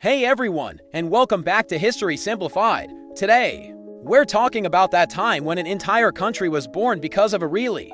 Hey everyone, and welcome back to History Simplified. Today, we're talking about that time when an entire country was born because of a really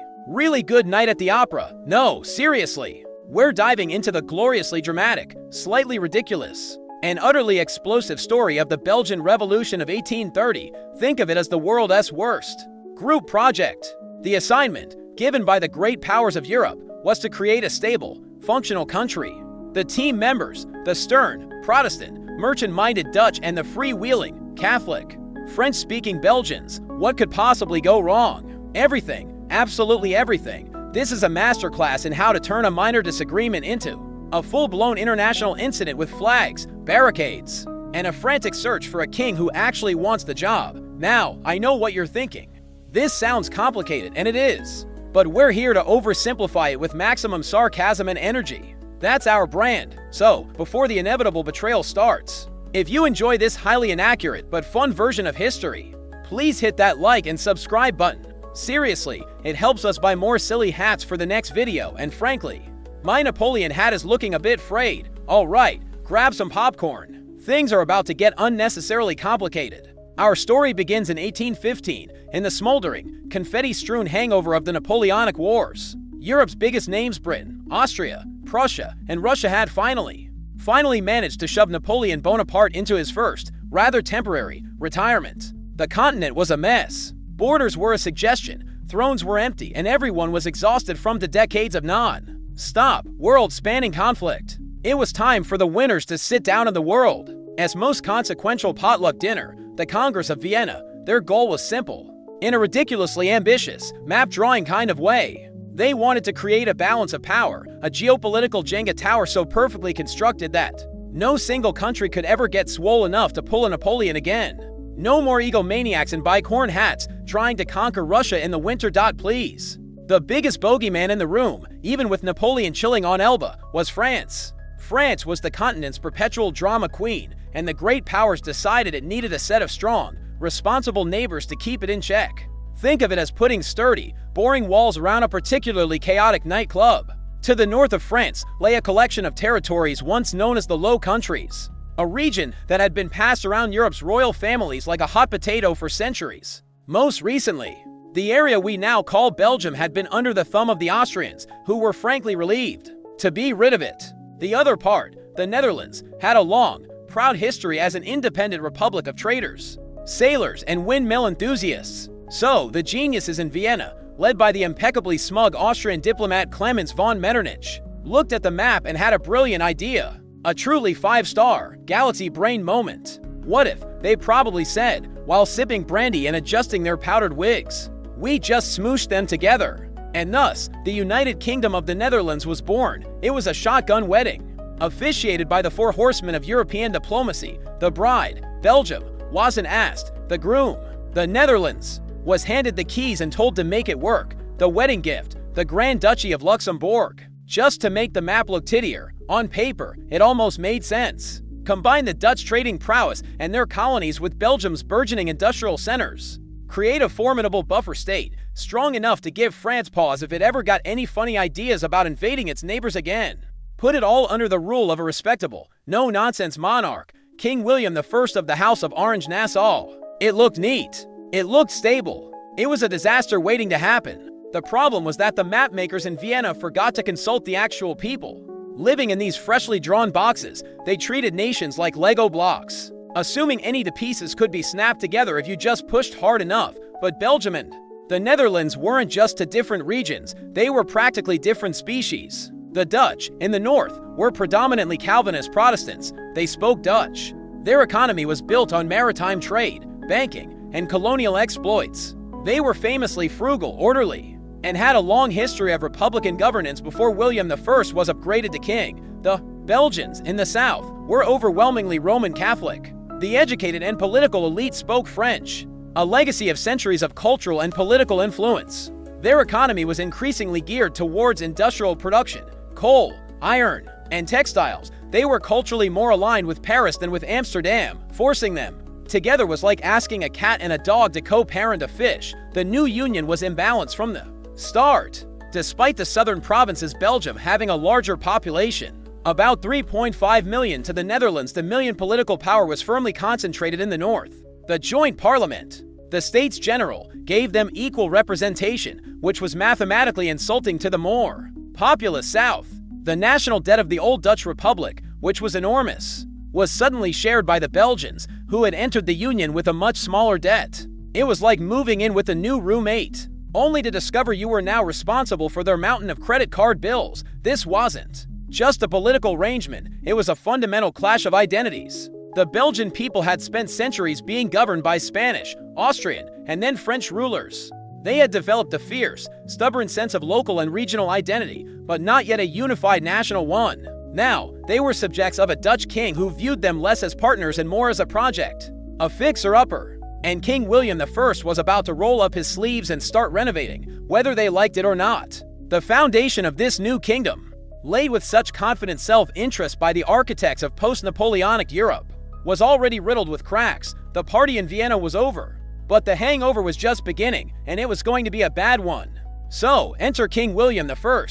good night at the opera. No, seriously. We're diving into the gloriously dramatic, slightly ridiculous, and utterly explosive story of the Belgian Revolution of 1830. Think of it as the world's worst group project. The assignment, given by the great powers of Europe, was to create a stable, functional country. The team members, the stern, Protestant, merchant-minded Dutch and the freewheeling, Catholic, French-speaking Belgians. What could possibly go wrong? Everything, absolutely everything. This is a masterclass in how to turn a minor disagreement into a full-blown international incident with flags, barricades, and a frantic search for a king who actually wants the job. Now, I know what you're thinking. This sounds complicated, and it is. But we're here to oversimplify it with maximum sarcasm and energy. That's our brand. So, before the inevitable betrayal starts, if you enjoy this highly inaccurate but fun version of history, please hit that like and subscribe button. Seriously, it helps us buy more silly hats for the next video, and frankly, my Napoleon hat is looking a bit frayed. Alright, grab some popcorn. Things are about to get unnecessarily complicated. Our story begins in 1815, in the smoldering, confetti-strewn hangover of the Napoleonic Wars. Europe's biggest names, Britain, Austria, Prussia, and Russia had finally managed to shove Napoleon Bonaparte into his first, rather temporary, retirement. The continent was a mess. Borders were a suggestion, thrones were empty, and everyone was exhausted from the decades of non-stop, world-spanning conflict. It was time for the winners to sit down in the world. As most consequential potluck dinner, the Congress of Vienna, their goal was simple. In a ridiculously ambitious, map-drawing kind of way, they wanted to create a balance of power, a geopolitical Jenga tower so perfectly constructed that no single country could ever get swole enough to pull a Napoleon again. No more egomaniacs in bicorn hats trying to conquer Russia in the winter. Please. The biggest bogeyman in the room, even with Napoleon chilling on Elba, was France. France was the continent's perpetual drama queen, and the great powers decided it needed a set of strong, responsible neighbors to keep it in check. Think of it as putting sturdy, boring walls around a particularly chaotic nightclub. To the north of France lay a collection of territories once known as the Low Countries, a region that had been passed around Europe's royal families like a hot potato for centuries. Most recently, the area we now call Belgium had been under the thumb of the Austrians, who were frankly relieved to be rid of it. The other part, the Netherlands, had a long, proud history as an independent republic of traders, sailors, and windmill enthusiasts. So, the geniuses in Vienna, led by the impeccably smug Austrian diplomat Clemens von Metternich, looked at the map and had a brilliant idea. A truly five-star, galaxy brain moment. What if, they probably said, while sipping brandy and adjusting their powdered wigs, we just smooshed them together. And thus, the United Kingdom of the Netherlands was born. It was a shotgun wedding, officiated by the four horsemen of European diplomacy. The bride, Belgium, wasn't asked. The groom, the Netherlands, was handed the keys and told to make it work. The wedding gift, the Grand Duchy of Luxembourg. Just to make the map look tittier, on paper, it almost made sense. Combine the Dutch trading prowess and their colonies with Belgium's burgeoning industrial centers. Create a formidable buffer state, strong enough to give France pause if it ever got any funny ideas about invading its neighbors again. Put it all under the rule of a respectable, no-nonsense monarch, King William I of the House of Orange-Nassau. It looked neat. It looked stable. It was a disaster waiting to happen. The problem was that the mapmakers in Vienna forgot to consult the actual people. Living in these freshly drawn boxes, they treated nations like Lego blocks, assuming any of the pieces could be snapped together if you just pushed hard enough. But Belgium and the Netherlands weren't just two different regions, they were practically different species. The Dutch, in the north, were predominantly Calvinist Protestants. They spoke Dutch. Their economy was built on maritime trade, banking, and colonial exploits. They were famously frugal, orderly, and had a long history of republican governance before William I was upgraded to king. The Belgians, in the south, were overwhelmingly Roman Catholic. The educated and political elite spoke French, a legacy of centuries of cultural and political influence. Their economy was increasingly geared towards industrial production, coal, iron, and textiles. They were culturally more aligned with Paris than with Amsterdam. Forcing them together was like asking a cat and a dog to co-parent a fish. The new union was imbalanced from the start. Despite the southern provinces Belgium having a larger population, About 3.5 million to the Netherlands, the million political power was firmly concentrated in the north. The joint parliament, the States General, gave them equal representation, which was mathematically insulting to the more populous south. The national debt of the old Dutch Republic, which was enormous, was suddenly shared by the Belgians, who had entered the Union with a much smaller debt. It was like moving in with a new roommate, only to discover you were now responsible for their mountain of credit card bills. This wasn't just a political arrangement, it was a fundamental clash of identities. The Belgian people had spent centuries being governed by Spanish, Austrian, and then French rulers. They had developed a fierce, stubborn sense of local and regional identity, but not yet a unified national one. Now, they were subjects of a Dutch king who viewed them less as partners and more as a project, a fixer-upper. And King William I was about to roll up his sleeves and start renovating, whether they liked it or not. The foundation of this new kingdom, laid with such confident self-interest by the architects of post-Napoleonic Europe, was already riddled with cracks. The party in Vienna was over, but the hangover was just beginning, and it was going to be a bad one. So, enter King William I.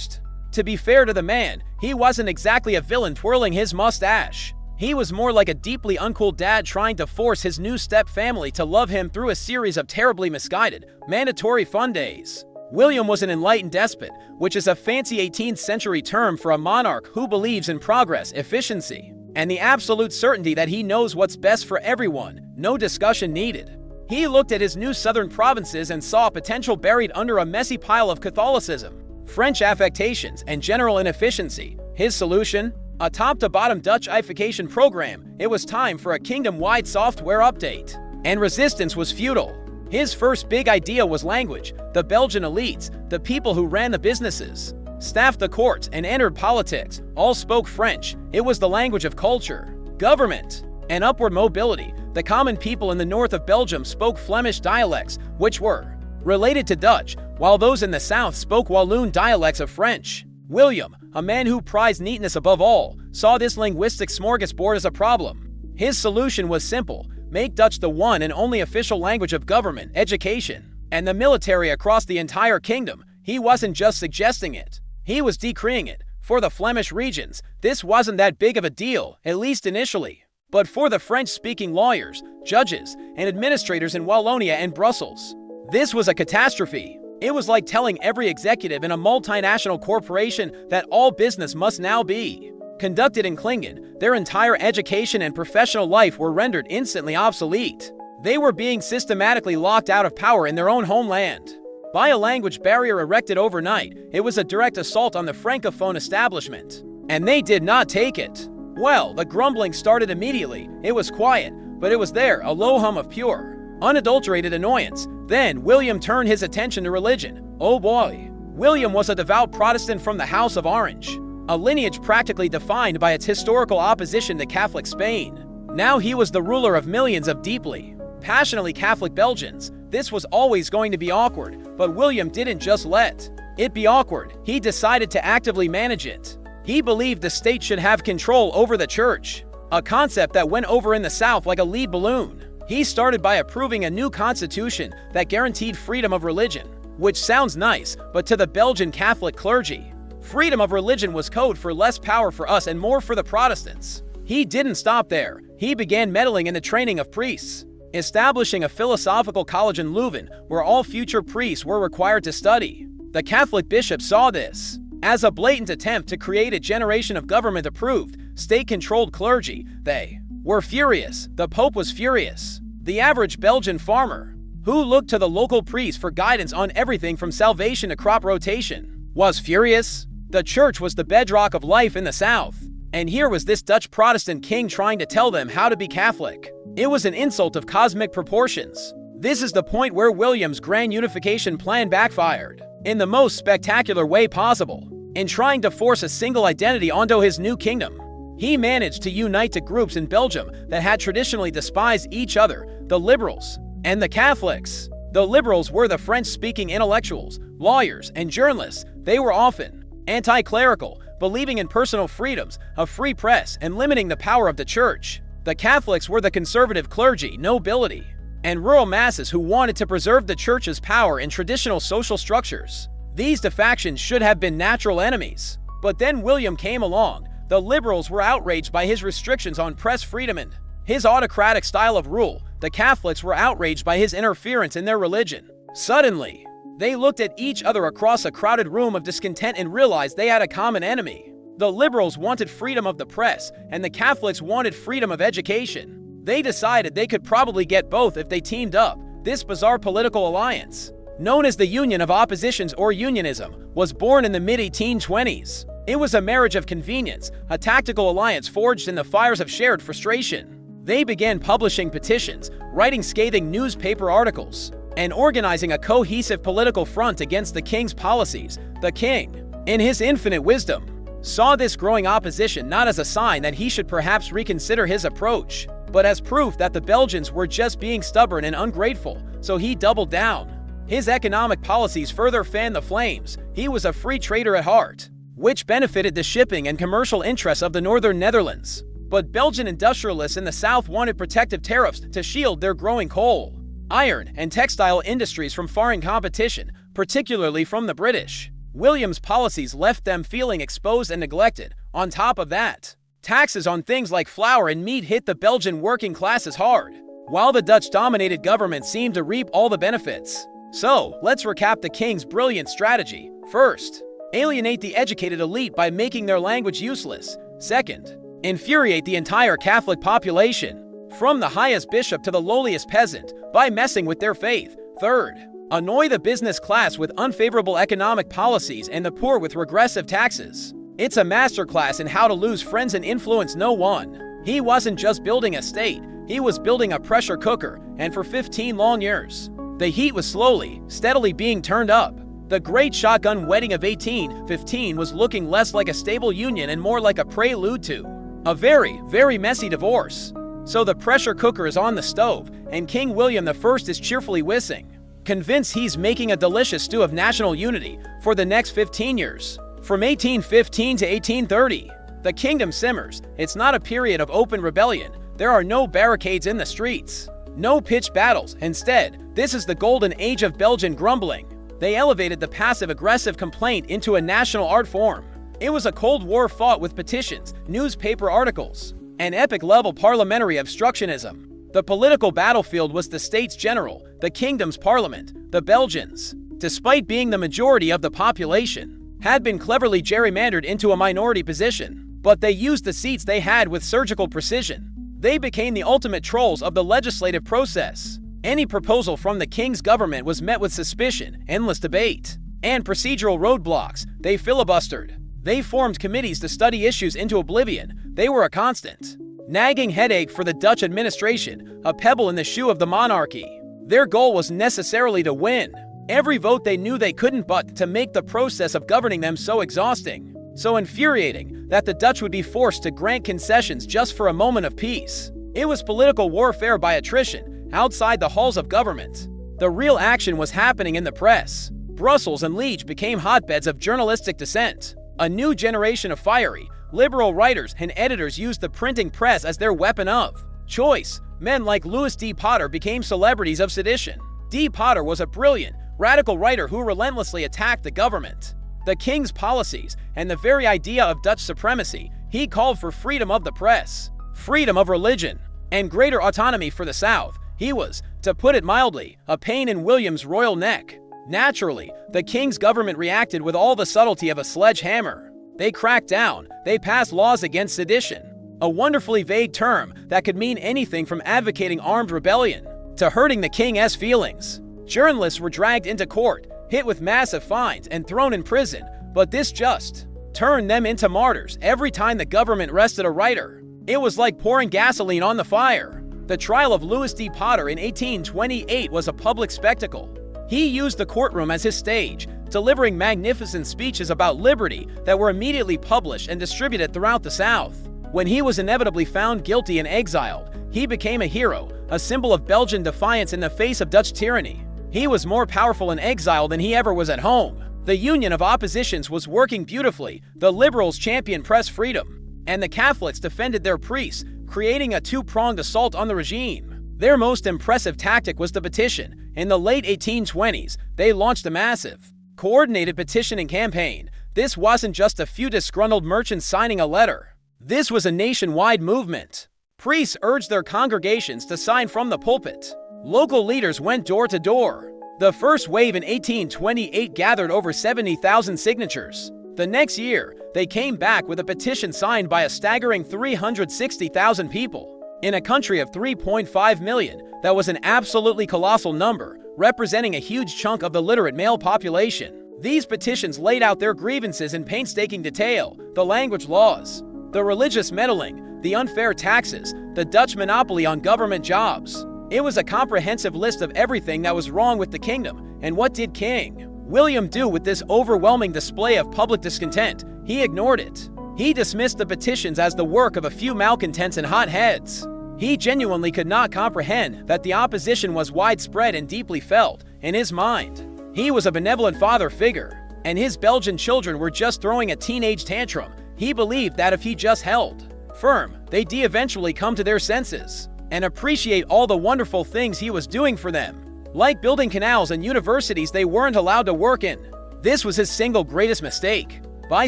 To be fair to the man, he wasn't exactly a villain twirling his mustache. He was more like a deeply uncool dad trying to force his new step-family to love him through a series of terribly misguided, mandatory fun days. William was an enlightened despot, which is a fancy 18th century term for a monarch who believes in progress, efficiency, and the absolute certainty that he knows what's best for everyone. No discussion needed. He looked at his new southern provinces and saw potential buried under a messy pile of Catholicism, French affectations, and general inefficiency. His solution? A top-to-bottom Dutchification program. It was time for a kingdom-wide software update. And resistance was futile. His first big idea was language. The Belgian elites, the people who ran the businesses, staffed the courts, and entered politics, all spoke French. It was the language of culture, government, and upward mobility. The common people in the north of Belgium spoke Flemish dialects, which were related to Dutch, while those in the south spoke Walloon dialects of French. William, a man who prized neatness above all, saw this linguistic smorgasbord as a problem. His solution was simple: make Dutch the one and only official language of government, education, and the military across the entire kingdom. He wasn't just suggesting it, he was decreeing it. For the Flemish regions, this wasn't that big of a deal, at least initially. But for the French-speaking lawyers, judges, and administrators in Wallonia and Brussels, this was a catastrophe. It was like telling every executive in a multinational corporation that all business must now be conducted in Klingon. Their entire education and professional life were rendered instantly obsolete. They were being systematically locked out of power in their own homeland by a language barrier erected overnight. It was a direct assault on the Francophone establishment, and they did not take it. Well, the grumbling started immediately. It was quiet, but it was there, a low hum of pure, unadulterated annoyance. Then William turned his attention to religion. Oh boy. William was a devout Protestant from the House of Orange, a lineage practically defined by its historical opposition to Catholic Spain. Now he was the ruler of millions of deeply, passionately Catholic Belgians. This was always going to be awkward, but William didn't just let it be awkward. He decided to actively manage it. He believed the state should have control over the church, a concept that went over in the South like a lead balloon. He started by approving a new constitution that guaranteed freedom of religion, which sounds nice, but to the Belgian Catholic clergy, freedom of religion was code for less power for us and more for the Protestants. He didn't stop there. He began meddling in the training of priests, establishing a philosophical college in Leuven where all future priests were required to study. The Catholic bishops saw this as a blatant attempt to create a generation of government-approved, state-controlled clergy. They were furious. The Pope was furious. The average Belgian farmer, who looked to the local priest for guidance on everything from salvation to crop rotation, was furious. The church was the bedrock of life in the South, and here was this Dutch Protestant king trying to tell them how to be Catholic. It was an insult of cosmic proportions. This is the point where William's grand unification plan backfired in the most spectacular way possible. In trying to force a single identity onto his new kingdom, he managed to unite the groups in Belgium that had traditionally despised each other, the liberals and the Catholics. The liberals were the French-speaking intellectuals, lawyers, and journalists. They were often anti-clerical, believing in personal freedoms, a free press, and limiting the power of the church. The Catholics were the conservative clergy, nobility, and rural masses who wanted to preserve the church's power in traditional social structures. These two factions should have been natural enemies. But then William came along. The liberals were outraged by his restrictions on press freedom and his autocratic style of rule. The Catholics were outraged by his interference in their religion. Suddenly, they looked at each other across a crowded room of discontent and realized they had a common enemy. The liberals wanted freedom of the press, and the Catholics wanted freedom of education. They decided they could probably get both if they teamed up. This bizarre political alliance, known as the Union of Oppositions or Unionism, was born in the mid-1820s. It was a marriage of convenience, a tactical alliance forged in the fires of shared frustration. They began publishing petitions, writing scathing newspaper articles, and organizing a cohesive political front against the king's policies. The king, in his infinite wisdom, saw this growing opposition not as a sign that he should perhaps reconsider his approach, but as proof that the Belgians were just being stubborn and ungrateful, so he doubled down. His economic policies further fanned the flames. He was a free trader at heart, which benefited the shipping and commercial interests of the northern Netherlands. But Belgian industrialists in the south wanted protective tariffs to shield their growing coal, iron, and textile industries from foreign competition, particularly from the British. William's policies left them feeling exposed and neglected. On top of that, taxes on things like flour and meat hit the Belgian working classes hard, while the Dutch-dominated government seemed to reap all the benefits. So, let's recap the king's brilliant strategy. First, alienate the educated elite by making their language useless. Second, infuriate the entire Catholic population, from the highest bishop to the lowliest peasant, by messing with their faith. Third, annoy the business class with unfavorable economic policies and the poor with regressive taxes. It's a masterclass in how to lose friends and influence no one. He wasn't just building a state, he was building a pressure cooker, and for 15 long years, the heat was slowly, steadily being turned up. The Great Shotgun Wedding of 1815 was looking less like a stable union and more like a prelude to a very, very messy divorce. So the pressure cooker is on the stove, and King William I is cheerfully whistling, convinced he's making a delicious stew of national unity for the next 15 years. From 1815 to 1830, the kingdom simmers. It's not a period of open rebellion. There are no barricades in the streets, no pitched battles. Instead, this is the golden age of Belgian grumbling. They elevated the passive-aggressive complaint into a national art form. It was a Cold War fought with petitions, newspaper articles, and epic-level parliamentary obstructionism. The political battlefield was the States General, the kingdom's parliament. The Belgians, despite being the majority of the population, had been cleverly gerrymandered into a minority position, but they used the seats they had with surgical precision. They became the ultimate trolls of the legislative process. Any proposal from the king's government was met with suspicion, endless debate, and procedural roadblocks. They filibustered. They formed committees to study issues into oblivion. They were a constant, nagging headache for the Dutch administration, a pebble in the shoe of the monarchy. Their goal was necessarily to win every vote they knew they couldn't, but to make the process of governing them so exhausting, so infuriating, that the Dutch would be forced to grant concessions just for a moment of peace. It was political warfare by attrition, outside the halls of government. The real action was happening in the press. Brussels and Liege became hotbeds of journalistic dissent. A new generation of fiery, liberal writers and editors used the printing press as their weapon of choice. Men like Louis D. Potter became celebrities of sedition. D. Potter was a brilliant, radical writer who relentlessly attacked the government, the king's policies, and the very idea of Dutch supremacy. He called for freedom of the press, freedom of religion, and greater autonomy for the South. He was, to put it mildly, a pain in William's royal neck. Naturally, the king's government reacted with all the subtlety of a sledgehammer. They cracked down. They passed laws against sedition, a wonderfully vague term that could mean anything from advocating armed rebellion to hurting the king's feelings. Journalists were dragged into court, hit with massive fines, and thrown in prison, but this just turned them into martyrs every time the government arrested a writer. It was like pouring gasoline on the fire. The trial of Louis D. Potter in 1828 was a public spectacle. He used the courtroom as his stage, delivering magnificent speeches about liberty that were immediately published and distributed throughout the South. When he was inevitably found guilty and exiled, he became a hero, a symbol of Belgian defiance in the face of Dutch tyranny. He was more powerful in exile than he ever was at home. The Union of Oppositions was working beautifully. The liberals championed press freedom, and the Catholics defended their priests, creating a two-pronged assault on the regime. Their most impressive tactic was the petition. In the late 1820s, they launched a massive, coordinated petitioning campaign. This wasn't just a few disgruntled merchants signing a letter. This was a nationwide movement. Priests urged their congregations to sign from the pulpit. Local leaders went door to door. The first wave in 1828 gathered over 70,000 signatures. The next year, they came back with a petition signed by a staggering 360,000 people. In a country of 3.5 million, that was an absolutely colossal number, representing a huge chunk of the literate male population. These petitions laid out their grievances in painstaking detail: the language laws, the religious meddling, the unfair taxes, the Dutch monopoly on government jobs. It was a comprehensive list of everything that was wrong with the kingdom. And what did King William do with this overwhelming display of public discontent? He ignored it. He dismissed the petitions as the work of a few malcontents and hotheads. He genuinely could not comprehend that the opposition was widespread and deeply felt. In his mind, he was a benevolent father figure, and his Belgian children were just throwing a teenage tantrum. He believed that if he just held firm, they'd eventually come to their senses and appreciate all the wonderful things he was doing for them, like building canals and universities they weren't allowed to work in. This was his single greatest mistake. By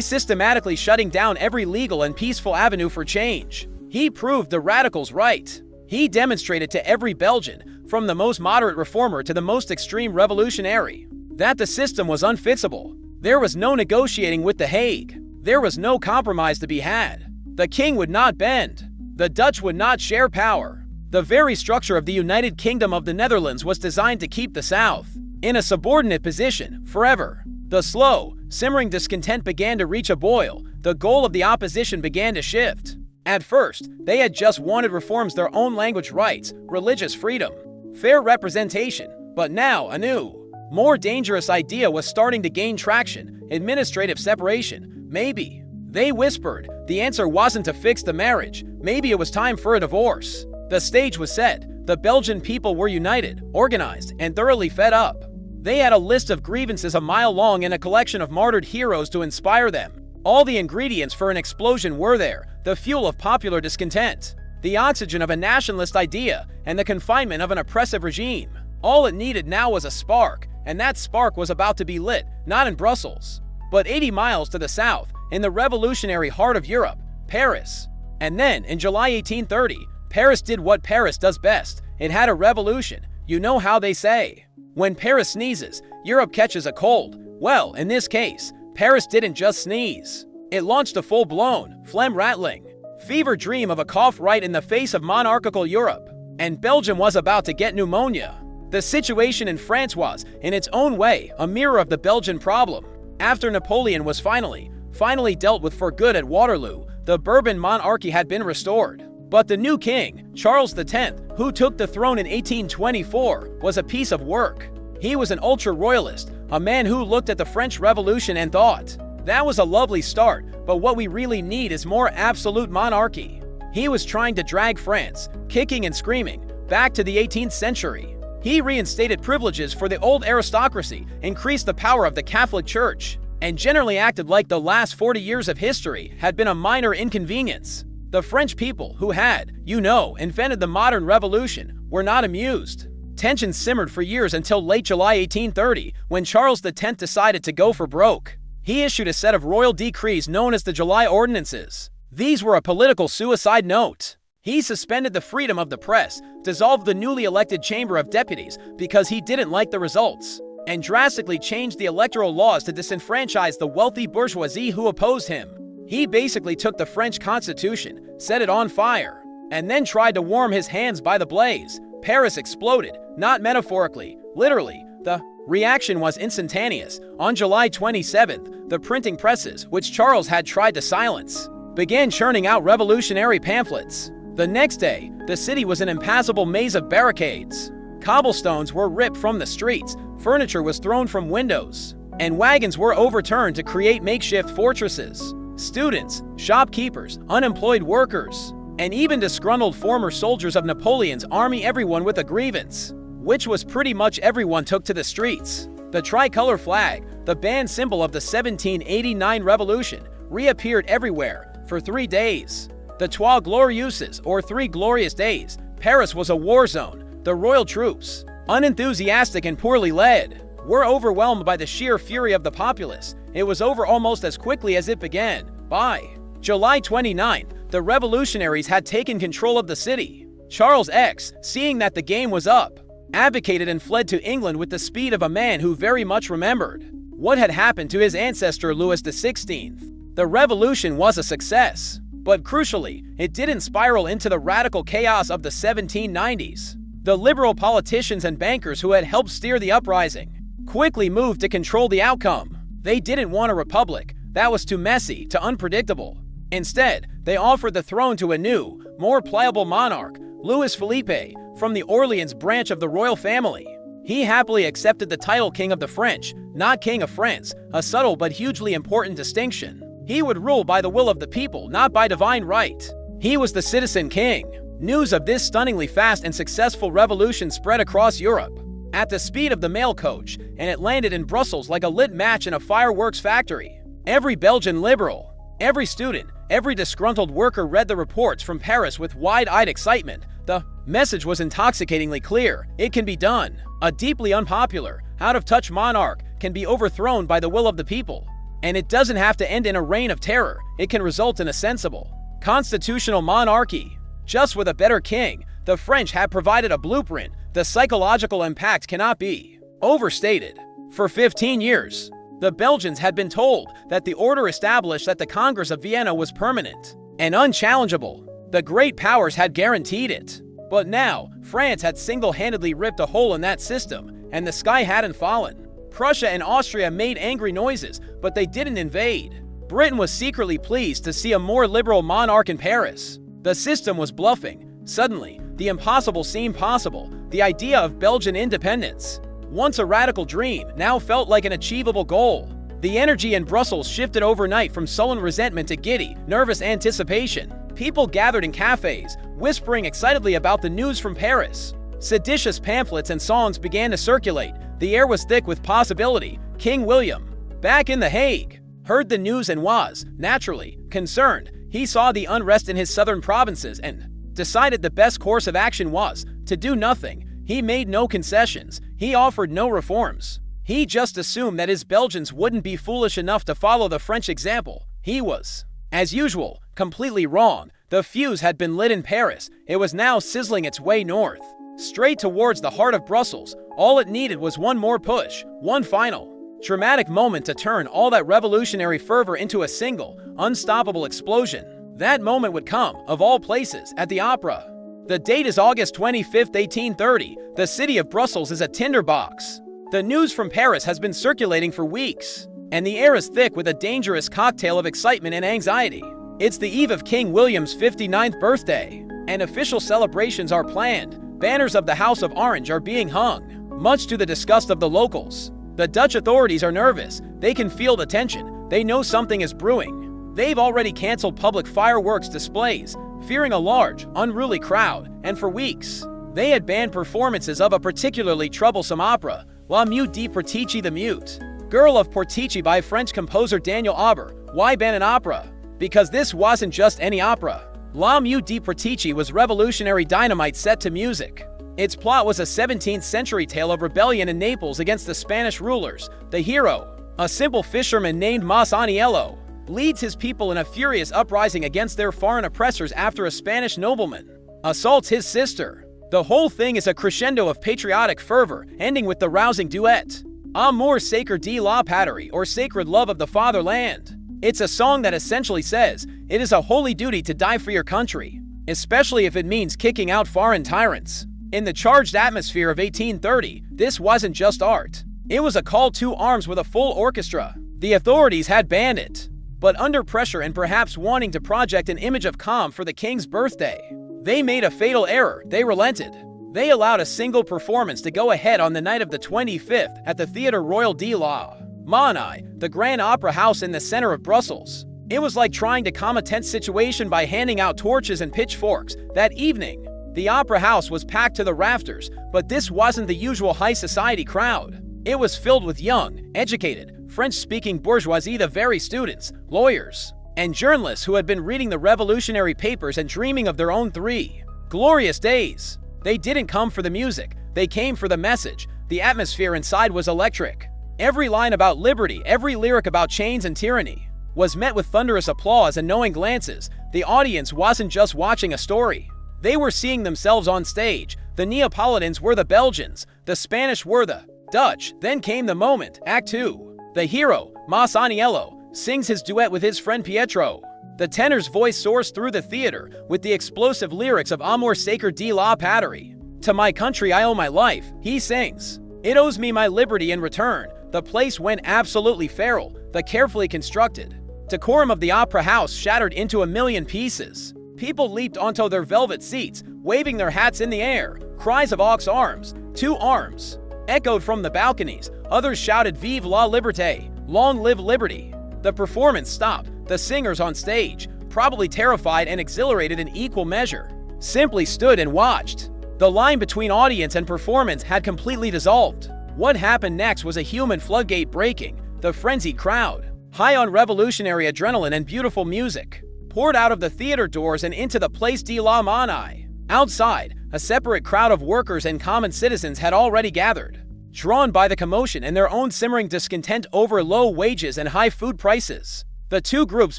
systematically shutting down every legal and peaceful avenue for change, he proved the radicals right. He demonstrated to every Belgian, from the most moderate reformer to the most extreme revolutionary, that the system was unfixable. There was no negotiating with The Hague. There was no compromise to be had. The king would not bend. The Dutch would not share power. The very structure of the United Kingdom of the Netherlands was designed to keep the South in a subordinate position forever. The slow, simmering discontent began to reach a boil. The goal of the opposition began to shift. At first, they had just wanted reforms, their own language rights, religious freedom, fair representation. But now, a new, more dangerous idea was starting to gain traction: administrative separation. Maybe, they whispered, the answer wasn't to fix the marriage. Maybe it was time for a divorce. The stage was set. The Belgian people were united, organized, and thoroughly fed up. They had a list of grievances a mile long and a collection of martyred heroes to inspire them. All the ingredients for an explosion were there: the fuel of popular discontent, the oxygen of a nationalist idea, and the confinement of an oppressive regime. All it needed now was a spark, and that spark was about to be lit, not in Brussels, but 80 miles to the south, in the revolutionary heart of Europe, Paris. And then, in July 1830, Paris did what Paris does best. It had a revolution. You know how they say, when Paris sneezes, Europe catches a cold. Well, in this case, Paris didn't just sneeze. It launched a full-blown, phlegm-rattling, fever dream of a cough right in the face of monarchical Europe. And Belgium was about to get pneumonia. The situation in France was, in its own way, a mirror of the Belgian problem. After Napoleon was finally dealt with for good at Waterloo, the Bourbon monarchy had been restored. But the new king, Charles X, who took the throne in 1824, was a piece of work. He was an ultra-royalist, a man who looked at the French Revolution and thought, that was a lovely start, but what we really need is more absolute monarchy. He was trying to drag France, kicking and screaming, back to the 18th century. He reinstated privileges for the old aristocracy, increased the power of the Catholic Church, and generally acted like the last 40 years of history had been a minor inconvenience. The French people, who had, invented the modern revolution, were not amused. Tensions simmered for years until late July 1830, when Charles X decided to go for broke. He issued a set of royal decrees known as the July Ordinances. These were a political suicide note. He suspended the freedom of the press, dissolved the newly elected Chamber of Deputies because he didn't like the results, and drastically changed the electoral laws to disenfranchise the wealthy bourgeoisie who opposed him. He basically took the French Constitution, set it on fire, and then tried to warm his hands by the blaze. Paris exploded, not metaphorically, literally. The reaction was instantaneous. On July 27th, the printing presses, which Charles had tried to silence, began churning out revolutionary pamphlets. The next day, the city was an impassable maze of barricades. Cobblestones were ripped from the streets, furniture was thrown from windows, and wagons were overturned to create makeshift fortresses. Students, shopkeepers, unemployed workers, and even disgruntled former soldiers of Napoleon's army, everyone with a grievance, which was pretty much everyone, took to the streets. The tricolor flag, the banned symbol of the 1789 revolution, reappeared everywhere for 3 days. The Trois Glorieuses, or 3 glorious days. Paris was a war zone. The royal troops, unenthusiastic and poorly led, were overwhelmed by the sheer fury of the populace. It was over almost as quickly as it began. By July 29th, The revolutionaries had taken control of the city. Charles X, seeing that the game was up, abdicated and fled to England with the speed of a man who very much remembered what had happened to his ancestor Louis XVI. The revolution was a success, but crucially, it didn't spiral into the radical chaos of the 1790s. The liberal politicians and bankers who had helped steer the uprising quickly moved to control the outcome. They didn't want a republic that was too messy, too unpredictable. Instead, they offered the throne to a new, more pliable monarch, Louis Philippe, from the Orleans branch of the royal family. He happily accepted the title King of the French, not King of France, a subtle but hugely important distinction. He would rule by the will of the people, not by divine right. He was the citizen king. News of this stunningly fast and successful revolution spread across Europe at the speed of the mail coach, and it landed in Brussels like a lit match in a fireworks factory. Every Belgian liberal, every student, every disgruntled worker read the reports from Paris with wide-eyed excitement. The message was intoxicatingly clear. It can be done. A deeply unpopular, out-of-touch monarch can be overthrown by the will of the people. And it doesn't have to end in a reign of terror. It can result in a sensible, constitutional monarchy. Just with a better king, the French had provided a blueprint. The psychological impact cannot be overstated. For 15 years, the Belgians had been told that the order established at the Congress of Vienna was permanent and unchallengeable. The great powers had guaranteed it. But now, France had single-handedly ripped a hole in that system, and the sky hadn't fallen. Prussia and Austria made angry noises, but they didn't invade. Britain was secretly pleased to see a more liberal monarch in Paris. The system was bluffing. Suddenly, the impossible seemed possible. The idea of Belgian independence, once a radical dream, now felt like an achievable goal. The energy in Brussels shifted overnight from sullen resentment to giddy, nervous anticipation. People gathered in cafes, whispering excitedly about the news from Paris. Seditious pamphlets and songs began to circulate. The air was thick with possibility. King William, back in The Hague, heard the news and was, naturally, concerned. He saw the unrest in his southern provinces and decided the best course of action was to do nothing. He made no concessions. He offered no reforms. He just assumed that his Belgians wouldn't be foolish enough to follow the French example. He was, as usual, completely wrong. The fuse had been lit in Paris. It was now sizzling its way north, straight towards the heart of Brussels. All it needed was one more push, one final, dramatic moment to turn all that revolutionary fervor into a single, unstoppable explosion. That moment would come, of all places, at the Opera. The date is August 25, 1830. The city of Brussels is a tinderbox. The news from Paris has been circulating for weeks, and the air is thick with a dangerous cocktail of excitement and anxiety. It's the eve of King William's 59th birthday, and official celebrations are planned. Banners of the House of Orange are being hung, much to the disgust of the locals. The Dutch authorities are nervous. They can feel the tension. They know something is brewing. They've already canceled public fireworks displays, fearing a large, unruly crowd, and for weeks, they had banned performances of a particularly troublesome opera, La Mute di Portici, The Mute Girl of Portici by French composer Daniel Auber. Why ban an opera? Because this wasn't just any opera. La Mute di Portici was revolutionary dynamite set to music. Its plot was a 17th-century tale of rebellion in Naples against the Spanish rulers. The hero, a simple fisherman named Mas Aniello, leads his people in a furious uprising against their foreign oppressors after a Spanish nobleman assaults his sister. The whole thing is a crescendo of patriotic fervor, ending with the rousing duet, Amour sacre de la patrie, or Sacred Love of the Fatherland. It's a song that essentially says, it is a holy duty to die for your country, especially if it means kicking out foreign tyrants. In the charged atmosphere of 1830, this wasn't just art. It was a call to arms with a full orchestra. The authorities had banned it, but under pressure and perhaps wanting to project an image of calm for the king's birthday, they made a fatal error. They relented. They allowed a single performance to go ahead on the night of the 25th at the Theatre Royal de la Monnaie, the Grand Opera House in the center of Brussels. It was like trying to calm a tense situation by handing out torches and pitchforks. That evening, the Opera House was packed to the rafters, but this wasn't the usual high society crowd. It was filled with young, educated, French-speaking bourgeoisie, the very students, lawyers, and journalists who had been reading the revolutionary papers and dreaming of their own 3 glorious days. They didn't come for the music. They came for the message. The atmosphere inside was electric. Every line about liberty, every lyric about chains and tyranny. was met with thunderous applause and knowing glances. The audience wasn't just watching a story. They were seeing themselves on stage. The Neapolitans were the Belgians, the Spanish were the Dutch. Then came the moment, Act 2. The hero, Mas Aniello, sings his duet with his friend Pietro. The tenor's voice soars through the theater with the explosive lyrics of Amor Sacre di la Patria. To my country I owe my life, he sings. It owes me my liberty in return. The place went absolutely feral, the carefully constructed decorum of the opera house shattered into a million pieces. People leaped onto their velvet seats, waving their hats in the air. Cries of aux arms, 2 arms, echoed from the balconies. Others shouted Vive la Liberté, long live liberty. The performance stopped. The singers on stage, probably terrified and exhilarated in equal measure, simply stood and watched. The line between audience and performance had completely dissolved. What happened next was a human floodgate breaking. The frenzied crowd, high on revolutionary adrenaline and beautiful music, poured out of the theater doors and into the Place de la Monnaie. Outside, a separate crowd of workers and common citizens had already gathered, drawn by the commotion and their own simmering discontent over low wages and high food prices. The two groups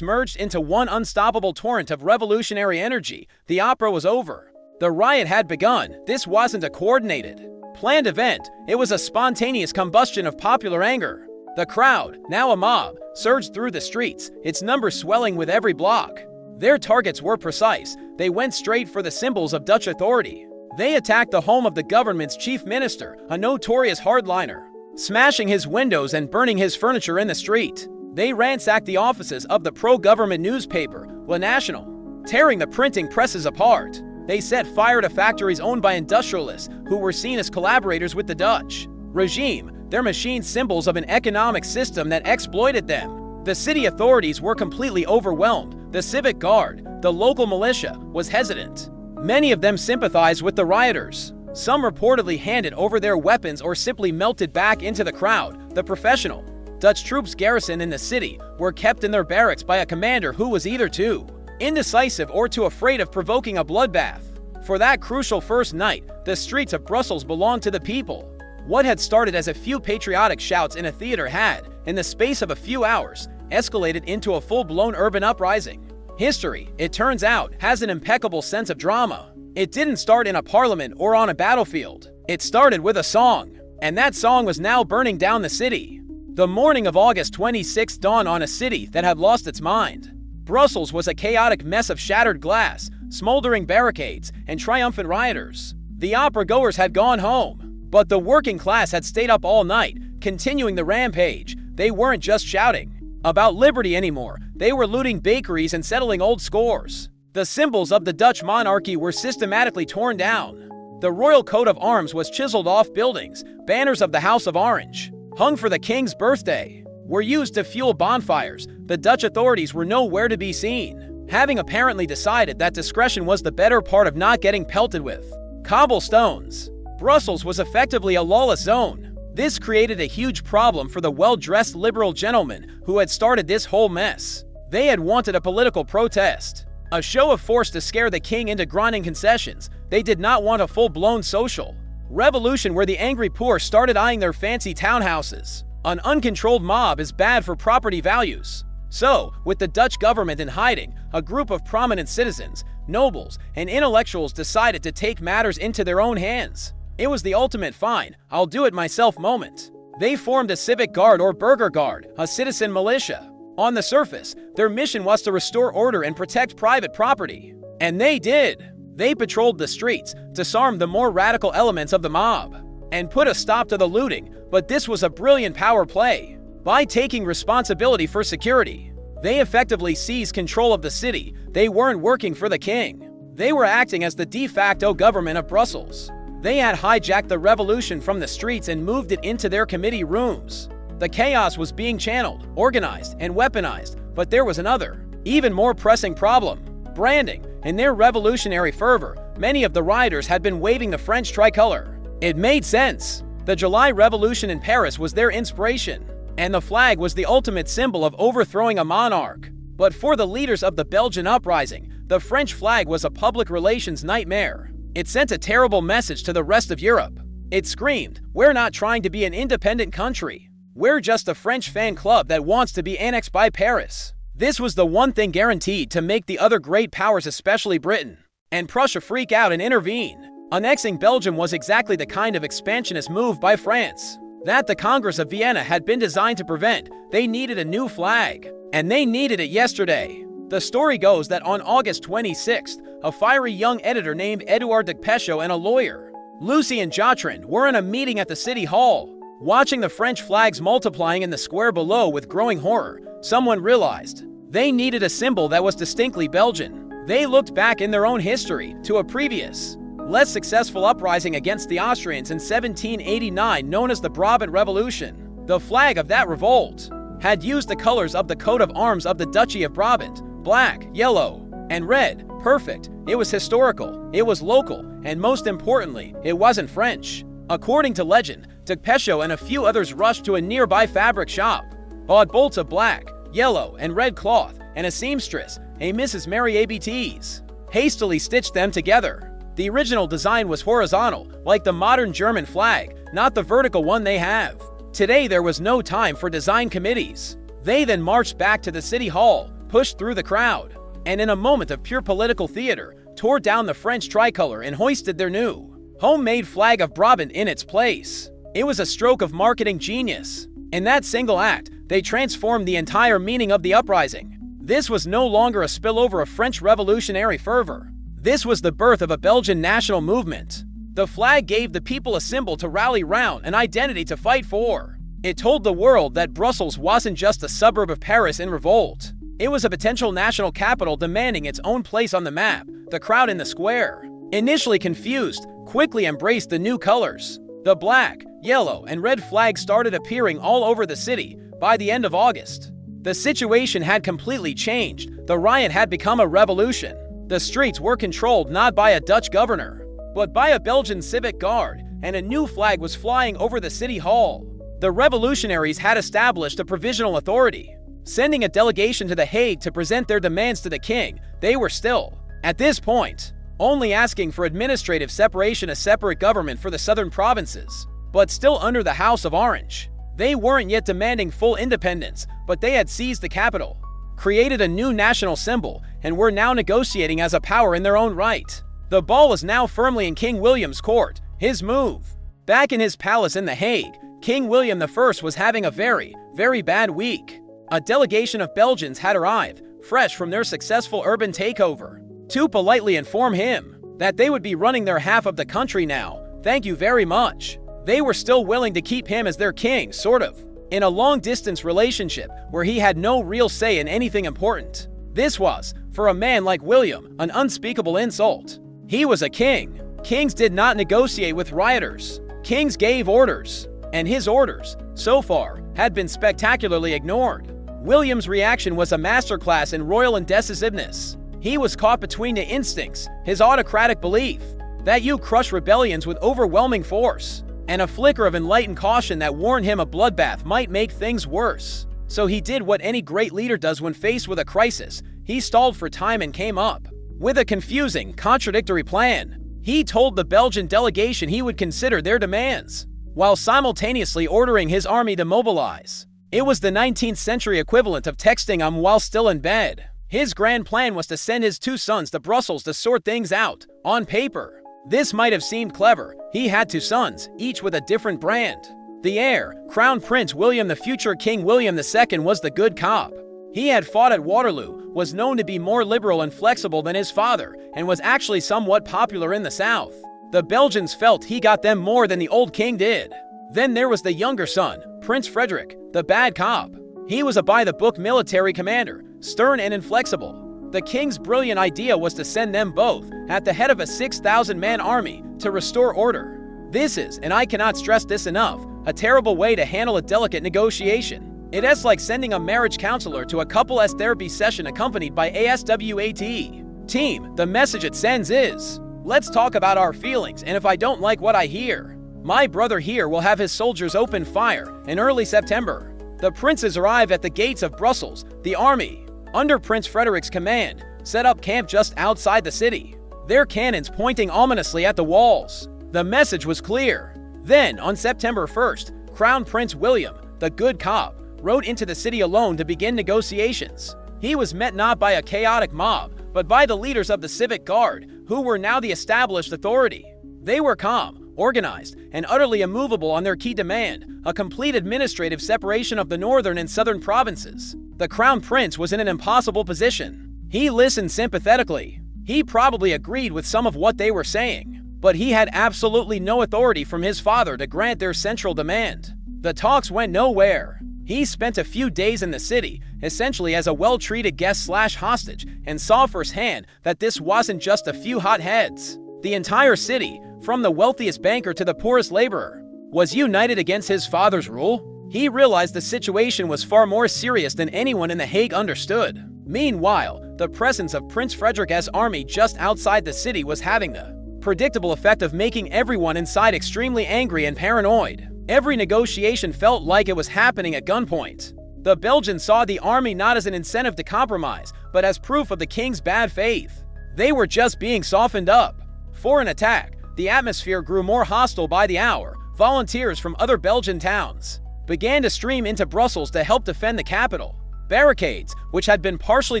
merged into one unstoppable torrent of revolutionary energy. The opera was over. The riot had begun. This wasn't a coordinated, planned event. It was a spontaneous combustion of popular anger. The crowd, now a mob, surged through the streets, its numbers swelling with every block. Their targets were precise. They went straight for the symbols of Dutch authority. They attacked the home of the government's chief minister, a notorious hardliner, smashing his windows and burning his furniture in the street. They ransacked the offices of the pro-government newspaper, Le National, tearing the printing presses apart. They set fire to factories owned by industrialists who were seen as collaborators with the Dutch regime, their machine symbols of an economic system that exploited them. The city authorities were completely overwhelmed. The civic guard, the local militia, was hesitant. Many of them sympathized with the rioters. Some reportedly handed over their weapons or simply melted back into the crowd. The professional Dutch troops garrisoned in the city were kept in their barracks by a commander who was either too indecisive or too afraid of provoking a bloodbath. For that crucial first night, the streets of Brussels belonged to the people. What had started as a few patriotic shouts in a theater had, in the space of a few hours, escalated into a full-blown urban uprising. History, it turns out, has an impeccable sense of drama. It didn't start in a parliament or on a battlefield. It started with a song, and that song was now burning down the city. The morning of August 26 dawned on a city that had lost its mind. Brussels was a chaotic mess of shattered glass, smoldering barricades, and triumphant rioters. The opera-goers had gone home, but the working class had stayed up all night, continuing the rampage. They weren't just shouting about liberty anymore. They were looting bakeries and settling old scores. The symbols of the Dutch monarchy were systematically torn down. The royal coat of arms was chiseled off buildings. Banners of the House of Orange, hung for the king's birthday, were used to fuel bonfires. The Dutch authorities were nowhere to be seen, having apparently decided that discretion was the better part of not getting pelted with cobblestones. Brussels was effectively a lawless zone. This created a huge problem for the well-dressed liberal gentlemen who had started this whole mess. They had wanted a political protest, a show of force to scare the king into granting concessions. They did not want a full-blown social revolution where the angry poor started eyeing their fancy townhouses. An uncontrolled mob is bad for property values. So, with the Dutch government in hiding, a group of prominent citizens, nobles, and intellectuals decided to take matters into their own hands. It was the ultimate fine, I'll do it myself moment. They formed a civic guard or burger guard, a citizen militia. On the surface, their mission was to restore order and protect private property. And they did. They patrolled the streets, disarmed the more radical elements of the mob, and put a stop to the looting. But this was a brilliant power play. By taking responsibility for security, they effectively seized control of the city. They weren't working for the king. They were acting as the de facto government of Brussels. They had hijacked the revolution from the streets and moved it into their committee rooms. The chaos was being channeled, organized, and weaponized. But there was another, even more pressing problem: branding. In their revolutionary fervor, many of the rioters had been waving the French tricolor. It made sense. The July Revolution in Paris was their inspiration, and the flag was the ultimate symbol of overthrowing a monarch. But for the leaders of the Belgian uprising, the French flag was a public relations nightmare. It sent a terrible message to the rest of Europe. It screamed, "We're not trying to be an independent country. We're just a French fan club that wants to be annexed by Paris." This was the one thing guaranteed to make the other great powers, especially Britain and Prussia, freak out and intervene. Annexing Belgium was exactly the kind of expansionist move by France that the Congress of Vienna had been designed to prevent. They needed a new flag, and they needed it yesterday. The story goes that on August 26th, a fiery young editor named Edouard de Péchot and a lawyer, Lucien Jotrin, were in a meeting at the city hall. Watching the French flags multiplying in the square below with growing horror, someone realized they needed a symbol that was distinctly Belgian. They looked back in their own history to a previous, less successful uprising against the Austrians in 1789 known as the Brabant Revolution. The flag of that revolt had used the colors of the coat of arms of the Duchy of Brabant: black, yellow, and red. Perfect. It was historical, it was local, and most importantly, it wasn't French. According to legend, de Péchot and a few others rushed to a nearby fabric shop, bought bolts of black, yellow, and red cloth, and a seamstress, a Mrs. Mary Abts, hastily stitched them together. The original design was horizontal, like the modern German flag, not the vertical one they have. Today there was no time for design committees. They then marched back to the city hall, pushed through the crowd, and in a moment of pure political theater, tore down the French tricolor and hoisted their new, homemade flag of Brabant in its place. It was a stroke of marketing genius. In that single act, they transformed the entire meaning of the uprising. This was no longer a spillover of French revolutionary fervor. This was the birth of a Belgian national movement. The flag gave the people a symbol to rally round, an identity to fight for. It told the world that Brussels wasn't just a suburb of Paris in revolt. It was a potential national capital demanding its own place on the map. The crowd in the square, initially confused, quickly embraced the new colors. The black, yellow, and red flags started appearing all over the city. By the end of August, the situation had completely changed. The riot had become a revolution. The streets were controlled not by a Dutch governor, but by a Belgian civic guard, and a new flag was flying over the city hall. The revolutionaries had established a provisional authority, sending a delegation to The Hague to present their demands to the king. They were still, at this point, only asking for administrative separation, a separate government for the southern provinces, but still under the House of Orange. They weren't yet demanding full independence, but they had seized the capital, created a new national symbol, and were now negotiating as a power in their own right. The ball was now firmly in King William's court. His move. Back in his palace in The Hague, King William I was having a very, very bad week. A delegation of Belgians had arrived, fresh from their successful urban takeover, to politely inform him that they would be running their half of the country now. Thank you very much. They were still willing to keep him as their king, sort of, in a long-distance relationship where he had no real say in anything important. This was, for a man like William, an unspeakable insult. He was a king. Kings did not negotiate with rioters. Kings gave orders, and his orders, so far, had been spectacularly ignored. William's reaction was a masterclass in royal indecisiveness. He was caught between the instincts, his autocratic belief that you crush rebellions with overwhelming force, and a flicker of enlightened caution that warned him a bloodbath might make things worse. So he did what any great leader does when faced with a crisis. He stalled for time and came up with a confusing, contradictory plan. He told the Belgian delegation he would consider their demands, while simultaneously ordering his army to mobilize. It was the 19th century equivalent of texting while still in bed. His grand plan was to send his two sons to Brussels to sort things out. On paper, this might have seemed clever. He had two sons, each with a different brand. The heir, Crown Prince William, the future King William II, was the good cop. He had fought at Waterloo, was known to be more liberal and flexible than his father, and was actually somewhat popular in the South. The Belgians felt he got them more than the old king did. Then there was the younger son, Prince Frederick, the bad cop. He was a by-the-book military commander, stern and inflexible. The king's brilliant idea was to send them both, at the head of a 6,000-man army, to restore order. This is, and I cannot stress this enough, a terrible way to handle a delicate negotiation. It's like sending a marriage counselor to a couple's therapy session accompanied by a SWAT team. The message it sends is, let's talk about our feelings, and if I don't like what I hear, my brother here will have his soldiers open fire. In early September, the princes arrived at the gates of Brussels. The army, under Prince Frederick's command, set up camp just outside the city, their cannons pointing ominously at the walls. The message was clear. Then, on September 1st, Crown Prince William, the good cop, rode into the city alone to begin negotiations. He was met not by a chaotic mob, but by the leaders of the civic guard, who were now the established authority. They were calm, organized, and utterly immovable on their key demand, a complete administrative separation of the northern and southern provinces. The crown prince was in an impossible position. He listened sympathetically. He probably agreed with some of what they were saying, but he had absolutely no authority from his father to grant their central demand. The talks went nowhere. He spent a few days in the city, essentially as a well-treated guest/hostage, and saw firsthand that this wasn't just a few hot heads. The entire city, from the wealthiest banker to the poorest laborer, was united against his father's rule. He realized the situation was far more serious than anyone in The Hague understood. Meanwhile, the presence of Prince Frederick's army just outside the city was having the predictable effect of making everyone inside extremely angry and paranoid. Every negotiation felt like it was happening at gunpoint. The Belgians saw the army not as an incentive to compromise, but as proof of the king's bad faith. They were just being softened up. For an attack, the atmosphere grew more hostile by the hour. Volunteers from other Belgian towns began to stream into Brussels to help defend the capital. Barricades, which had been partially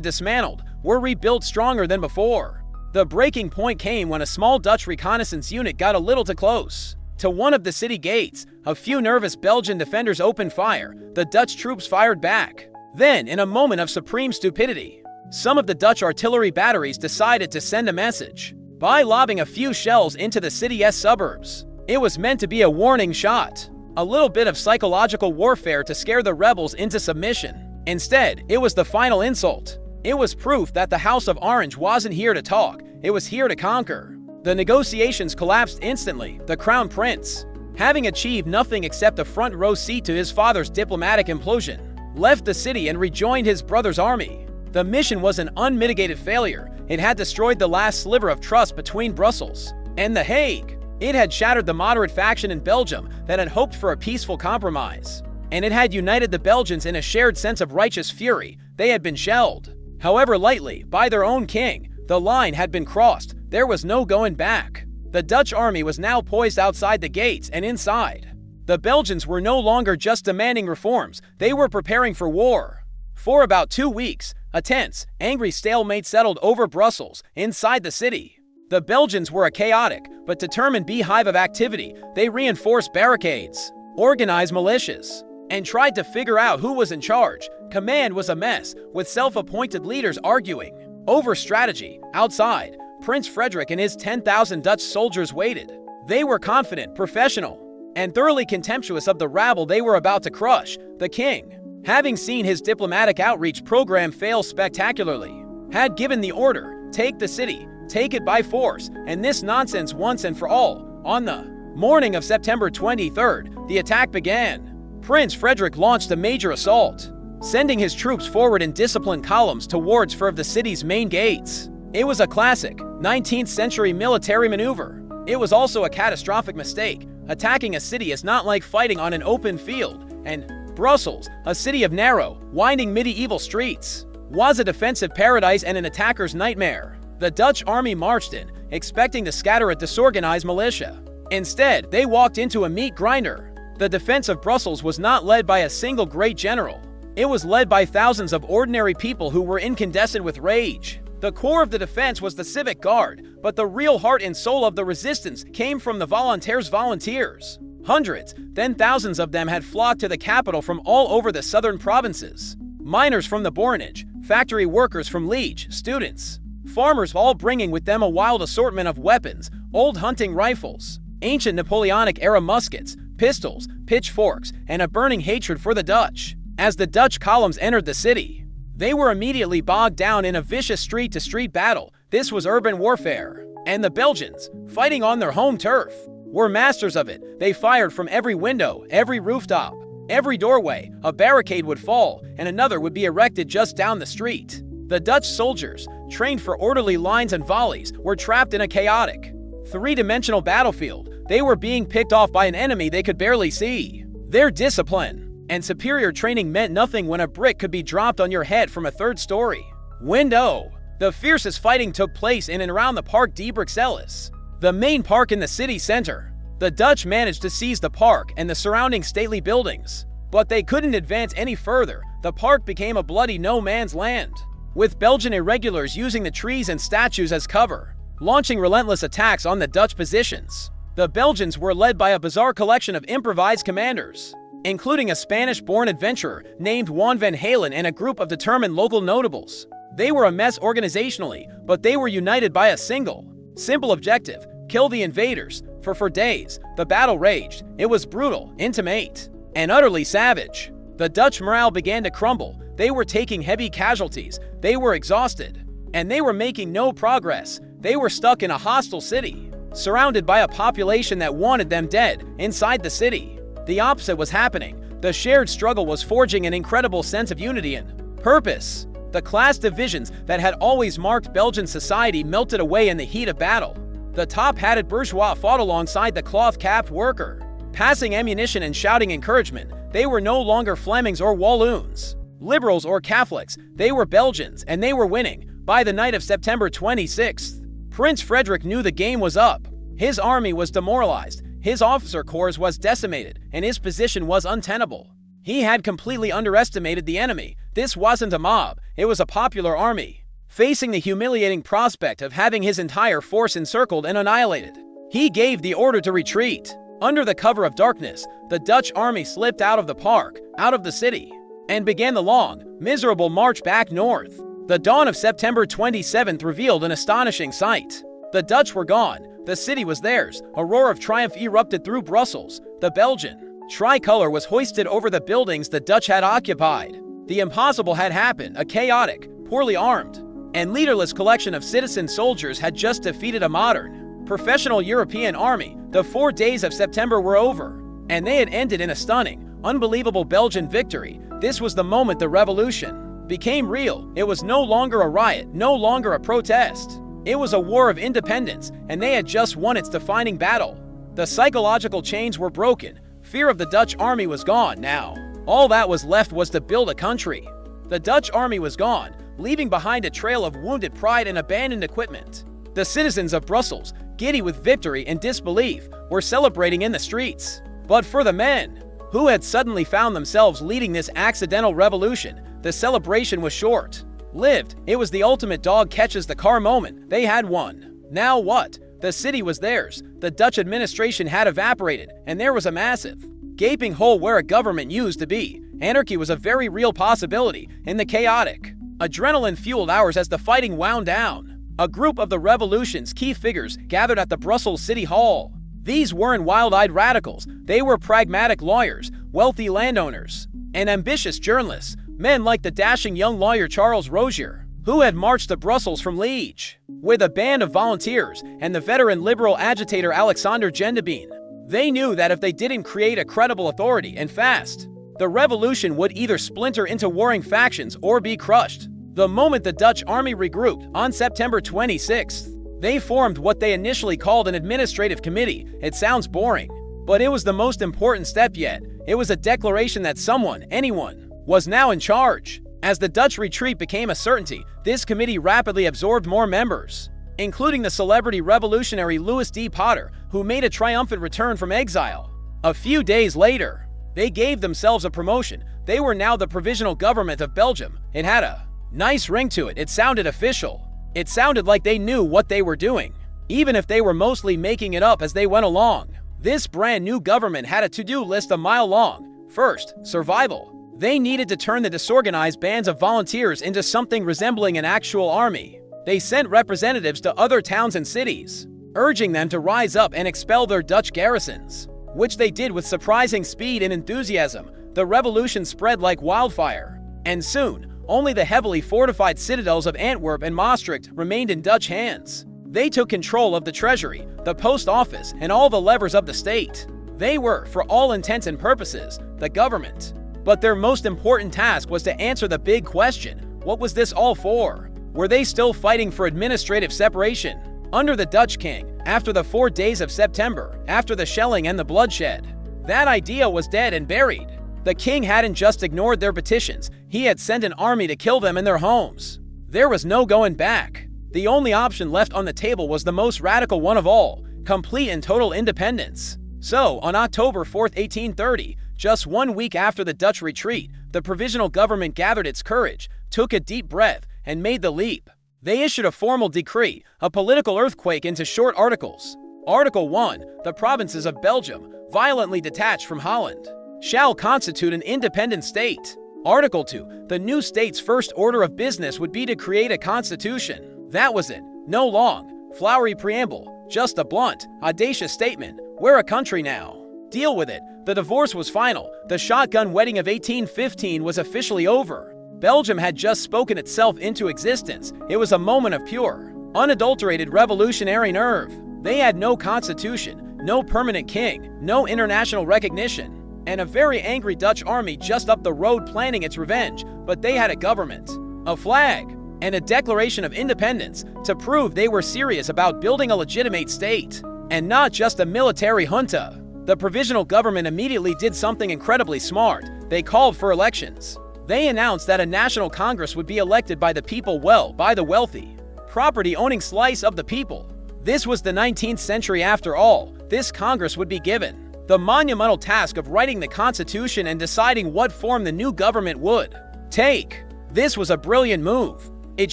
dismantled, were rebuilt stronger than before. The breaking point came when a small Dutch reconnaissance unit got a little too close to one of the city gates. A few nervous Belgian defenders opened fire. The Dutch troops fired back. Then, in a moment of supreme stupidity, some of the Dutch artillery batteries decided to send a message by lobbing a few shells into the city's suburbs. It was meant to be a warning shot, a little bit of psychological warfare to scare the rebels into submission. Instead, it was the final insult. It was proof that the House of Orange wasn't here to talk, it was here to conquer. The negotiations collapsed instantly. The Crown Prince, having achieved nothing except a front-row seat to his father's diplomatic implosion, left the city and rejoined his brother's army. The mission was an unmitigated failure. It had destroyed the last sliver of trust between Brussels and The Hague. It had shattered the moderate faction in Belgium that had hoped for a peaceful compromise. And it had united the Belgians in a shared sense of righteous fury. They had been shelled, however lightly, by their own king. The line had been crossed. There was no going back. The Dutch army was now poised outside the gates and inside. The Belgians were no longer just demanding reforms, they were preparing for war. For about 2 weeks, a tense, angry stalemate settled over Brussels, inside the city. The Belgians were a chaotic, but determined beehive of activity. They reinforced barricades, organized militias, and tried to figure out who was in charge. Command was a mess, with self-appointed leaders arguing over strategy. Outside, Prince Frederick and his 10,000 Dutch soldiers waited. They were confident, professional, and thoroughly contemptuous of the rabble they were about to crush. The king, having seen his diplomatic outreach program fail spectacularly, had given the order, take the city, take it by force, and this nonsense once and for all. On the morning of September 23rd, the attack began. Prince Frederick launched a major assault, sending his troops forward in disciplined columns towards four of the city's main gates. It was a classic 19th century military maneuver. It was also a catastrophic mistake. Attacking a city is not like fighting on an open field, and Brussels, a city of narrow, winding medieval streets, was a defensive paradise and an attacker's nightmare. The Dutch army marched in, expecting to scatter a disorganized militia. Instead, they walked into a meat grinder. The defense of Brussels was not led by a single great general. It was led by thousands of ordinary people who were incandescent with rage. The core of the defense was the civic guard, but the real heart and soul of the resistance came from the volunteers. Hundreds, then thousands of them had flocked to the capital from all over the southern provinces. Miners from the Bornage, factory workers from Liege, students, farmers, all bringing with them a wild assortment of weapons, old hunting rifles, ancient Napoleonic-era muskets, pistols, pitchforks, and a burning hatred for the Dutch. As the Dutch columns entered the city, they were immediately bogged down in a vicious street-to-street battle. This was urban warfare, and the Belgians, fighting on their home turf, were masters of it. They fired from every window, every rooftop, every doorway. A barricade would fall, and another would be erected just down the street. The Dutch soldiers, trained for orderly lines and volleys, were trapped in a chaotic, three-dimensional battlefield. They were being picked off by an enemy they could barely see. Their discipline and superior training meant nothing when a brick could be dropped on your head from a third-story window. The fiercest fighting took place in and around the Parc de Bruxelles, the main park in the city center. The Dutch managed to seize the park and the surrounding stately buildings, But they couldn't advance any further. The park became a bloody no-man's land, with Belgian irregulars using the trees and statues as cover, launching relentless attacks on the Dutch positions. The Belgians were led by a bizarre collection of improvised commanders, including a Spanish-born adventurer named Juan van Halen and a group of determined local notables. They were a mess organizationally, but they were united by a simple objective: kill the invaders. For days, the battle raged. It was brutal, intimate, and utterly savage. The Dutch morale began to crumble. They were taking heavy casualties. They were exhausted, and they were making no progress. They were stuck in a hostile city, surrounded by a population that wanted them dead. Inside the city, the opposite was happening. The shared struggle was forging an incredible sense of unity and purpose. The class divisions that had always marked Belgian society melted away in the heat of battle. The top-hatted bourgeois fought alongside the cloth-capped worker, passing ammunition and shouting encouragement. They were no longer Flemings or Walloons, liberals or Catholics. They were Belgians, and they were winning. By the night of September 26th, Prince Frederick knew the game was up. His army was demoralized, his officer corps was decimated, and his position was untenable. He had completely underestimated the enemy. This wasn't a mob, it was a popular army, facing the humiliating prospect of having his entire force encircled and annihilated. He gave the order to retreat. Under the cover of darkness, the Dutch army slipped out of the park, out of the city, and began the long, miserable march back north. The dawn of September 27th revealed an astonishing sight. The Dutch were gone. The city was theirs. A roar of triumph erupted through Brussels. The Belgian tricolor was hoisted over the buildings the Dutch had occupied. The impossible had happened. A chaotic, poorly armed, and leaderless collection of citizen soldiers had just defeated a modern, professional European army. The 4 days of September were over, and they had ended in a stunning, unbelievable Belgian victory. This was the moment the revolution became real. It was no longer a riot, no longer a protest. It was a war of independence, and they had just won its defining battle. The psychological chains were broken. Fear of the Dutch army was gone now. All that was left was to build a country. The Dutch army was gone, leaving behind a trail of wounded pride and abandoned equipment. The citizens of Brussels, giddy with victory and disbelief, were celebrating in the streets. But for the men, who had suddenly found themselves leading this accidental revolution, the celebration was short-lived. It was the ultimate dog catches the car moment. They had won. Now what? The city was theirs. The Dutch administration had evaporated, and there was a massive, gaping hole where a government used to be. Anarchy was a very real possibility. In the chaotic, adrenaline-fueled hours as the fighting wound down, a group of the revolution's key figures gathered at the Brussels City Hall. These weren't wild-eyed radicals. They were pragmatic lawyers, wealthy landowners, and ambitious journalists. Men like the dashing young lawyer Charles Rozier, who had marched to Brussels from Liège with a band of volunteers, and the veteran liberal agitator Alexander Gendebien. They knew that if they didn't create a credible authority and fast, the revolution would either splinter into warring factions or be crushed. The moment the Dutch army regrouped on September 26th, they formed what they initially called an administrative committee. It sounds boring, but it was the most important step yet. It was a declaration that someone, anyone, was now in charge. As the Dutch retreat became a certainty, this committee rapidly absorbed more members, including the celebrity revolutionary Louis D. Potter, who made a triumphant return from exile. A few days later, they gave themselves a promotion. They were now the Provisional Government of Belgium. It had a nice ring to it. It sounded official. It sounded like they knew what they were doing, even if they were mostly making it up as they went along. This brand new government had a to-do list a mile long. First, survival. They needed to turn the disorganized bands of volunteers into something resembling an actual army. They sent representatives to other towns and cities, urging them to rise up and expel their Dutch garrisons, which they did with surprising speed and enthusiasm. The revolution spread like wildfire, and soon, only the heavily fortified citadels of Antwerp and Maastricht remained in Dutch hands. They took control of the treasury, the post office, and all the levers of the state. They were, for all intents and purposes, the government. But their most important task was to answer the big question: what was this all for? Were they still fighting for administrative separation under the Dutch king after the 4 days of September, after the shelling and the bloodshed? That idea was dead and buried. The king hadn't just ignored their petitions, he had sent an army to kill them in their homes. There was no going back. The only option left on the table was the most radical one of all: complete and total independence. So, on October 4, 1830, Just 1 week after the Dutch retreat, the provisional government gathered its courage, took a deep breath, and made the leap. They issued a formal decree, a political earthquake into short articles. Article 1. The provinces of Belgium, violently detached from Holland, shall constitute an independent state. Article 2. The new state's first order of business would be to create a constitution. That was it. No long, flowery preamble, just a blunt, audacious statement. We're a country now. Deal with it. The divorce was final. The shotgun wedding of 1815 was officially over. Belgium had just spoken itself into existence. It was a moment of pure, unadulterated revolutionary nerve. They had no constitution, no permanent king, no international recognition, and a very angry Dutch army just up the road planning its revenge. But they had a government, a flag, and a declaration of independence to prove they were serious about building a legitimate state, and not just a military junta. The provisional government immediately did something incredibly smart. They called for elections. They announced that a national congress would be elected by the people, well, by the wealthy, property-owning slice of the people. This was the 19th century after all. This congress would be given the monumental task of writing the constitution and deciding what form the new government would take. This was a brilliant move. It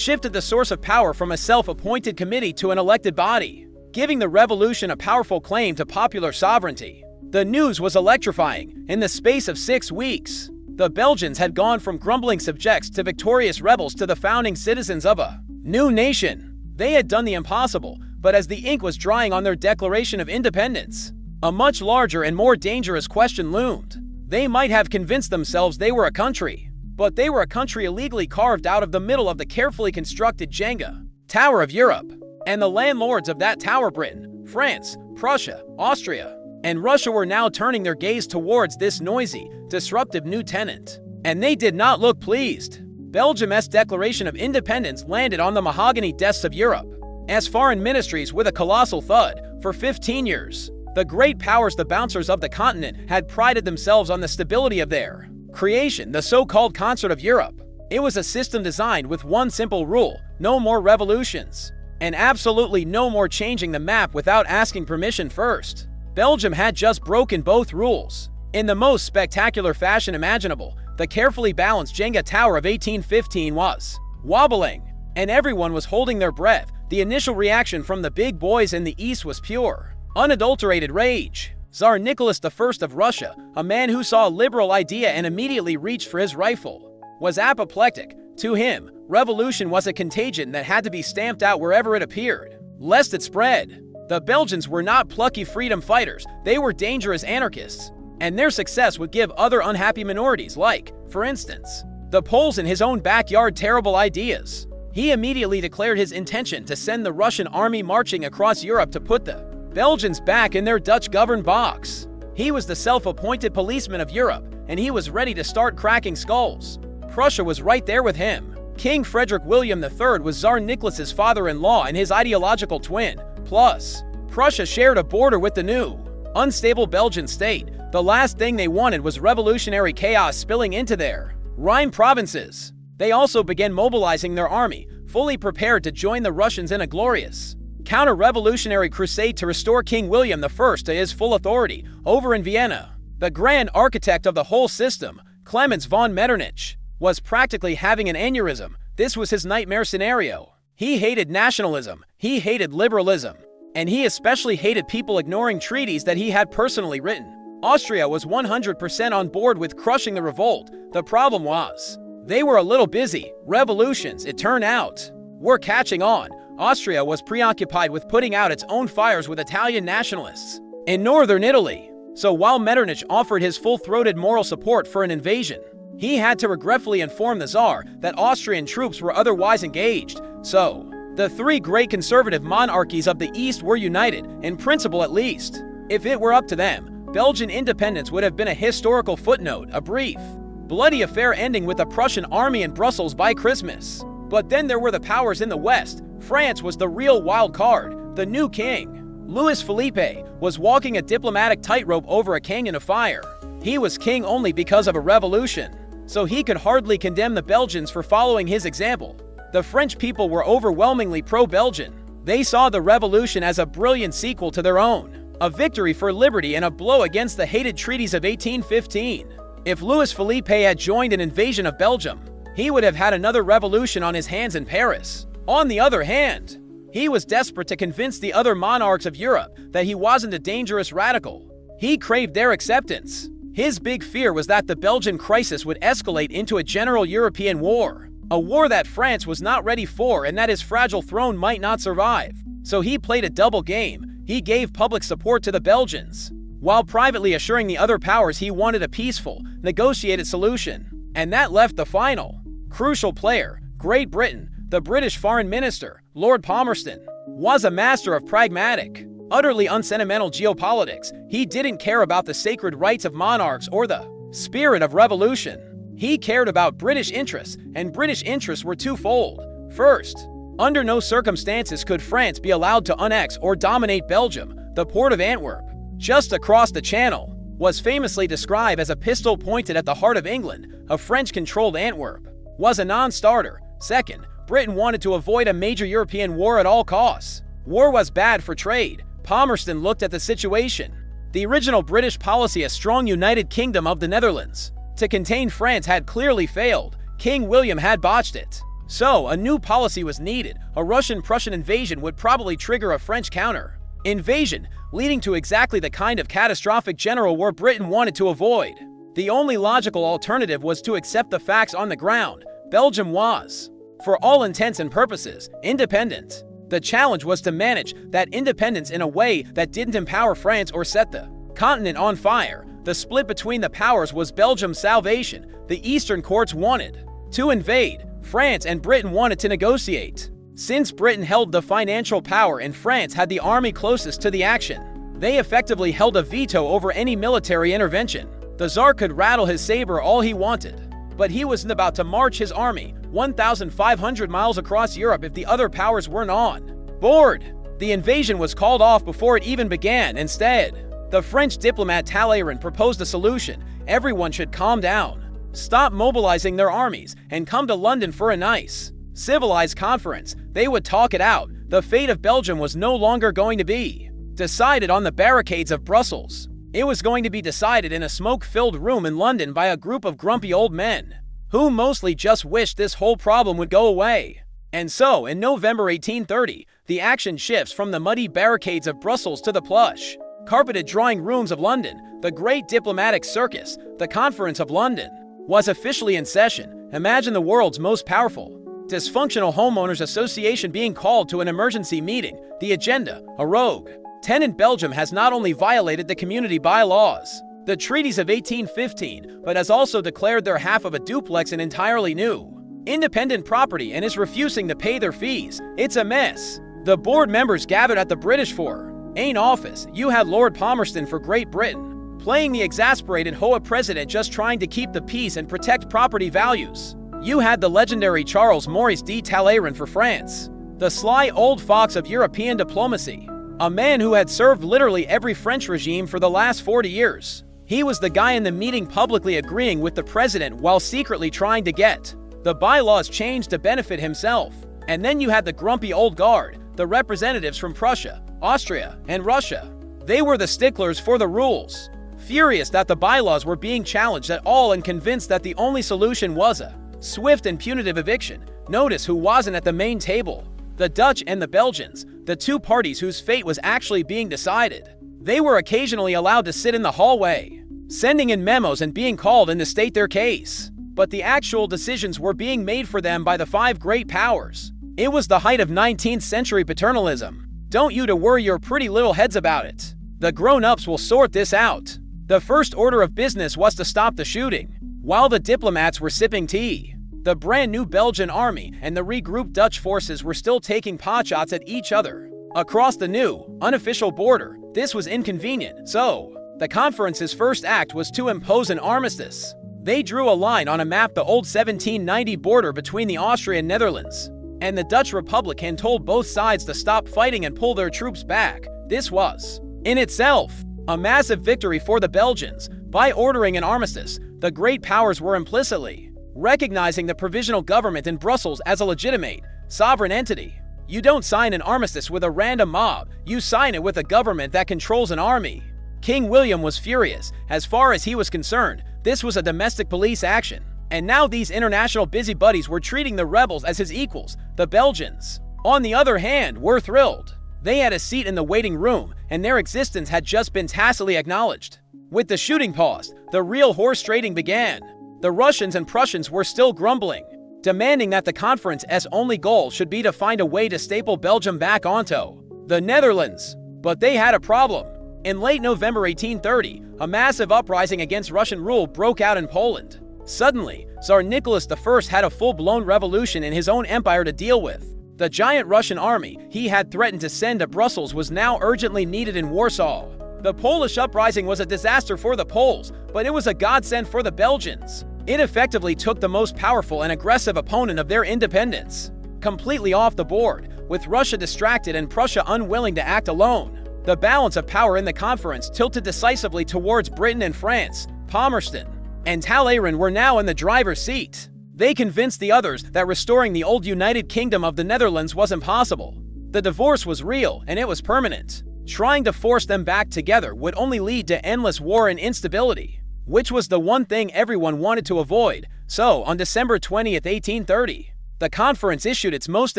shifted the source of power from a self-appointed committee to an elected body, giving the revolution a powerful claim to popular sovereignty. The news was electrifying. In the space of 6 weeks, the Belgians had gone from grumbling subjects to victorious rebels to the founding citizens of a new nation. They had done the impossible, but as the ink was drying on their Declaration of Independence, a much larger and more dangerous question loomed. They might have convinced themselves they were a country, but they were a country illegally carved out of the middle of the carefully constructed Jenga Tower of Europe. And the landlords of that tower, Britain, France, Prussia, Austria, and Russia, were now turning their gaze towards this noisy, disruptive new tenant. And they did not look pleased. Belgium's Declaration of Independence landed on the mahogany desks of Europe as foreign ministries with a colossal thud. For 15 years, the great powers, the bouncers of the continent, had prided themselves on the stability of their creation, the so-called Concert of Europe. It was a system designed with one simple rule: no more revolutions, and absolutely no more changing the map without asking permission first. Belgium had just broken both rules. In the most spectacular fashion imaginable, the carefully balanced Jenga Tower of 1815 was wobbling, and everyone was holding their breath. The initial reaction from the big boys in the East was pure, unadulterated rage. Tsar Nicholas I of Russia, a man who saw a liberal idea and immediately reached for his rifle, was apoplectic. To him, revolution was a contagion that had to be stamped out wherever it appeared, lest it spread. The Belgians were not plucky freedom fighters. They were dangerous anarchists, and their success would give other unhappy minorities, like, for instance, the Poles in his own backyard, terrible ideas. He immediately declared his intention to send the Russian army marching across Europe to put the Belgians back in their Dutch-governed box. He was the self-appointed policeman of Europe, and he was ready to start cracking skulls. Prussia was right there with him. King Frederick William III was Tsar Nicholas's father-in-law and his ideological twin. Plus, Prussia shared a border with the new, unstable Belgian state. The last thing they wanted was revolutionary chaos spilling into their Rhine provinces. They also began mobilizing their army, fully prepared to join the Russians in a glorious counter-revolutionary crusade to restore King William I to his full authority. Over in Vienna, the grand architect of the whole system, Clemens von Metternich, was practically having an aneurysm. This was his nightmare scenario. He hated nationalism, he hated liberalism, and he especially hated people ignoring treaties that he had personally written. Austria was 100% on board with crushing the revolt. The problem was, they were a little busy. Revolutions, it turned out, were catching on. Austria was preoccupied with putting out its own fires with Italian nationalists in northern Italy. So while Metternich offered his full-throated moral support for an invasion, he had to regretfully inform the Tsar that Austrian troops were otherwise engaged. So, the three great conservative monarchies of the East were united, in principle at least. If it were up to them, Belgian independence would have been a historical footnote, a brief, bloody affair ending with the Prussian army in Brussels by Christmas. But then there were the powers in the West. France was the real wild card. The new king, Louis Philippe, was walking a diplomatic tightrope over a canyon of fire. He was king only because of a revolution, so he could hardly condemn the Belgians for following his example. The French people were overwhelmingly pro-Belgian. They saw the revolution as a brilliant sequel to their own a victory for liberty and a blow against the hated treaties of 1815. If Louis Philippe had joined an invasion of Belgium, he would have had another revolution on his hands in Paris. On the other hand, he was desperate to convince the other monarchs of Europe that he wasn't a dangerous radical. He craved their acceptance. His big fear was that the Belgian crisis would escalate into a general European war, a war that France was not ready for and that his fragile throne might not survive. So he played a double game. He gave public support to the Belgians, while privately assuring the other powers he wanted a peaceful, negotiated solution. And that left the final, crucial player, Great Britain. The British Foreign Minister, Lord Palmerston, was a master of pragmatic, utterly unsentimental geopolitics. He didn't care about the sacred rights of monarchs or the spirit of revolution. He cared about British interests, and British interests were twofold. First, under no circumstances could France be allowed to annex or dominate Belgium. The port of Antwerp, just across the Channel, was famously described as a pistol pointed at the heart of England. A French-controlled Antwerp was a non-starter. Second, Britain wanted to avoid a major European war at all costs. War was bad for trade. Palmerston looked at the situation. The original British policy, a strong United Kingdom of the Netherlands to contain France, had clearly failed. King William had botched it. So, a new policy was needed. A Russian-Prussian invasion would probably trigger a French counter-invasion, leading to exactly the kind of catastrophic general war Britain wanted to avoid. The only logical alternative was to accept the facts on the ground. Belgium was, for all intents and purposes, independent. The challenge was to manage that independence in a way that didn't empower France or set the continent on fire. The split between the powers was Belgium's salvation. The Eastern courts wanted to invade France and Britain wanted to negotiate. Since Britain held the financial power and France had the army closest to the action, they effectively held a veto over any military intervention. The Tsar could rattle his saber all he wanted, but he wasn't about to march his army 1,500 miles across Europe if the other powers weren't on board. The invasion was called off before it even began. Instead, the French diplomat Talleyrand proposed a solution. Everyone should calm down, stop mobilizing their armies, and come to London for a nice, civilized conference. They would talk it out. The fate of Belgium was no longer going to be decided on the barricades of Brussels. It was going to be decided in a smoke-filled room in London by a group of grumpy old men who mostly just wished this whole problem would go away. And so, in November 1830, the action shifts from the muddy barricades of Brussels to the plush, carpeted drawing rooms of London. The great diplomatic circus, the Conference of London, was officially in session. Imagine the world's most powerful, dysfunctional homeowners association being called to an emergency meeting. The agenda: a rogue tenant Belgium has not only violated the community bylaws, the treaties of 1815, but has also declared their half of a duplex an entirely new, independent property and is refusing to pay their fees. It's a mess. The board members gathered at the British Foreign Office. You had Lord Palmerston for Great Britain, playing the exasperated Hoa president just trying to keep the peace and protect property values. You had the legendary Charles Maurice de Talleyrand for France, the sly old fox of European diplomacy, a man who had served literally every French regime for the last 40 years. He was the guy in the meeting publicly agreeing with the president while secretly trying to get the bylaws changed to benefit himself. And then you had the grumpy old guard, the representatives from Prussia, Austria, and Russia. They were the sticklers for the rules, furious that the bylaws were being challenged at all and convinced that the only solution was a swift and punitive eviction. Notice who wasn't at the main table: the Dutch and the Belgians, the two parties whose fate was actually being decided. They were occasionally allowed to sit in the hallway, sending in memos and being called in to state their case. But the actual decisions were being made for them by the five great powers. It was the height of 19th century paternalism. Don't you to worry your pretty little heads about it. The grown-ups will sort this out. The first order of business was to stop the shooting. While the diplomats were sipping tea, the brand new Belgian army and the regrouped Dutch forces were still taking potshots at each other across the new, unofficial border. This was inconvenient, so the conference's first act was to impose an armistice. They drew a line on a map, the old 1790 border between the Austrian Netherlands and the Dutch Republic, and told both sides to stop fighting and pull their troops back. This was, in itself, a massive victory for the Belgians. By ordering an armistice, the great powers were implicitly recognizing the provisional government in Brussels as a legitimate, sovereign entity. You don't sign an armistice with a random mob, you sign it with a government that controls an army. King William was furious. As far as he was concerned, this was a domestic police action. And now these international busybodies were treating the rebels as his equals, the Belgians. On the other hand, were thrilled. They had a seat in the waiting room, and their existence had just been tacitly acknowledged. With the shooting paused, the real horse trading began. The Russians and Prussians were still grumbling, demanding that the conference's only goal should be to find a way to staple Belgium back onto the Netherlands. But they had a problem. In late November 1830, a massive uprising against Russian rule broke out in Poland. Suddenly, Tsar Nicholas I had a full-blown revolution in his own empire to deal with. The giant Russian army he had threatened to send to Brussels was now urgently needed in Warsaw. The Polish uprising was a disaster for the Poles, but it was a godsend for the Belgians. It effectively took the most powerful and aggressive opponent of their independence completely off the board, with Russia distracted and Prussia unwilling to act alone. The balance of power in the conference tilted decisively towards Britain and France. Palmerston and Talleyrand were now in the driver's seat. They convinced the others that restoring the old United Kingdom of the Netherlands was impossible. The divorce was real, and it was permanent. Trying to force them back together would only lead to endless war and instability, which was the one thing everyone wanted to avoid. So, on December 20th, 1830, the conference issued its most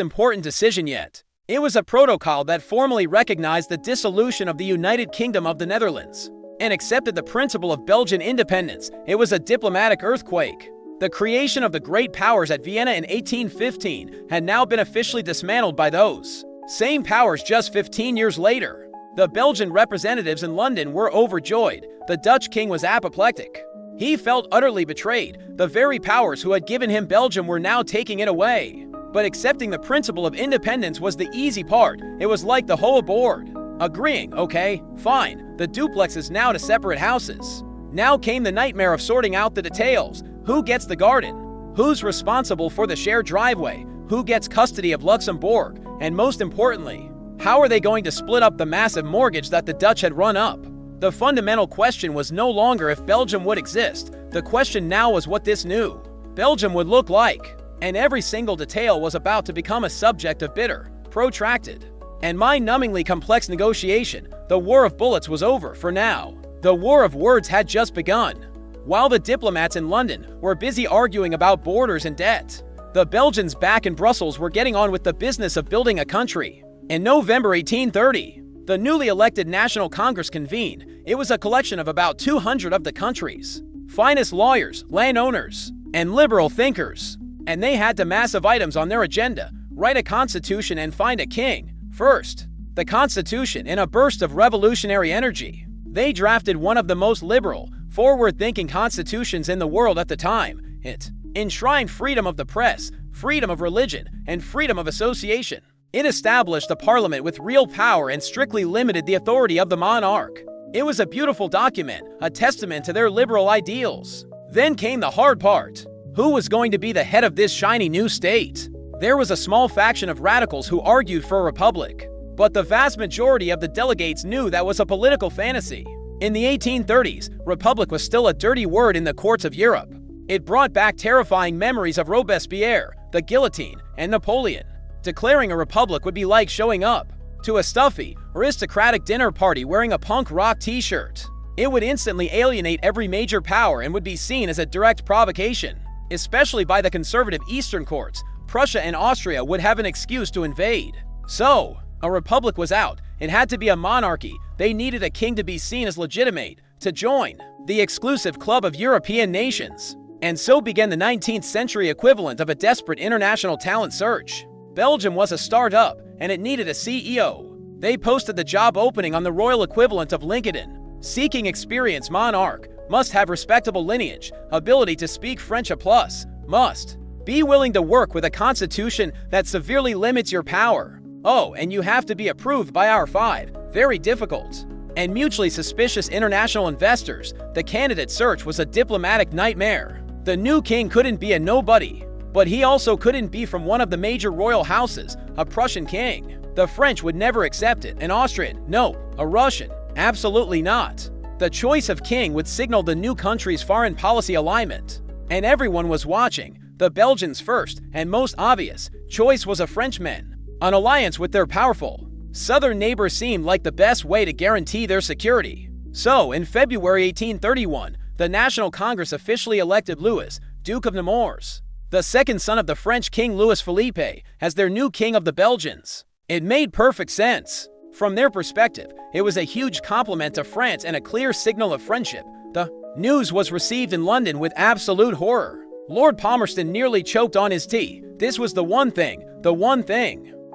important decision yet. It was a protocol that formally recognized the dissolution of the United Kingdom of the Netherlands and accepted the principle of Belgian independence. It was a diplomatic earthquake. The creation of the great powers at Vienna in 1815 had now been officially dismantled by those same powers just 15 years later. The Belgian representatives in London were overjoyed. The Dutch king was apoplectic. He felt utterly betrayed. The very powers who had given him Belgium were now taking it away. But accepting the principle of independence was the easy part. It was like the whole board agreeing, okay, fine, the duplexes now to separate houses. Now came the nightmare of sorting out the details. Who gets the garden? Who's responsible for the shared driveway? Who gets custody of Luxembourg? And most importantly, how are they going to split up the massive mortgage that the Dutch had run up? The fundamental question was no longer if Belgium would exist. The question now was what this new Belgium would look like. And every single detail was about to become a subject of bitter, protracted, and mind-numbingly complex negotiation. The war of bullets was over for now. The war of words had just begun. While the diplomats in London were busy arguing about borders and debt, the Belgians back in Brussels were getting on with the business of building a country. In November 1830, the newly elected National Congress convened. It was a collection of about 200 of the country's finest lawyers, landowners, and liberal thinkers. And they had the massive items on their agenda: write a constitution and find a king. First, the Constitution. In a burst of revolutionary energy, they drafted one of the most liberal, forward-thinking constitutions in the world at the time. It enshrined freedom of the press, freedom of religion, and freedom of association. It established a parliament with real power and strictly limited the authority of the monarch. It was a beautiful document, a testament to their liberal ideals. Then came the hard part. Who was going to be the head of this shiny new state? There was a small faction of radicals who argued for a republic, but the vast majority of the delegates knew that was a political fantasy. In the 1830s, republic was still a dirty word in the courts of Europe. It brought back terrifying memories of Robespierre, the guillotine, and Napoleon. Declaring a republic would be like showing up to a stuffy, aristocratic dinner party wearing a punk rock t-shirt. It would instantly alienate every major power and would be seen as a direct provocation, especially by the conservative Eastern courts. Prussia and Austria would have an excuse to invade. So, a republic was out. It had to be a monarchy. They needed a king to be seen as legitimate, to join the exclusive club of European nations. And so began the 19th century equivalent of a desperate international talent search. Belgium was a startup, and it needed a CEO. They posted the job opening on the royal equivalent of LinkedIn. Seeking experienced monarch, must have respectable lineage, ability to speak French a plus, must be willing to work with a constitution that severely limits your power. Oh, and you have to be approved by our 5 very difficult and mutually suspicious international investors. The candidate search was a diplomatic nightmare. The new king couldn't be a nobody, but he also couldn't be from one of the major royal houses. A Prussian king, the French would never accept it. An Austrian, nope. A Russian, absolutely not. The choice of king would signal the new country's foreign policy alignment. And everyone was watching. The Belgians' first and most obvious choice was a Frenchman. An alliance with their powerful southern neighbor seemed like the best way to guarantee their security. So, in February 1831, the National Congress officially elected Louis, Duke of Nemours, the second son of the French King Louis Philippe, as their new king of the Belgians. It made perfect sense. From their perspective, it was a huge compliment to France and a clear signal of friendship. The news was received in London with absolute horror. Lord Palmerston nearly choked on his tea. This was the one thing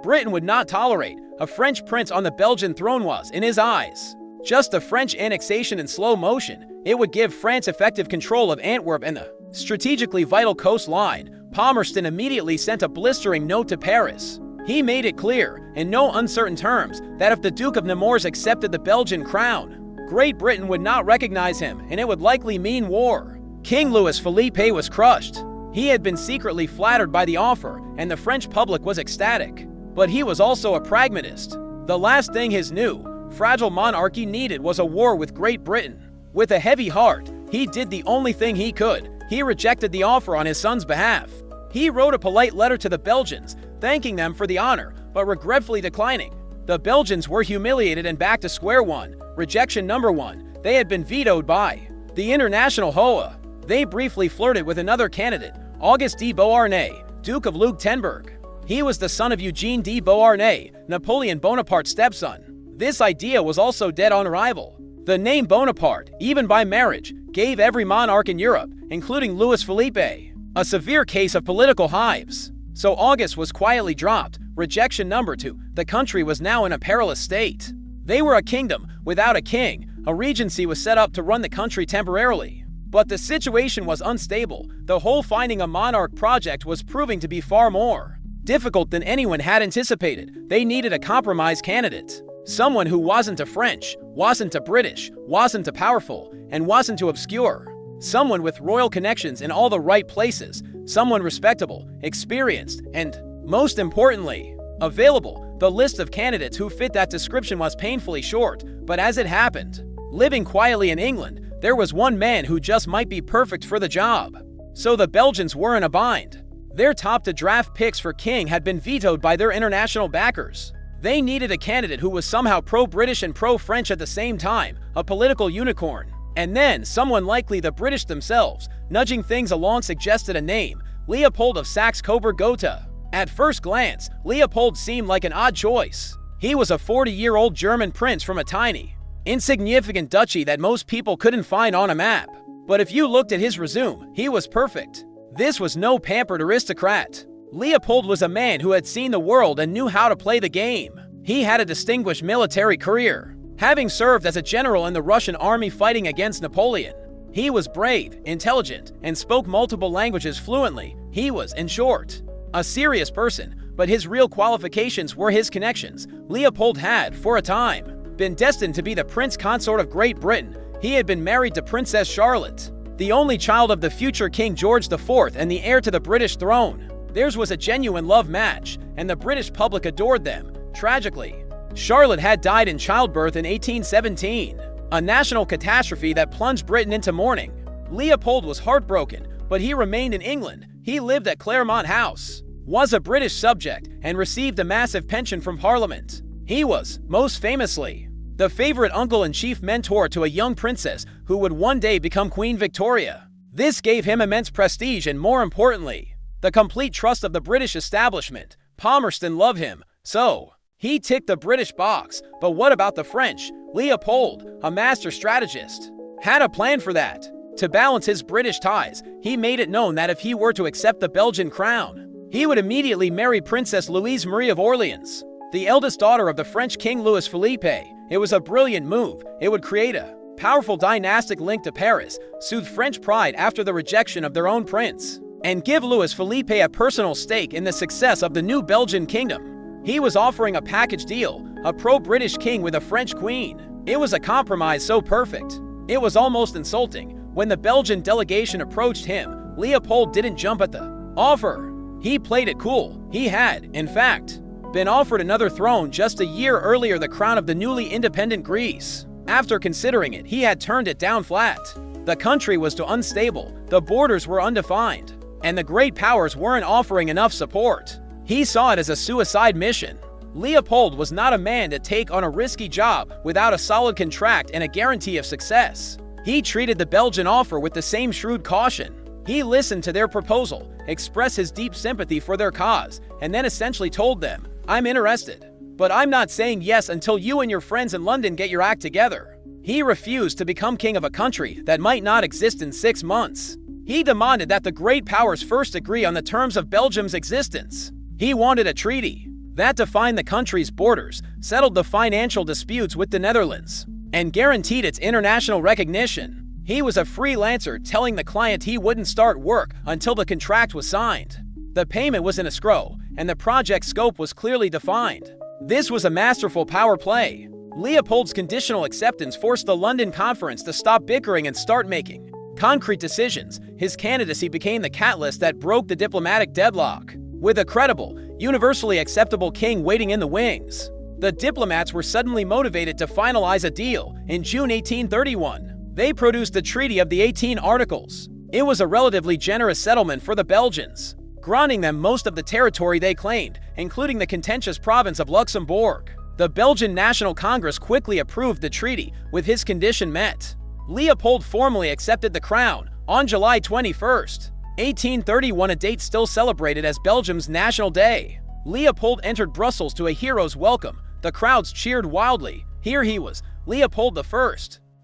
Britain would not tolerate. A French prince on the Belgian throne was, in his eyes, just a French annexation in slow motion. It would give France effective control of Antwerp and the strategically vital coastline. Palmerston immediately sent a blistering note to Paris. He made it clear, in no uncertain terms, that if the Duke of Nemours accepted the Belgian crown, Great Britain would not recognize him, and it would likely mean war. King Louis Philippe was crushed. He had been secretly flattered by the offer, and the French public was ecstatic. But he was also a pragmatist. The last thing his new, fragile monarchy needed was a war with Great Britain. With a heavy heart, he did the only thing he could. He rejected the offer on his son's behalf. He wrote a polite letter to the Belgians, thanking them for the honor, but regretfully declining. The Belgians were humiliated and back to square one. Rejection number one. They had been vetoed by the international HOA. They briefly flirted with another candidate, Auguste de Beauharnais, Duke of Leuchtenberg. He was the son of Eugene de Beauharnais, Napoleon Bonaparte's stepson. This idea was also dead on arrival. The name Bonaparte, even by marriage, gave every monarch in Europe, including Louis Philippe, a severe case of political hives. So Auguste was quietly dropped. Rejection number two. The country was now in a perilous state. They were a kingdom without a king. A regency was set up to run the country temporarily. But the situation was unstable. The whole finding a monarch project was proving to be far more difficult than anyone had anticipated. They needed a compromise candidate. Someone who wasn't a French, wasn't a British, wasn't a powerful, and wasn't too obscure. Someone with royal connections in all the right places. Someone respectable, experienced, and, most importantly, available. The list of candidates who fit that description was painfully short, but as it happened, living quietly in England, there was one man who just might be perfect for the job. So the Belgians were in a bind. Their top-to-draft picks for king had been vetoed by their international backers. They needed a candidate who was somehow pro-British and pro-French at the same time, a political unicorn. And then, someone likely the British themselves, nudging things along, suggested a name, Leopold of Saxe-Coburg-Gotha. At first glance, Leopold seemed like an odd choice. He was a 40-year-old German prince from a tiny, insignificant duchy that most people couldn't find on a map. But if you looked at his resume, he was perfect. This was no pampered aristocrat. Leopold was a man who had seen the world and knew how to play the game. He had a distinguished military career, having served as a general in the Russian army fighting against Napoleon. He was brave, intelligent, and spoke multiple languages fluently. He was, in short, a serious person, but his real qualifications were his connections. Leopold had, for a time, been destined to be the prince consort of Great Britain. He had been married to Princess Charlotte, the only child of the future King George IV and the heir to the British throne. Theirs was a genuine love match, and the British public adored them. Tragically, Charlotte had died in childbirth in 1817, a national catastrophe that plunged Britain into mourning. Leopold was heartbroken, but he remained in England. He lived at Claremont House, was a British subject, and received a massive pension from Parliament. He was, most famously, the favorite uncle and chief mentor to a young princess who would one day become Queen Victoria. This gave him immense prestige and, more importantly, the complete trust of the British establishment. Palmerston loved him, so he ticked the British box. But what about the French? Leopold, a master strategist, had a plan for that. To balance his British ties, he made it known that if he were to accept the Belgian crown, he would immediately marry Princess Louise Marie of Orleans, the eldest daughter of the French King Louis Philippe. It was a brilliant move. It would create a powerful dynastic link to Paris, soothe French pride after the rejection of their own prince, and give Louis Philippe a personal stake in the success of the new Belgian kingdom. He was offering a package deal, a pro-British king with a French queen. It was a compromise so perfect, it was almost insulting. When the Belgian delegation approached him, Leopold didn't jump at the offer. He played it cool. He had, in fact, been offered another throne just a year earlier, the crown of the newly independent Greece. After considering it, he had turned it down flat. The country was too unstable, the borders were undefined, and the great powers weren't offering enough support. He saw it as a suicide mission. Leopold was not a man to take on a risky job without a solid contract and a guarantee of success. He treated the Belgian offer with the same shrewd caution. He listened to their proposal, expressed his deep sympathy for their cause, and then essentially told them, "I'm interested, but I'm not saying yes until you and your friends in London get your act together." He refused to become king of a country that might not exist in 6 months. He demanded that the great powers first agree on the terms of Belgium's existence. He wanted a treaty that defined the country's borders, settled the financial disputes with the Netherlands, and guaranteed its international recognition. He was a freelancer telling the client he wouldn't start work until the contract was signed. The payment was in escrow, and the project scope was clearly defined. This was a masterful power play. Leopold's conditional acceptance forced the London Conference to stop bickering and start making concrete decisions. His candidacy became the catalyst that broke the diplomatic deadlock. With a credible, universally acceptable king waiting in the wings, the diplomats were suddenly motivated to finalize a deal. In June 1831, they produced the Treaty of the 18 Articles. It was a relatively generous settlement for the Belgians, granting them most of the territory they claimed, including the contentious province of Luxembourg. The Belgian National Congress quickly approved the treaty, with his condition met. Leopold formally accepted the crown on July 21, 1831, a date still celebrated as Belgium's National Day. Leopold entered Brussels to a hero's welcome. The crowds cheered wildly. Here he was, Leopold I,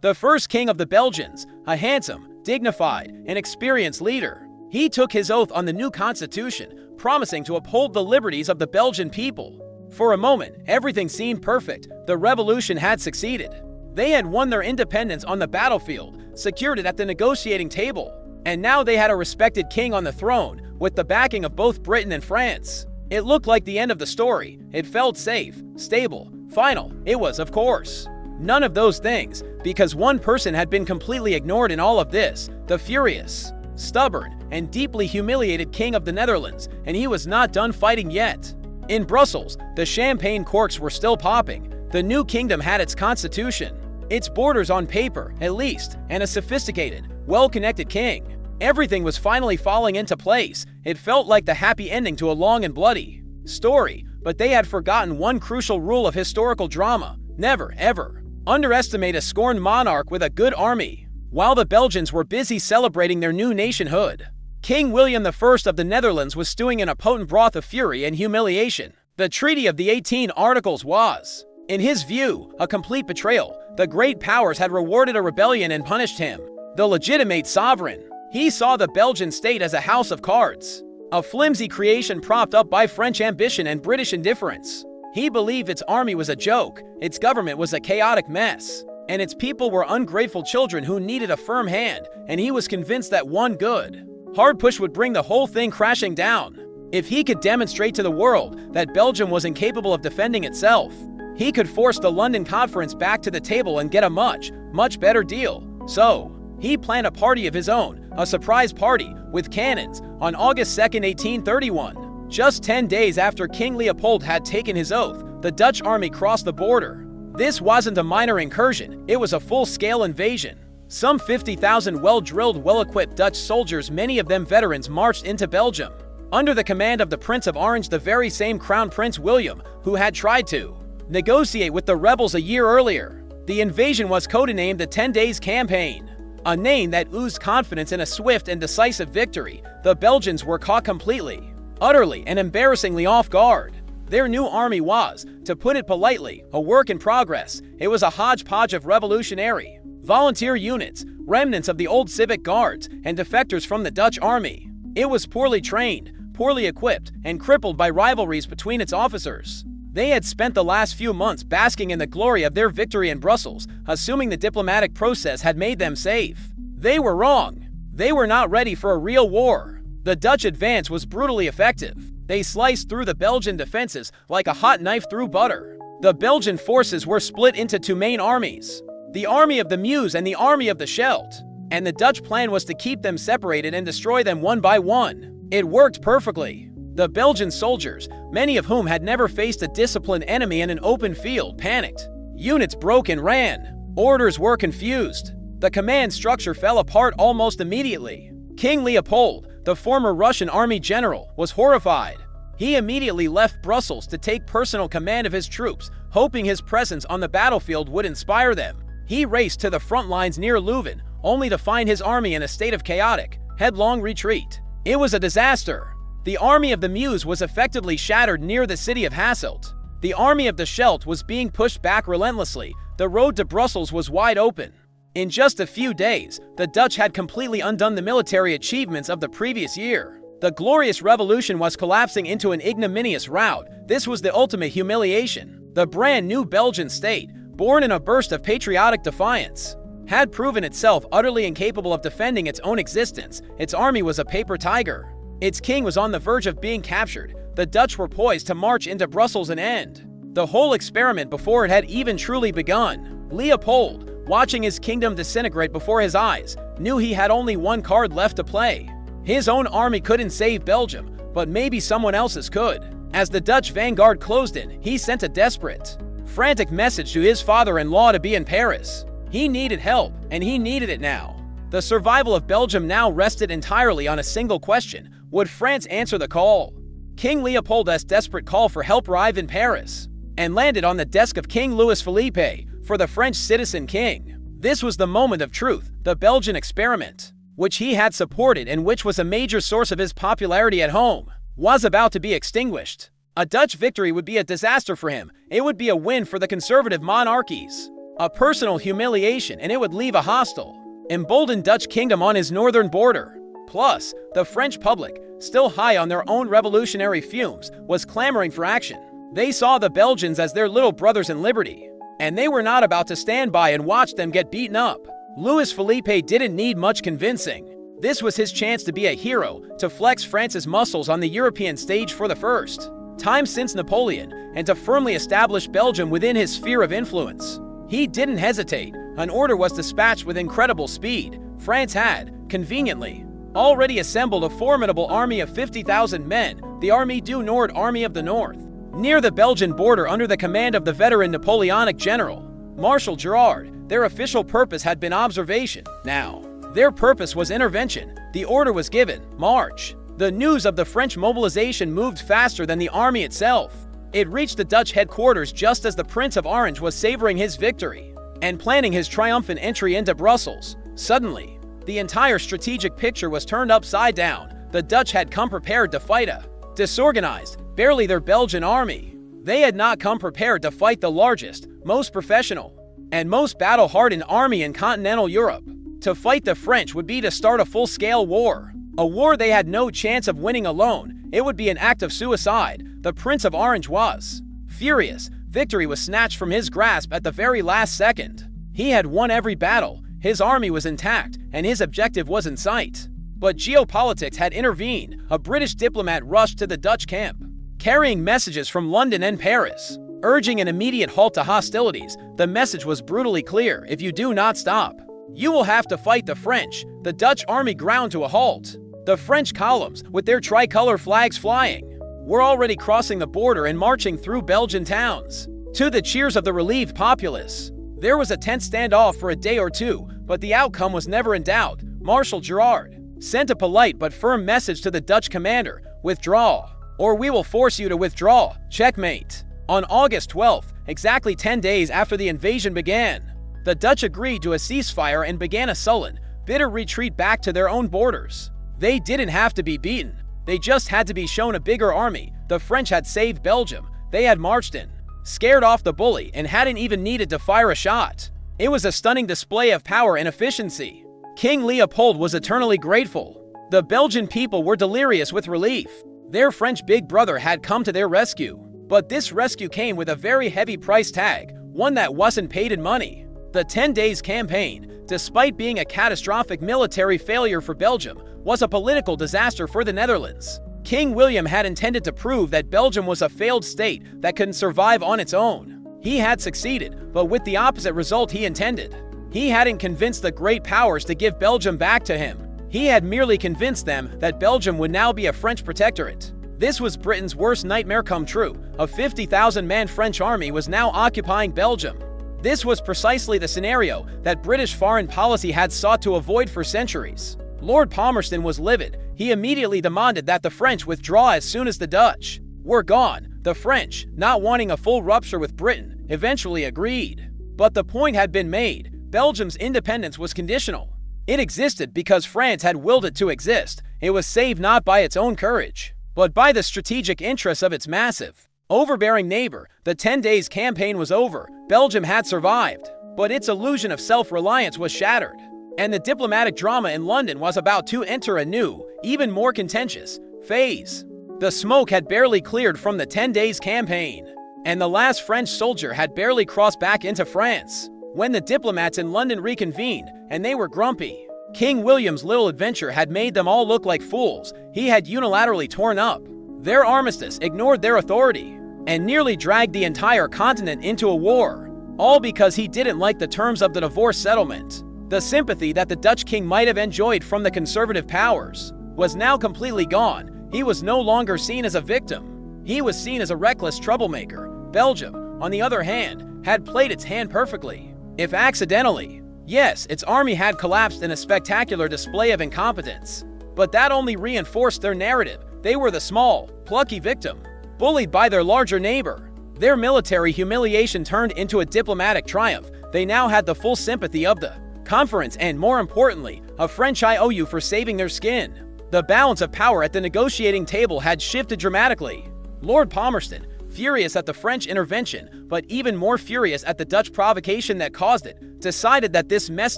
the first king of the Belgians, a handsome, dignified, and experienced leader. He took his oath on the new constitution, promising to uphold the liberties of the Belgian people. For a moment, everything seemed perfect. The revolution had succeeded. They had won their independence on the battlefield, secured it at the negotiating table, and now they had a respected king on the throne, with the backing of both Britain and France. It looked like the end of the story. It felt safe, stable, final. It was, of course, none of those things, because one person had been completely ignored in all of this: the furious, stubborn, and deeply humiliated king of the Netherlands, and he was not done fighting yet. In Brussels, the champagne corks were still popping. The new kingdom had its constitution, its borders on paper, at least, and a sophisticated, well-connected king. Everything was finally falling into place. It felt like the happy ending to a long and bloody story, but they had forgotten one crucial rule of historical drama: never, ever underestimate a scorned monarch with a good army. While the Belgians were busy celebrating their new nationhood, King William I of the Netherlands was stewing in a potent broth of fury and humiliation. The Treaty of the 18 Articles was, in his view, a complete betrayal. The great powers had rewarded a rebellion and punished him, the legitimate sovereign. He saw the Belgian state as a house of cards, a flimsy creation propped up by French ambition and British indifference. He believed its army was a joke, its government was a chaotic mess, and its people were ungrateful children who needed a firm hand, and he was convinced that one good, hard push would bring the whole thing crashing down. If he could demonstrate to the world that Belgium was incapable of defending itself, he could force the London Conference back to the table and get a much, much better deal. So, he planned a party of his own, a surprise party, with cannons, on August 2, 1831. Just 10 days after King Leopold had taken his oath, the Dutch army crossed the border. This wasn't a minor incursion, it was a full-scale invasion. Some 50,000 well-drilled, well-equipped Dutch soldiers, many of them veterans, marched into Belgium, under the command of the Prince of Orange, the very same Crown Prince William, who had tried to negotiate with the rebels a year earlier. The invasion was codenamed the 10 Days Campaign, a name that oozed confidence in a swift and decisive victory. The Belgians were caught completely, utterly, and embarrassingly off guard. Their new army was, to put it politely, a work in progress. It was a hodgepodge of revolutionary, volunteer units, remnants of the old civic guards, and defectors from the Dutch army. It was poorly trained, poorly equipped, and crippled by rivalries between its officers. They had spent the last few months basking in the glory of their victory in Brussels, assuming the diplomatic process had made them safe. They were wrong. They were not ready for a real war. The Dutch advance was brutally effective. They sliced through the Belgian defenses like a hot knife through butter. The Belgian forces were split into two main armies: the Army of the Meuse and the Army of the Scheldt, and the Dutch plan was to keep them separated and destroy them one by one. It worked perfectly. The Belgian soldiers, many of whom had never faced a disciplined enemy in an open field, panicked. Units broke and ran. Orders were confused. The command structure fell apart almost immediately. King Leopold, the former Russian army general, was horrified. He immediately left Brussels to take personal command of his troops, hoping his presence on the battlefield would inspire them. He raced to the front lines near Leuven, only to find his army in a state of chaotic, headlong retreat. It was a disaster. The army of the Meuse was effectively shattered near the city of Hasselt. The army of the Scheldt was being pushed back relentlessly. The road to Brussels was wide open. In just a few days, the Dutch had completely undone the military achievements of the previous year. The glorious revolution was collapsing into an ignominious rout. This was the ultimate humiliation. The brand new Belgian state, born in a burst of patriotic defiance, had proven itself utterly incapable of defending its own existence. Its army was a paper tiger. Its king was on the verge of being captured. The Dutch were poised to march into Brussels and end the whole experiment before it had even truly begun. Leopold, watching his kingdom disintegrate before his eyes, knew he had only one card left to play. His own army couldn't save Belgium, but maybe someone else's could. As the Dutch vanguard closed in, he sent a desperate, frantic message to his father-in-law to be in Paris. He needed help, and he needed it now. The survival of Belgium now rested entirely on a single question: would France answer the call? King Leopold's desperate call for help arrived in Paris and landed on the desk of King Louis Philippe for the French citizen king. This was the moment of truth. The Belgian experiment, which he had supported and which was a major source of his popularity at home, was about to be extinguished. A Dutch victory would be a disaster for him. It would be a win for the conservative monarchies, a personal humiliation, and it would leave a hostile, emboldened Dutch kingdom on his northern border. Plus, the French public, still high on their own revolutionary fumes, was clamoring for action. They saw the Belgians as their little brothers in liberty, and they were not about to stand by and watch them get beaten up. Louis Philippe didn't need much convincing. This was his chance to be a hero, to flex France's muscles on the European stage for the first time since Napoleon, and to firmly establish Belgium within his sphere of influence. He didn't hesitate. An order was dispatched with incredible speed. France had, conveniently, already assembled a formidable army of 50,000 men, the Armée du Nord, Army of the North, near the Belgian border under the command of the veteran Napoleonic general, Marshal Gerard. Their official purpose had been observation. Now, their purpose was intervention. The order was given: march. The news of the French mobilization moved faster than the army itself. It reached the Dutch headquarters just as the Prince of Orange was savoring his victory and planning his triumphant entry into Brussels. Suddenly, the entire strategic picture was turned upside down. The Dutch had come prepared to fight a disorganized, barely their Belgian army. They had not come prepared to fight the largest, most professional, and most battle-hardened army in continental Europe. To fight the French would be to start a full-scale war. A war they had no chance of winning alone. It would be an act of suicide. The Prince of Orange was furious. Victory was snatched from his grasp at the very last second. He had won every battle. His army was intact, and his objective was in sight. But geopolitics had intervened. A British diplomat rushed to the Dutch camp, carrying messages from London and Paris, urging an immediate halt to hostilities. The message was brutally clear: if you do not stop, you will have to fight the French. The Dutch army ground to a halt. The French columns, with their tricolor flags flying, were already crossing the border and marching through Belgian towns. To the cheers of the relieved populace, there was a tense standoff for a day or two, but the outcome was never in doubt. Marshal Gerard sent a polite but firm message to the Dutch commander: withdraw, or we will force you to withdraw. Checkmate. On August 12th, exactly 10 days after the invasion began, the Dutch agreed to a ceasefire and began a sullen, bitter retreat back to their own borders. They didn't have to be beaten. They just had to be shown a bigger army. The French had saved Belgium. They had marched in, scared off the bully, and hadn't even needed to fire a shot. It was a stunning display of power and efficiency. King Leopold was eternally grateful. The Belgian people were delirious with relief. Their French big brother had come to their rescue. But this rescue came with a very heavy price tag, one that wasn't paid in money. The 10 Days campaign, despite being a catastrophic military failure for Belgium, was a political disaster for the Netherlands. King William had intended to prove that Belgium was a failed state that couldn't survive on its own. He had succeeded, but with the opposite result he intended. He hadn't convinced the great powers to give Belgium back to him. He had merely convinced them that Belgium would now be a French protectorate. This was Britain's worst nightmare come true. A 50,000-man French army was now occupying Belgium. This was precisely the scenario that British foreign policy had sought to avoid for centuries. Lord Palmerston was livid. He immediately demanded that the French withdraw as soon as the Dutch were gone. The French, not wanting a full rupture with Britain, eventually agreed. But the point had been made. Belgium's independence was conditional. It existed because France had willed it to exist. It was saved not by its own courage, but by the strategic interests of its massive, overbearing neighbor. The 10 Days Campaign was over. Belgium had survived, but its illusion of self-reliance was shattered, and the diplomatic drama in London was about to enter a new, even more contentious phase. The smoke had barely cleared from the 10 Days Campaign, and the last French soldier had barely crossed back into France when the diplomats in London reconvened, and they were grumpy. King William's little adventure had made them all look like fools. He had unilaterally torn up their armistice, ignored their authority, and nearly dragged the entire continent into a war, all because he didn't like the terms of the divorce settlement. The sympathy that the Dutch king might have enjoyed from the conservative powers was now completely gone. He was no longer seen as a victim. He was seen as a reckless troublemaker. Belgium, on the other hand, had played its hand perfectly, if accidentally. Yes, its army had collapsed in a spectacular display of incompetence, but that only reinforced their narrative. They were the small, plucky victim, bullied by their larger neighbor. Their military humiliation turned into a diplomatic triumph. They now had the full sympathy of the conference and, more importantly, a French IOU for saving their skin. The balance of power at the negotiating table had shifted dramatically. Lord Palmerston, furious at the French intervention, but even more furious at the Dutch provocation that caused it, decided that this mess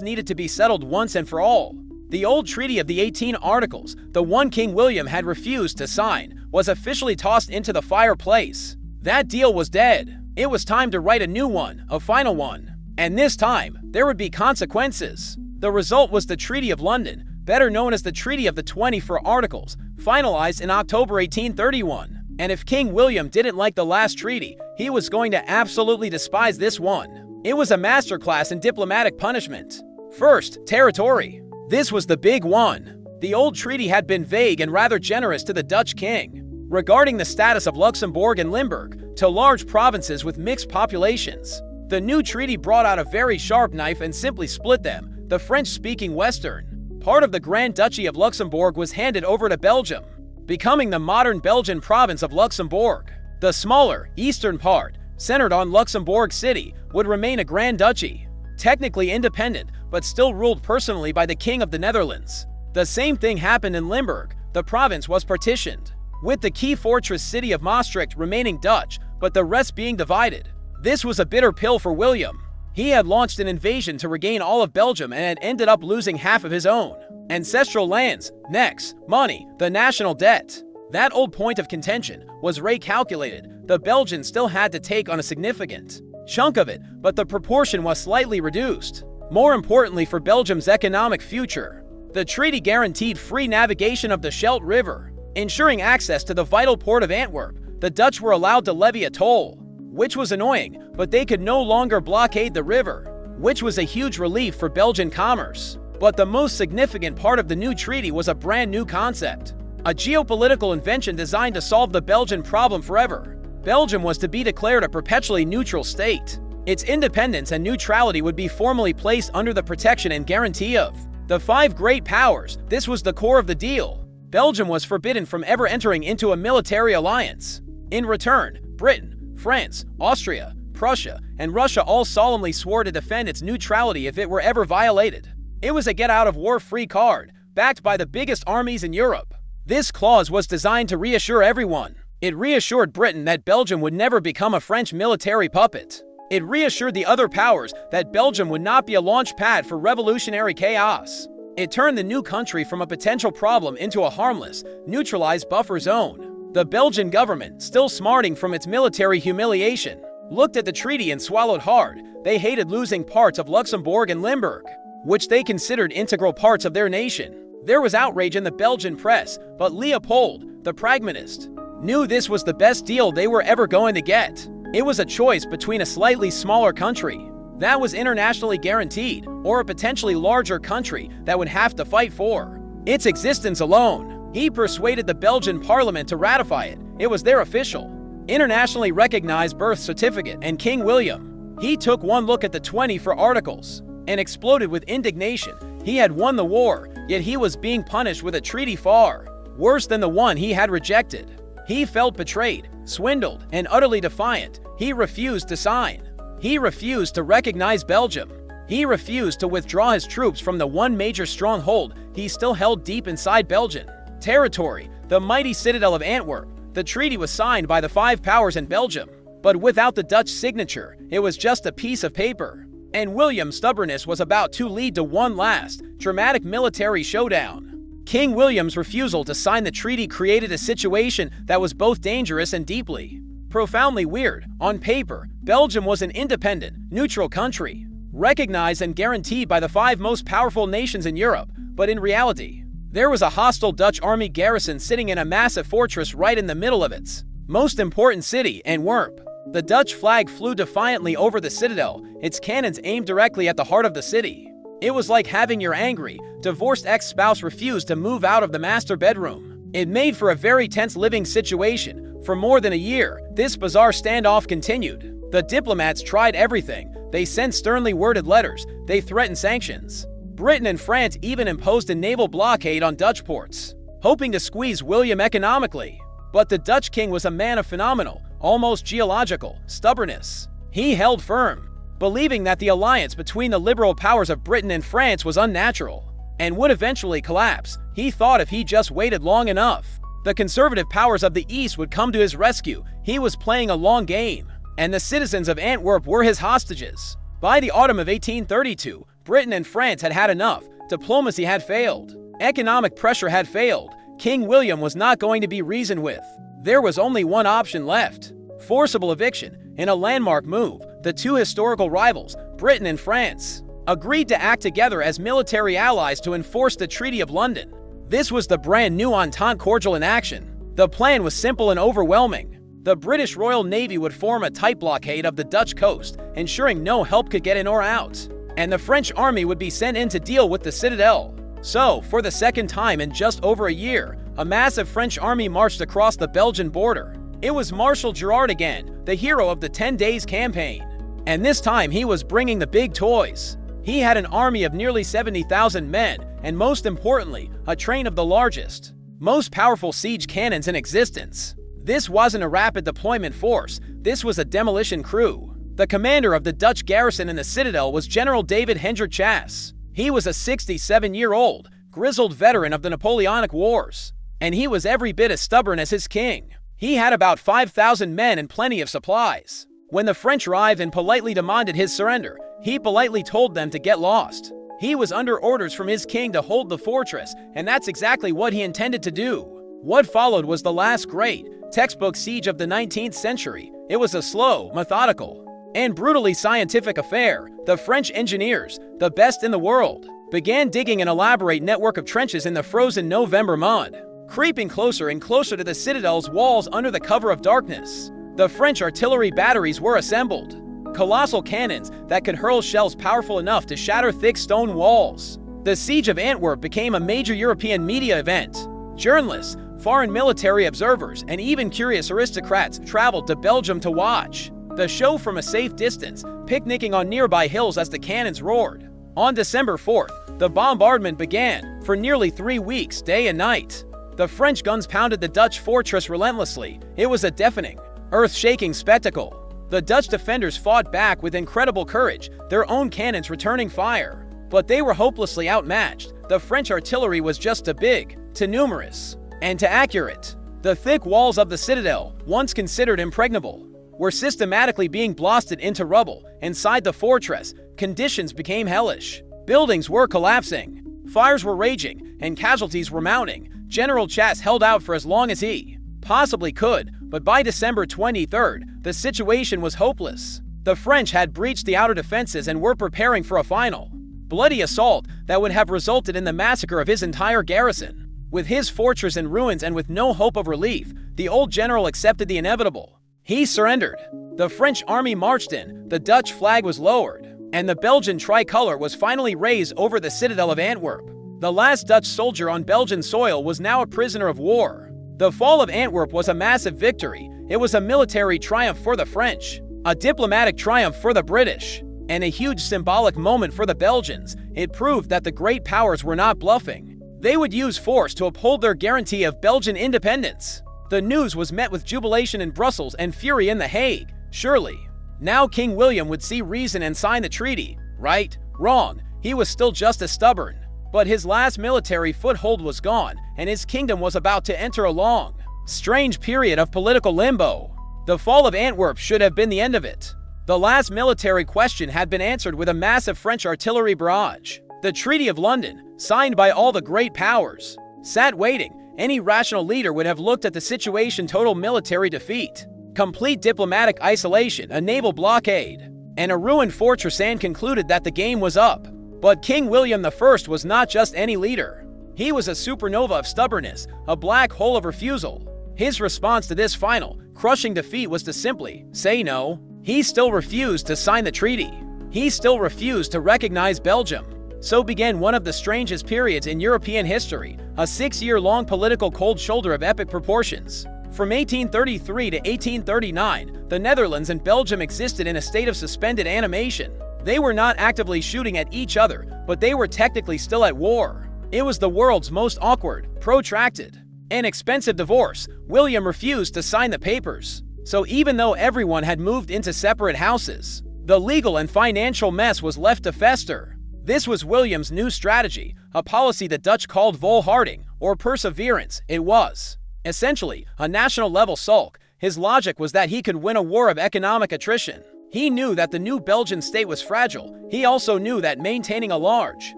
needed to be settled once and for all. The old Treaty of the 18 Articles, the one King William had refused to sign, was officially tossed into the fireplace. That deal was dead. It was time to write a new one, a final one. And this time, there would be consequences. The result was the Treaty of London, better known as the Treaty of the 24 Articles, finalized in October 1831. And if King William didn't like the last treaty, he was going to absolutely despise this one. It was a masterclass in diplomatic punishment. First, territory. This was the big one. The old treaty had been vague and rather generous to the Dutch king regarding the status of Luxembourg and Limburg, to large provinces with mixed populations. The new treaty brought out a very sharp knife and simply split them. The French-speaking western part of the Grand Duchy of Luxembourg was handed over to Belgium, becoming the modern Belgian province of Luxembourg. The smaller, eastern part, centered on Luxembourg City, would remain a Grand Duchy, technically independent, but still ruled personally by the King of the Netherlands. The same thing happened in Limburg. The province was partitioned, with the key fortress city of Maastricht remaining Dutch, but the rest being divided. This was a bitter pill for William. He had launched an invasion to regain all of Belgium and had ended up losing half of his own ancestral lands, necks, money, the national debt. That old point of contention was recalculated. The Belgians still had to take on a significant chunk of it, but the proportion was slightly reduced. More importantly for Belgium's economic future, the treaty guaranteed free navigation of the Scheldt River, ensuring access to the vital port of Antwerp. The Dutch were allowed to levy a toll, which was annoying, but they could no longer blockade the river, which was a huge relief for Belgian commerce. But the most significant part of the new treaty was a brand new concept, a geopolitical invention designed to solve the Belgian problem forever. Belgium was to be declared a perpetually neutral state. Its independence and neutrality would be formally placed under the protection and guarantee of the 5 great powers. This was the core of the deal. Belgium was forbidden from ever entering into a military alliance. In return, Britain, France, Austria, Prussia, and Russia all solemnly swore to defend its neutrality if it were ever violated. It was a get-out-of-war-free card, backed by the biggest armies in Europe. This clause was designed to reassure everyone. It reassured Britain that Belgium would never become a French military puppet. It reassured the other powers that Belgium would not be a launch pad for revolutionary chaos. It turned the new country from a potential problem into a harmless, neutralized buffer zone. The Belgian government, still smarting from its military humiliation, looked at the treaty and swallowed hard. They hated losing parts of Luxembourg and Limburg, which they considered integral parts of their nation. There was outrage in the Belgian press, but Leopold, the pragmatist, knew this was the best deal they were ever going to get. It was a choice between a slightly smaller country that was internationally guaranteed, or a potentially larger country that would have to fight for its existence alone. He persuaded the Belgian parliament to ratify it. It was their official, internationally recognized birth certificate, and King William, he took one look at the 24 Articles and exploded with indignation. He had won the war, yet he was being punished with a treaty far worse than the one he had rejected. He felt betrayed. Swindled and utterly defiant, he refused to sign. He refused to recognize Belgium. He refused to withdraw his troops from the one major stronghold he still held deep inside Belgian territory, the mighty citadel of Antwerp. The treaty was signed by the five powers in Belgium, but without the Dutch signature, it was just a piece of paper. And William's stubbornness was about to lead to one last, dramatic military showdown. King William's refusal to sign the treaty created a situation that was both dangerous and deeply, profoundly weird. On paper, Belgium was an independent, neutral country, recognized and guaranteed by the five most powerful nations in Europe, but in reality, there was a hostile Dutch army garrison sitting in a massive fortress right in the middle of its most important city, Antwerp. The Dutch flag flew defiantly over the citadel, its cannons aimed directly at the heart of the city. It was like having your angry, divorced ex-spouse refuse to move out of the master bedroom. It made for a very tense living situation. For more than a year, this bizarre standoff continued. The diplomats tried everything. They sent sternly worded letters. They threatened sanctions. Britain and France even imposed a naval blockade on Dutch ports, hoping to squeeze William economically. But the Dutch king was a man of phenomenal, almost geological, stubbornness. He held firm, believing that the alliance between the liberal powers of Britain and France was unnatural and would eventually collapse. He thought if he just waited long enough, the conservative powers of the East would come to his rescue. He was playing a long game, and the citizens of Antwerp were his hostages. By the autumn of 1832, Britain and France had had enough. Diplomacy had failed. Economic pressure had failed. King William was not going to be reasoned with. There was only one option left: forcible eviction. In a landmark move, the two historical rivals, Britain and France, agreed to act together as military allies to enforce the Treaty of London. This was the brand new Entente Cordial in action. The plan was simple and overwhelming. The British Royal Navy would form a tight blockade of the Dutch coast, ensuring no help could get in or out, and the French army would be sent in to deal with the citadel. So, for the second time in just over a year, a massive French army marched across the Belgian border. It was Marshal Gerard again, the hero of the 10 Days campaign. And this time he was bringing the big toys. He had an army of nearly 70,000 men, and most importantly, a train of the largest, most powerful siege cannons in existence. This wasn't a rapid deployment force, this was a demolition crew. The commander of the Dutch garrison in the citadel was General David Hendrik Chas. He was a 67-year-old, grizzled veteran of the Napoleonic Wars, and he was every bit as stubborn as his king. He had about 5,000 men and plenty of supplies. When the French arrived and politely demanded his surrender, he politely told them to get lost. He was under orders from his king to hold the fortress, and that's exactly what he intended to do. What followed was the last great, textbook siege of the 19th century. It was a slow, methodical, and brutally scientific affair. The French engineers, the best in the world, began digging an elaborate network of trenches in the frozen November mud, creeping closer and closer to the citadel's walls under the cover of darkness. The French artillery batteries were assembled, colossal cannons that could hurl shells powerful enough to shatter thick stone walls. The siege of Antwerp became a major European media event. Journalists, foreign military observers, and even curious aristocrats traveled to Belgium to watch the show from a safe distance, picnicking on nearby hills as the cannons roared. On December 4th, the bombardment began. For nearly 3 weeks, day and night, the French guns pounded the Dutch fortress relentlessly. It was a deafening, earth-shaking spectacle. The Dutch defenders fought back with incredible courage, their own cannons returning fire. But they were hopelessly outmatched. The French artillery was just too big, too numerous, and too accurate. The thick walls of the citadel, once considered impregnable, were systematically being blasted into rubble. Inside the fortress, conditions became hellish. Buildings were collapsing, fires were raging, and casualties were mounting. General Chas held out for as long as he possibly could, but by December 23rd, the situation was hopeless. The French had breached the outer defenses and were preparing for a final, bloody assault that would have resulted in the massacre of his entire garrison. With his fortress in ruins and with no hope of relief, the old general accepted the inevitable. He surrendered. The French army marched in, the Dutch flag was lowered, and the Belgian tricolor was finally raised over the citadel of Antwerp. The last Dutch soldier on Belgian soil was now a prisoner of war. The fall of Antwerp was a massive victory. It was a military triumph for the French, a diplomatic triumph for the British, and a huge symbolic moment for the Belgians. It proved that the great powers were not bluffing. They would use force to uphold their guarantee of Belgian independence. The news was met with jubilation in Brussels and fury in The Hague. Surely, now King William would see reason and sign the treaty. Right? Wrong. He was still just as stubborn. But his last military foothold was gone, and his kingdom was about to enter a long, strange period of political limbo. The fall of Antwerp should have been the end of it. The last military question had been answered with a massive French artillery barrage. The Treaty of London, signed by all the great powers, sat waiting. Any rational leader would have looked at the situation: total military defeat, complete diplomatic isolation, a naval blockade, and a ruined fortress, and concluded that the game was up. But King William I was not just any leader. He was a supernova of stubbornness, a black hole of refusal. His response to this final, crushing defeat was to simply say no. He still refused to sign the treaty. He still refused to recognize Belgium. So began one of the strangest periods in European history, a 6-year-long political cold shoulder of epic proportions. From 1833 to 1839, the Netherlands and Belgium existed in a state of suspended animation. They were not actively shooting at each other, but they were technically still at war. It was the world's most awkward, protracted, and expensive divorce. William refused to sign the papers. So even though everyone had moved into separate houses, the legal and financial mess was left to fester. This was William's new strategy, a policy the Dutch called volharding, or perseverance. It was, essentially, a national-level sulk. His logic was that he could win a war of economic attrition. He knew that the new Belgian state was fragile. He also knew that maintaining a large,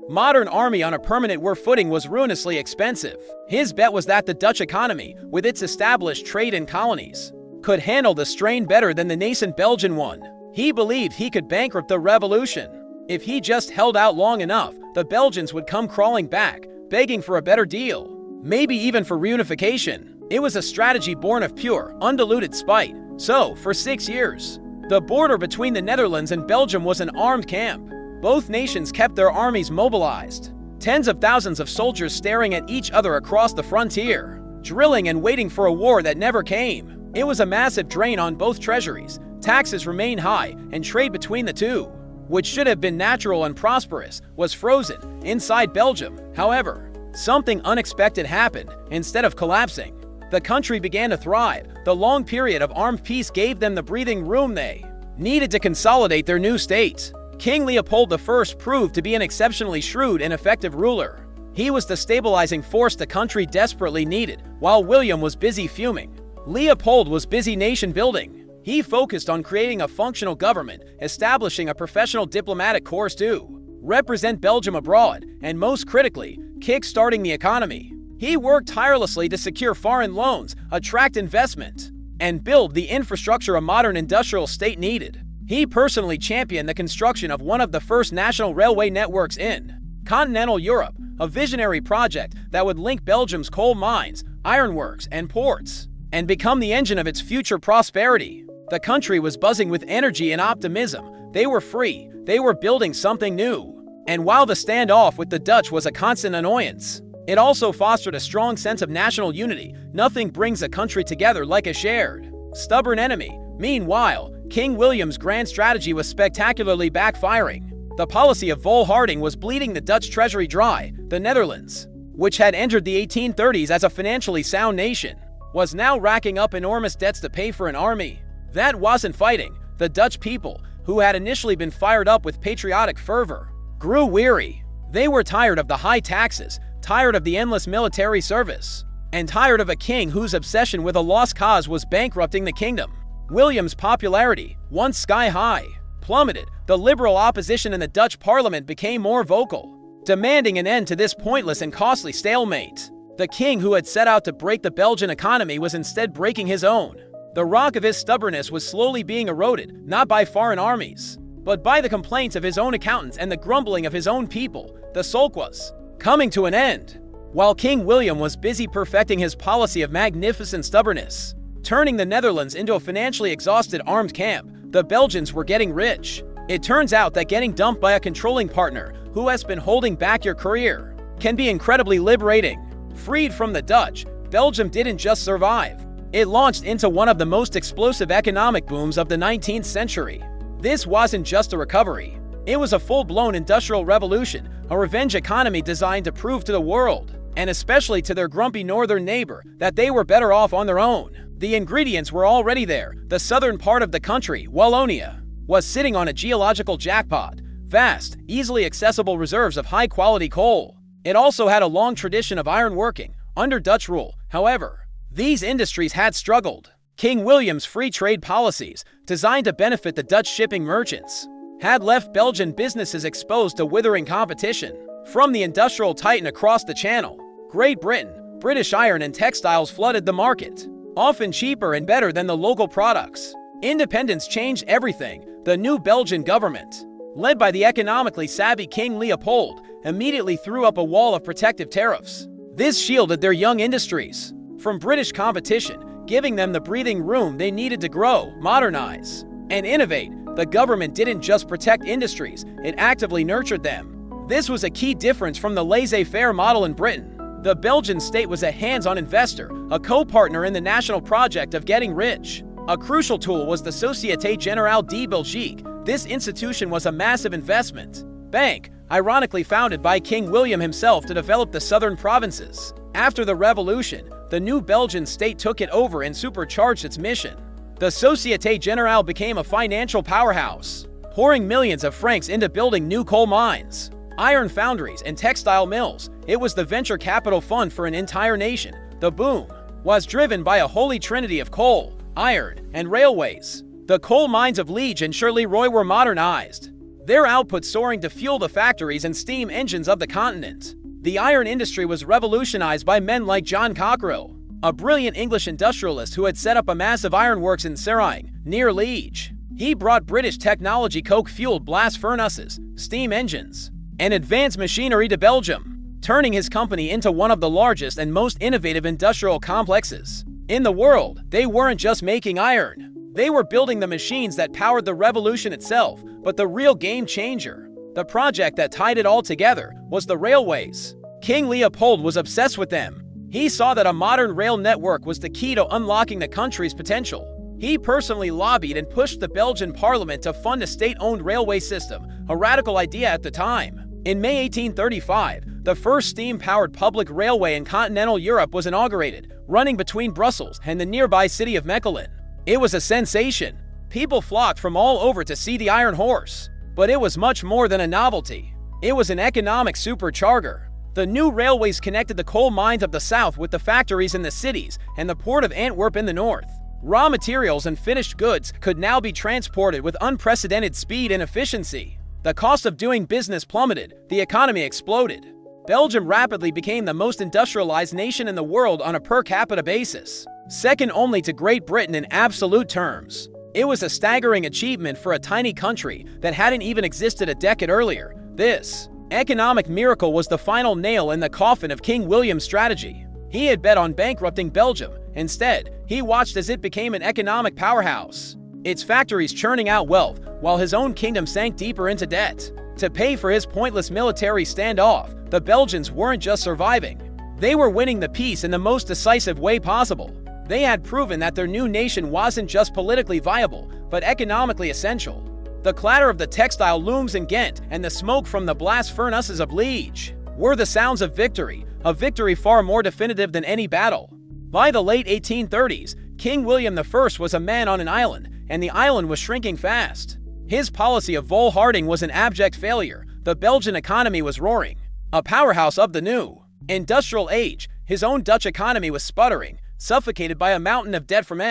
modern army on a permanent war footing was ruinously expensive. His bet was that the Dutch economy, with its established trade and colonies, could handle the strain better than the nascent Belgian one. He believed he could bankrupt the revolution. If he just held out long enough, the Belgians would come crawling back, begging for a better deal, maybe even for reunification. It was a strategy born of pure, undiluted spite. So, for 6 years, the border between the Netherlands and Belgium was an armed camp. Both nations kept their armies mobilized, tens of thousands of soldiers staring at each other across the frontier, drilling and waiting for a war that never came. It was a massive drain on both treasuries. Taxes remained high, and trade between the two, which should have been natural and prosperous, was frozen. Inside Belgium, however, something unexpected happened. Instead of collapsing, the country began to thrive. The long period of armed peace gave them the breathing room they needed to consolidate their new state. King Leopold I proved to be an exceptionally shrewd and effective ruler. He was the stabilizing force the country desperately needed. While William was busy fuming, Leopold was busy nation building. He focused on creating a functional government, establishing a professional diplomatic corps to represent Belgium abroad, and most critically, kick-starting the economy. He worked tirelessly to secure foreign loans, attract investment, and build the infrastructure a modern industrial state needed. He personally championed the construction of one of the first national railway networks in continental Europe, a visionary project that would link Belgium's coal mines, ironworks, and ports, and become the engine of its future prosperity. The country was buzzing with energy and optimism. They were free. They were building something new. And while the standoff with the Dutch was a constant annoyance, it also fostered a strong sense of national unity. Nothing brings a country together like a shared, stubborn enemy. Meanwhile, King William's grand strategy was spectacularly backfiring. The policy of volharding was bleeding the Dutch treasury dry. The Netherlands, which had entered the 1830s as a financially sound nation, was now racking up enormous debts to pay for an army that wasn't fighting. The Dutch people, who had initially been fired up with patriotic fervor, grew weary. They were tired of the high taxes, tired of the endless military service, and tired of a king whose obsession with a lost cause was bankrupting the kingdom. William's popularity, once sky-high, plummeted. The liberal opposition in the Dutch parliament became more vocal, demanding an end to this pointless and costly stalemate. The king who had set out to break the Belgian economy was instead breaking his own. The rock of his stubbornness was slowly being eroded, not by foreign armies, but by the complaints of his own accountants and the grumbling of his own people. The sulk was coming to an end. While King William was busy perfecting his policy of magnificent stubbornness, turning the Netherlands into a financially exhausted armed camp, the Belgians were getting rich. It turns out that getting dumped by a controlling partner who has been holding back your career can be incredibly liberating. Freed from the Dutch, Belgium didn't just survive. It launched into one of the most explosive economic booms of the 19th century. This wasn't just a recovery. It was a full-blown industrial revolution, a revenge economy designed to prove to the world and especially to their grumpy northern neighbor, that they were better off on their own. The ingredients were already there. The southern part of the country, Wallonia, was sitting on a geological jackpot, vast, easily accessible reserves of high-quality coal. It also had a long tradition of ironworking, under Dutch rule. However, these industries had struggled. King William's free trade policies, designed to benefit the Dutch shipping merchants, had left Belgian businesses exposed to withering competition from the industrial titan across the Channel. Great Britain, British iron and textiles flooded the market, often cheaper and better than the local products. Independence changed everything. The new Belgian government, led by the economically savvy King Leopold, immediately threw up a wall of protective tariffs. This shielded their young industries from British competition, giving them the breathing room they needed to grow, modernize, and innovate. The government didn't just protect industries, it actively nurtured them. This was a key difference from the laissez-faire model in Britain. The Belgian state was a hands-on investor, a co-partner in the national project of getting rich. A crucial tool was the Société Générale de Belgique. This institution was a massive investment bank, ironically founded by King William himself to develop the southern provinces. After the revolution, the new Belgian state took it over and supercharged its mission. The Société Générale became a financial powerhouse, pouring millions of francs into building new coal mines, iron foundries, and textile mills. It was the venture capital fund for an entire nation. The boom was driven by a holy trinity of coal, iron, and railways. The coal mines of Liege and Charleroi were modernized, their output soaring to fuel the factories and steam engines of the continent. The iron industry was revolutionized by men like John Cockerill, a brilliant English industrialist who had set up a massive ironworks in Serine, near Liege. He brought British technology, coke-fueled blast furnaces, steam engines, and advanced machinery to Belgium, turning his company into one of the largest and most innovative industrial complexes in the world. They weren't just making iron. They were building the machines that powered the revolution itself. But the real game changer, the project that tied it all together, was the railways. King Leopold was obsessed with them. He saw that a modern rail network was the key to unlocking the country's potential. He personally lobbied and pushed the Belgian parliament to fund a state-owned railway system, a radical idea at the time. In May 1835, the first steam-powered public railway in continental Europe was inaugurated, running between Brussels and the nearby city of Mechelen. It was a sensation. People flocked from all over to see the Iron Horse. But it was much more than a novelty. It was an economic supercharger. The new railways connected the coal mines of the south with the factories in the cities and the port of Antwerp in the north. Raw materials and finished goods could now be transported with unprecedented speed and efficiency. The cost of doing business plummeted. The economy exploded. Belgium rapidly became the most industrialized nation in the world on a per capita basis, second only to Great Britain in absolute terms. It was a staggering achievement for a tiny country that hadn't even existed a decade earlier. This economic miracle was the final nail in the coffin of King William's strategy. He had bet on bankrupting Belgium. Instead, he watched as it became an economic powerhouse, its factories churning out wealth, while his own kingdom sank deeper into debt. To pay for his pointless military standoff, the Belgians weren't just surviving. They were winning the peace in the most decisive way possible. They had proven that their new nation wasn't just politically viable, but economically essential. The clatter of the textile looms in Ghent and the smoke from the blast furnaces of Liege were the sounds of victory, a victory far more definitive than any battle. By the late 1830s, King William I was a man on an island, and the island was shrinking fast. His policy of volharding was an abject failure. The Belgian economy was roaring, a powerhouse of the new industrial age. His own Dutch economy was sputtering, suffocated by a mountain of debt from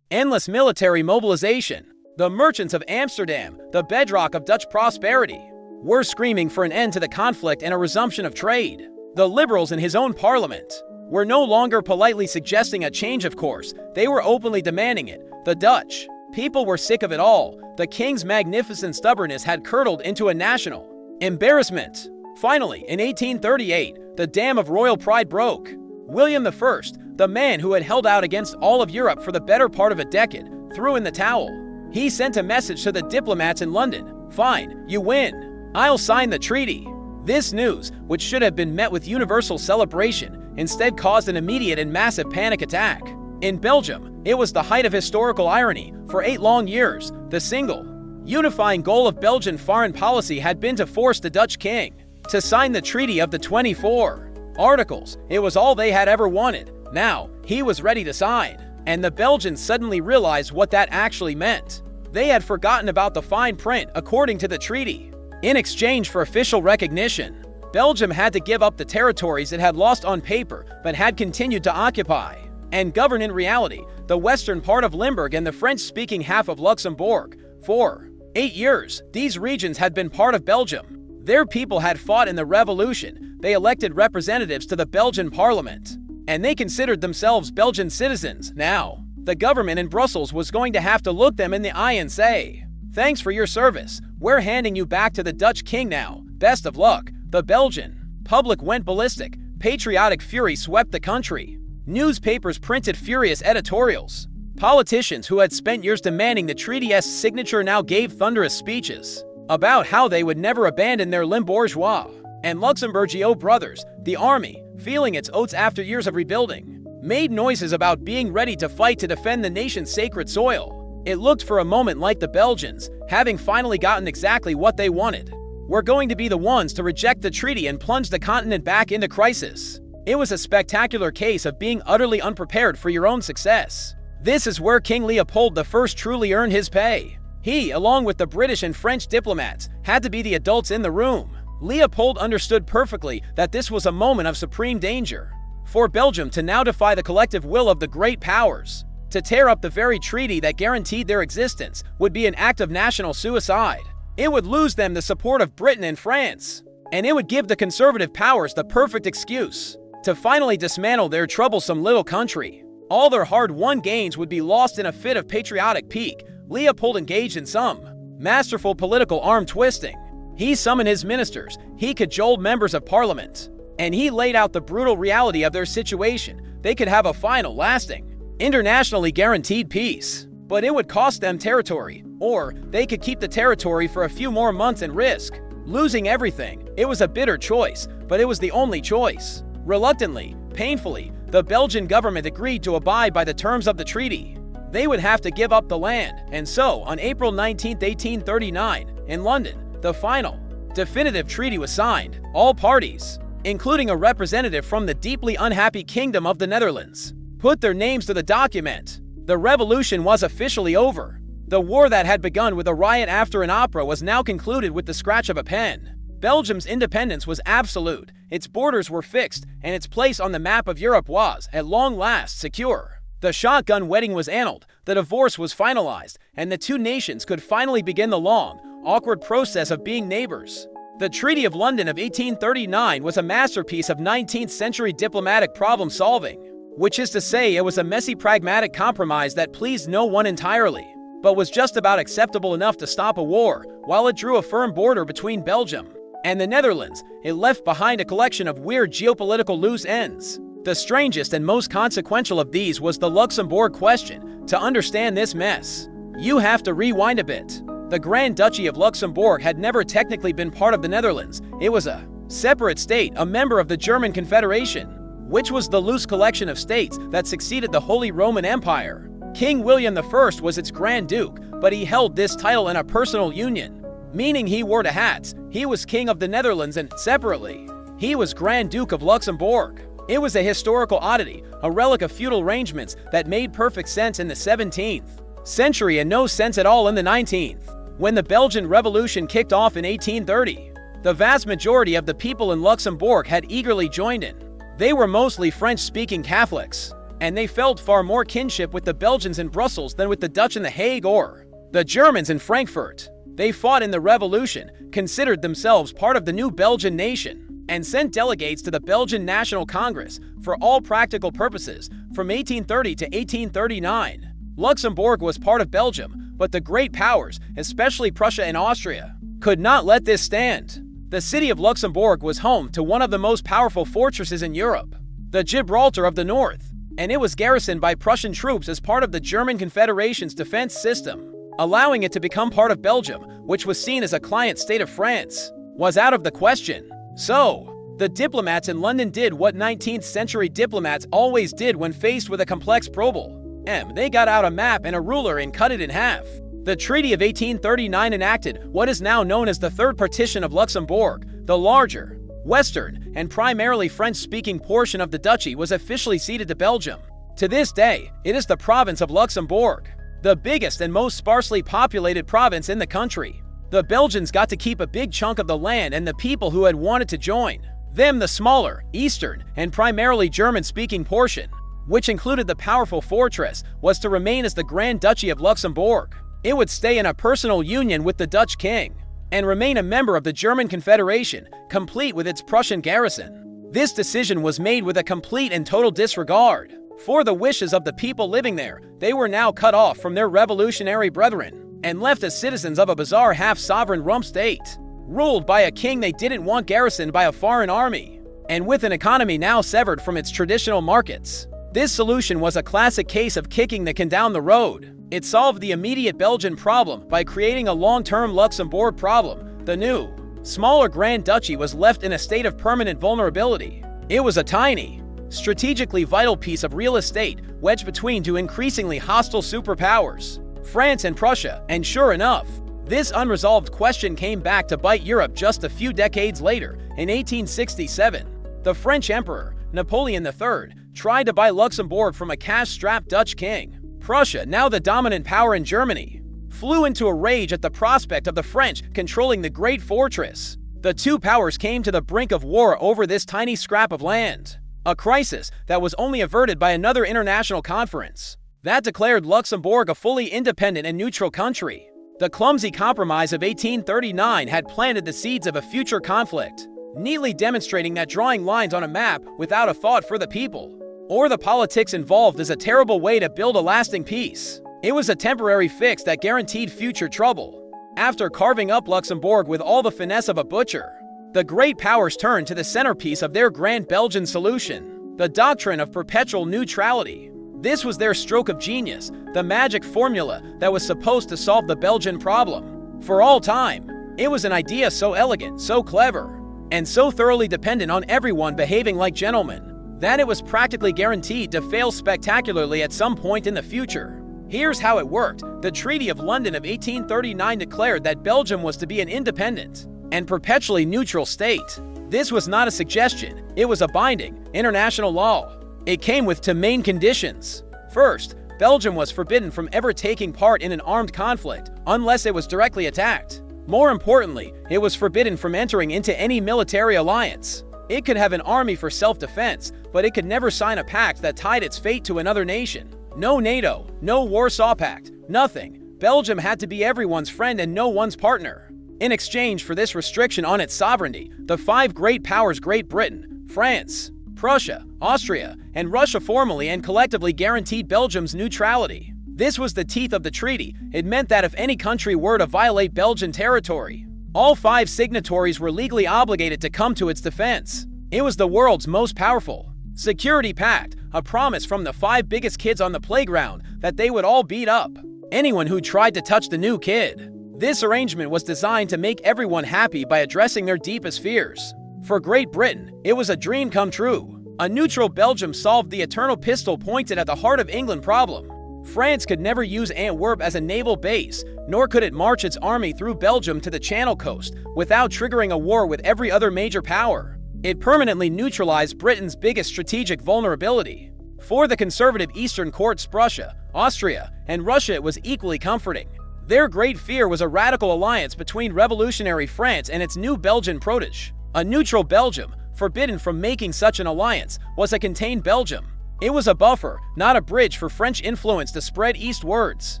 endless military mobilization. The merchants of Amsterdam, the bedrock of Dutch prosperity, were screaming for an end to the conflict and a resumption of trade. The liberals in his own parliament were no longer politely suggesting a change of course, they were openly demanding it. The Dutch people were sick of it all. The king's magnificent stubbornness had curdled into a national embarrassment. Finally, in 1838, the dam of royal pride broke. William I, the man who had held out against all of Europe for the better part of a decade, threw in the towel. He sent a message to the diplomats in London. "Fine, you win. I'll sign the treaty." This news, which should have been met with universal celebration, instead caused an immediate and massive panic attack. In Belgium, it was the height of historical irony. For 8 long years, the single, unifying goal of Belgian foreign policy had been to force the Dutch king to sign the Treaty of the 24. articles. It was all they had ever wanted. Now, he was ready to sign. And the Belgians suddenly realized what that actually meant. They had forgotten about the fine print according to the treaty. In exchange for official recognition, Belgium had to give up the territories it had lost on paper but had continued to occupy and govern in reality the western part of Limburg and the French-speaking half of Luxembourg. For 8 years, these regions had been part of Belgium. Their people had fought in the revolution. They elected representatives to the Belgian parliament, and they considered themselves Belgian citizens. Now, the government in Brussels was going to have to look them in the eye and say, "Thanks for your service. We're handing you back to the Dutch king now. Best of luck." The Belgian public went ballistic. Patriotic fury swept the country. Newspapers printed furious editorials. Politicians who had spent years demanding the treaty's signature now gave thunderous speeches about how they would never abandon their Limbourgeois and Luxembourgeois brothers. The army, feeling its oats after years of rebuilding, made noises about being ready to fight to defend the nation's sacred soil. It looked for a moment like the Belgians, having finally gotten exactly what they wanted, were going to be the ones to reject the treaty and plunge the continent back into crisis. It was a spectacular case of being utterly unprepared for your own success. This is where King Leopold I truly earned his pay. He, along with the British and French diplomats, had to be the adults in the room. Leopold understood perfectly that this was a moment of supreme danger. For Belgium to now defy the collective will of the great powers, to tear up the very treaty that guaranteed their existence, would be an act of national suicide. It would lose them the support of Britain and France, and it would give the conservative powers the perfect excuse to finally dismantle their troublesome little country. All their hard-won gains would be lost in a fit of patriotic pique. Leopold engaged in some masterful political arm-twisting. He summoned his ministers, he cajoled members of parliament, and he laid out the brutal reality of their situation. They could have a final, lasting, internationally guaranteed peace, but it would cost them territory, or they could keep the territory for a few more months and risk losing everything. It was a bitter choice, but it was the only choice. Reluctantly, painfully, the Belgian government agreed to abide by the terms of the treaty. They would have to give up the land, and so, on April 19, 1839, in London, the final, definitive treaty was signed. All parties, including a representative from the deeply unhappy Kingdom of the Netherlands, put their names to the document. The revolution was officially over. The war that had begun with a riot after an opera was now concluded with the scratch of a pen. Belgium's independence was absolute, its borders were fixed, and its place on the map of Europe was, at long last, secure. The shotgun wedding was annulled, the divorce was finalized, and the two nations could finally begin the long, awkward process of being neighbors. The Treaty of London of 1839 was a masterpiece of 19th-century diplomatic problem-solving, which is to say it was a messy pragmatic compromise that pleased no one entirely, but was just about acceptable enough to stop a war. While it drew a firm border between Belgium and the Netherlands, it left behind a collection of weird geopolitical loose ends. The strangest and most consequential of these was the Luxembourg question. To understand this mess, you have to rewind a bit. The Grand Duchy of Luxembourg had never technically been part of the Netherlands. It was a separate state, a member of the German Confederation, which was the loose collection of states that succeeded the Holy Roman Empire. King William I was its Grand Duke, but he held this title in a personal union, meaning he wore the hats. He was King of the Netherlands and, separately, he was Grand Duke of Luxembourg. It was a historical oddity, a relic of feudal arrangements that made perfect sense in the 17th century and no sense at all in the 19th. When the Belgian Revolution kicked off in 1830, the vast majority of the people in Luxembourg had eagerly joined in. They were mostly French-speaking Catholics, and they felt far more kinship with the Belgians in Brussels than with the Dutch in The Hague or the Germans in Frankfurt. They fought in the Revolution, considered themselves part of the new Belgian nation, and sent delegates to the Belgian National Congress. For all practical purposes, from 1830 to 1839, Luxembourg was part of Belgium, but the great powers, especially Prussia and Austria, could not let this stand. The city of Luxembourg was home to one of the most powerful fortresses in Europe, the Gibraltar of the North, and it was garrisoned by Prussian troops as part of the German Confederation's defense system. Allowing it to become part of Belgium, which was seen as a client state of France, was out of the question. So, the diplomats in London did what 19th-century diplomats always did when faced with a complex problem. They got out a map and a ruler and cut it in half. The Treaty of 1839 enacted what is now known as the Third Partition of Luxembourg. The larger, western, and primarily French-speaking portion of the duchy was officially ceded to Belgium. To this day, it is the province of Luxembourg, the biggest and most sparsely populated province in the country. The Belgians got to keep a big chunk of the land and the people who had wanted to join them the smaller, eastern, and primarily German-speaking portion, which included the powerful fortress, was to remain as the Grand Duchy of Luxembourg. It would stay in a personal union with the Dutch king and remain a member of the German Confederation, complete with its Prussian garrison. This decision was made with a complete and total disregard for the wishes of the people living there. They were now cut off from their revolutionary brethren and left as citizens of a bizarre half-sovereign rump state, ruled by a king they didn't want garrisoned by a foreign army, and with an economy now severed from its traditional markets. This solution was a classic case of kicking the can down the road. It solved the immediate Belgian problem by creating a long-term Luxembourg problem. The new, smaller Grand Duchy was left in a state of permanent vulnerability. It was a tiny, strategically vital piece of real estate wedged between two increasingly hostile superpowers, France and Prussia, and sure enough, this unresolved question came back to bite Europe just a few decades later. In 1867, the French Emperor, Napoleon III, tried to buy Luxembourg from a cash-strapped Dutch king. Prussia, now the dominant power in Germany, flew into a rage at the prospect of the French controlling the great fortress. The two powers came to the brink of war over this tiny scrap of land, a crisis that was only averted by another international conference that declared Luxembourg a fully independent and neutral country. The clumsy compromise of 1839 had planted the seeds of a future conflict, neatly demonstrating that drawing lines on a map without a thought for the people or the politics involved is a terrible way to build a lasting peace. It was a temporary fix that guaranteed future trouble. After carving up Luxembourg with all the finesse of a butcher, the great powers turned to the centerpiece of their grand Belgian solution, the doctrine of perpetual neutrality. This was their stroke of genius, the magic formula that was supposed to solve the Belgian problem for all time. It was an idea so elegant, so clever, and so thoroughly dependent on everyone behaving like gentlemen, that it was practically guaranteed to fail spectacularly at some point in the future. Here's how it worked. The Treaty of London of 1839 declared that Belgium was to be an independent and perpetually neutral state. This was not a suggestion, it was a binding, international law. It came with two main conditions. First, Belgium was forbidden from ever taking part in an armed conflict unless it was directly attacked. More importantly, it was forbidden from entering into any military alliance. It could have an army for self-defense, but it could never sign a pact that tied its fate to another nation. No NATO, no Warsaw Pact, nothing. Belgium had to be everyone's friend and no one's partner. In exchange for this restriction on its sovereignty, the five great powers Great Britain, France, Prussia, Austria, and Russia formally and collectively guaranteed Belgium's neutrality. This was the teeth of the treaty. It meant that if any country were to violate Belgian territory, all five signatories were legally obligated to come to its defense. It was the world's most powerful security pact, a promise from the five biggest kids on the playground that they would all beat up anyone who tried to touch the new kid. This arrangement was designed to make everyone happy by addressing their deepest fears. For Great Britain, it was a dream come true. A neutral Belgium solved the eternal pistol pointed at the heart of England problem. France could never use Antwerp as a naval base, nor could it march its army through Belgium to the Channel coast without triggering a war with every other major power. It permanently neutralized Britain's biggest strategic vulnerability. For the conservative Eastern courts, Prussia, Austria, and Russia, it was equally comforting. Their great fear was a radical alliance between revolutionary France and its new Belgian protege. A neutral Belgium, forbidden from making such an alliance, was a contained Belgium. It was a buffer, not a bridge for French influence to spread eastwards.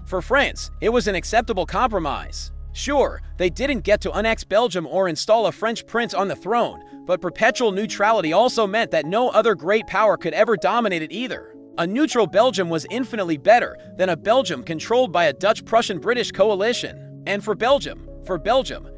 For France, it was an acceptable compromise. Sure, they didn't get to annex Belgium or install a French prince on the throne, but perpetual neutrality also meant that no other great power could ever dominate it either. A neutral Belgium was infinitely better than a Belgium controlled by a Dutch-Prussian-British coalition. And for Belgium,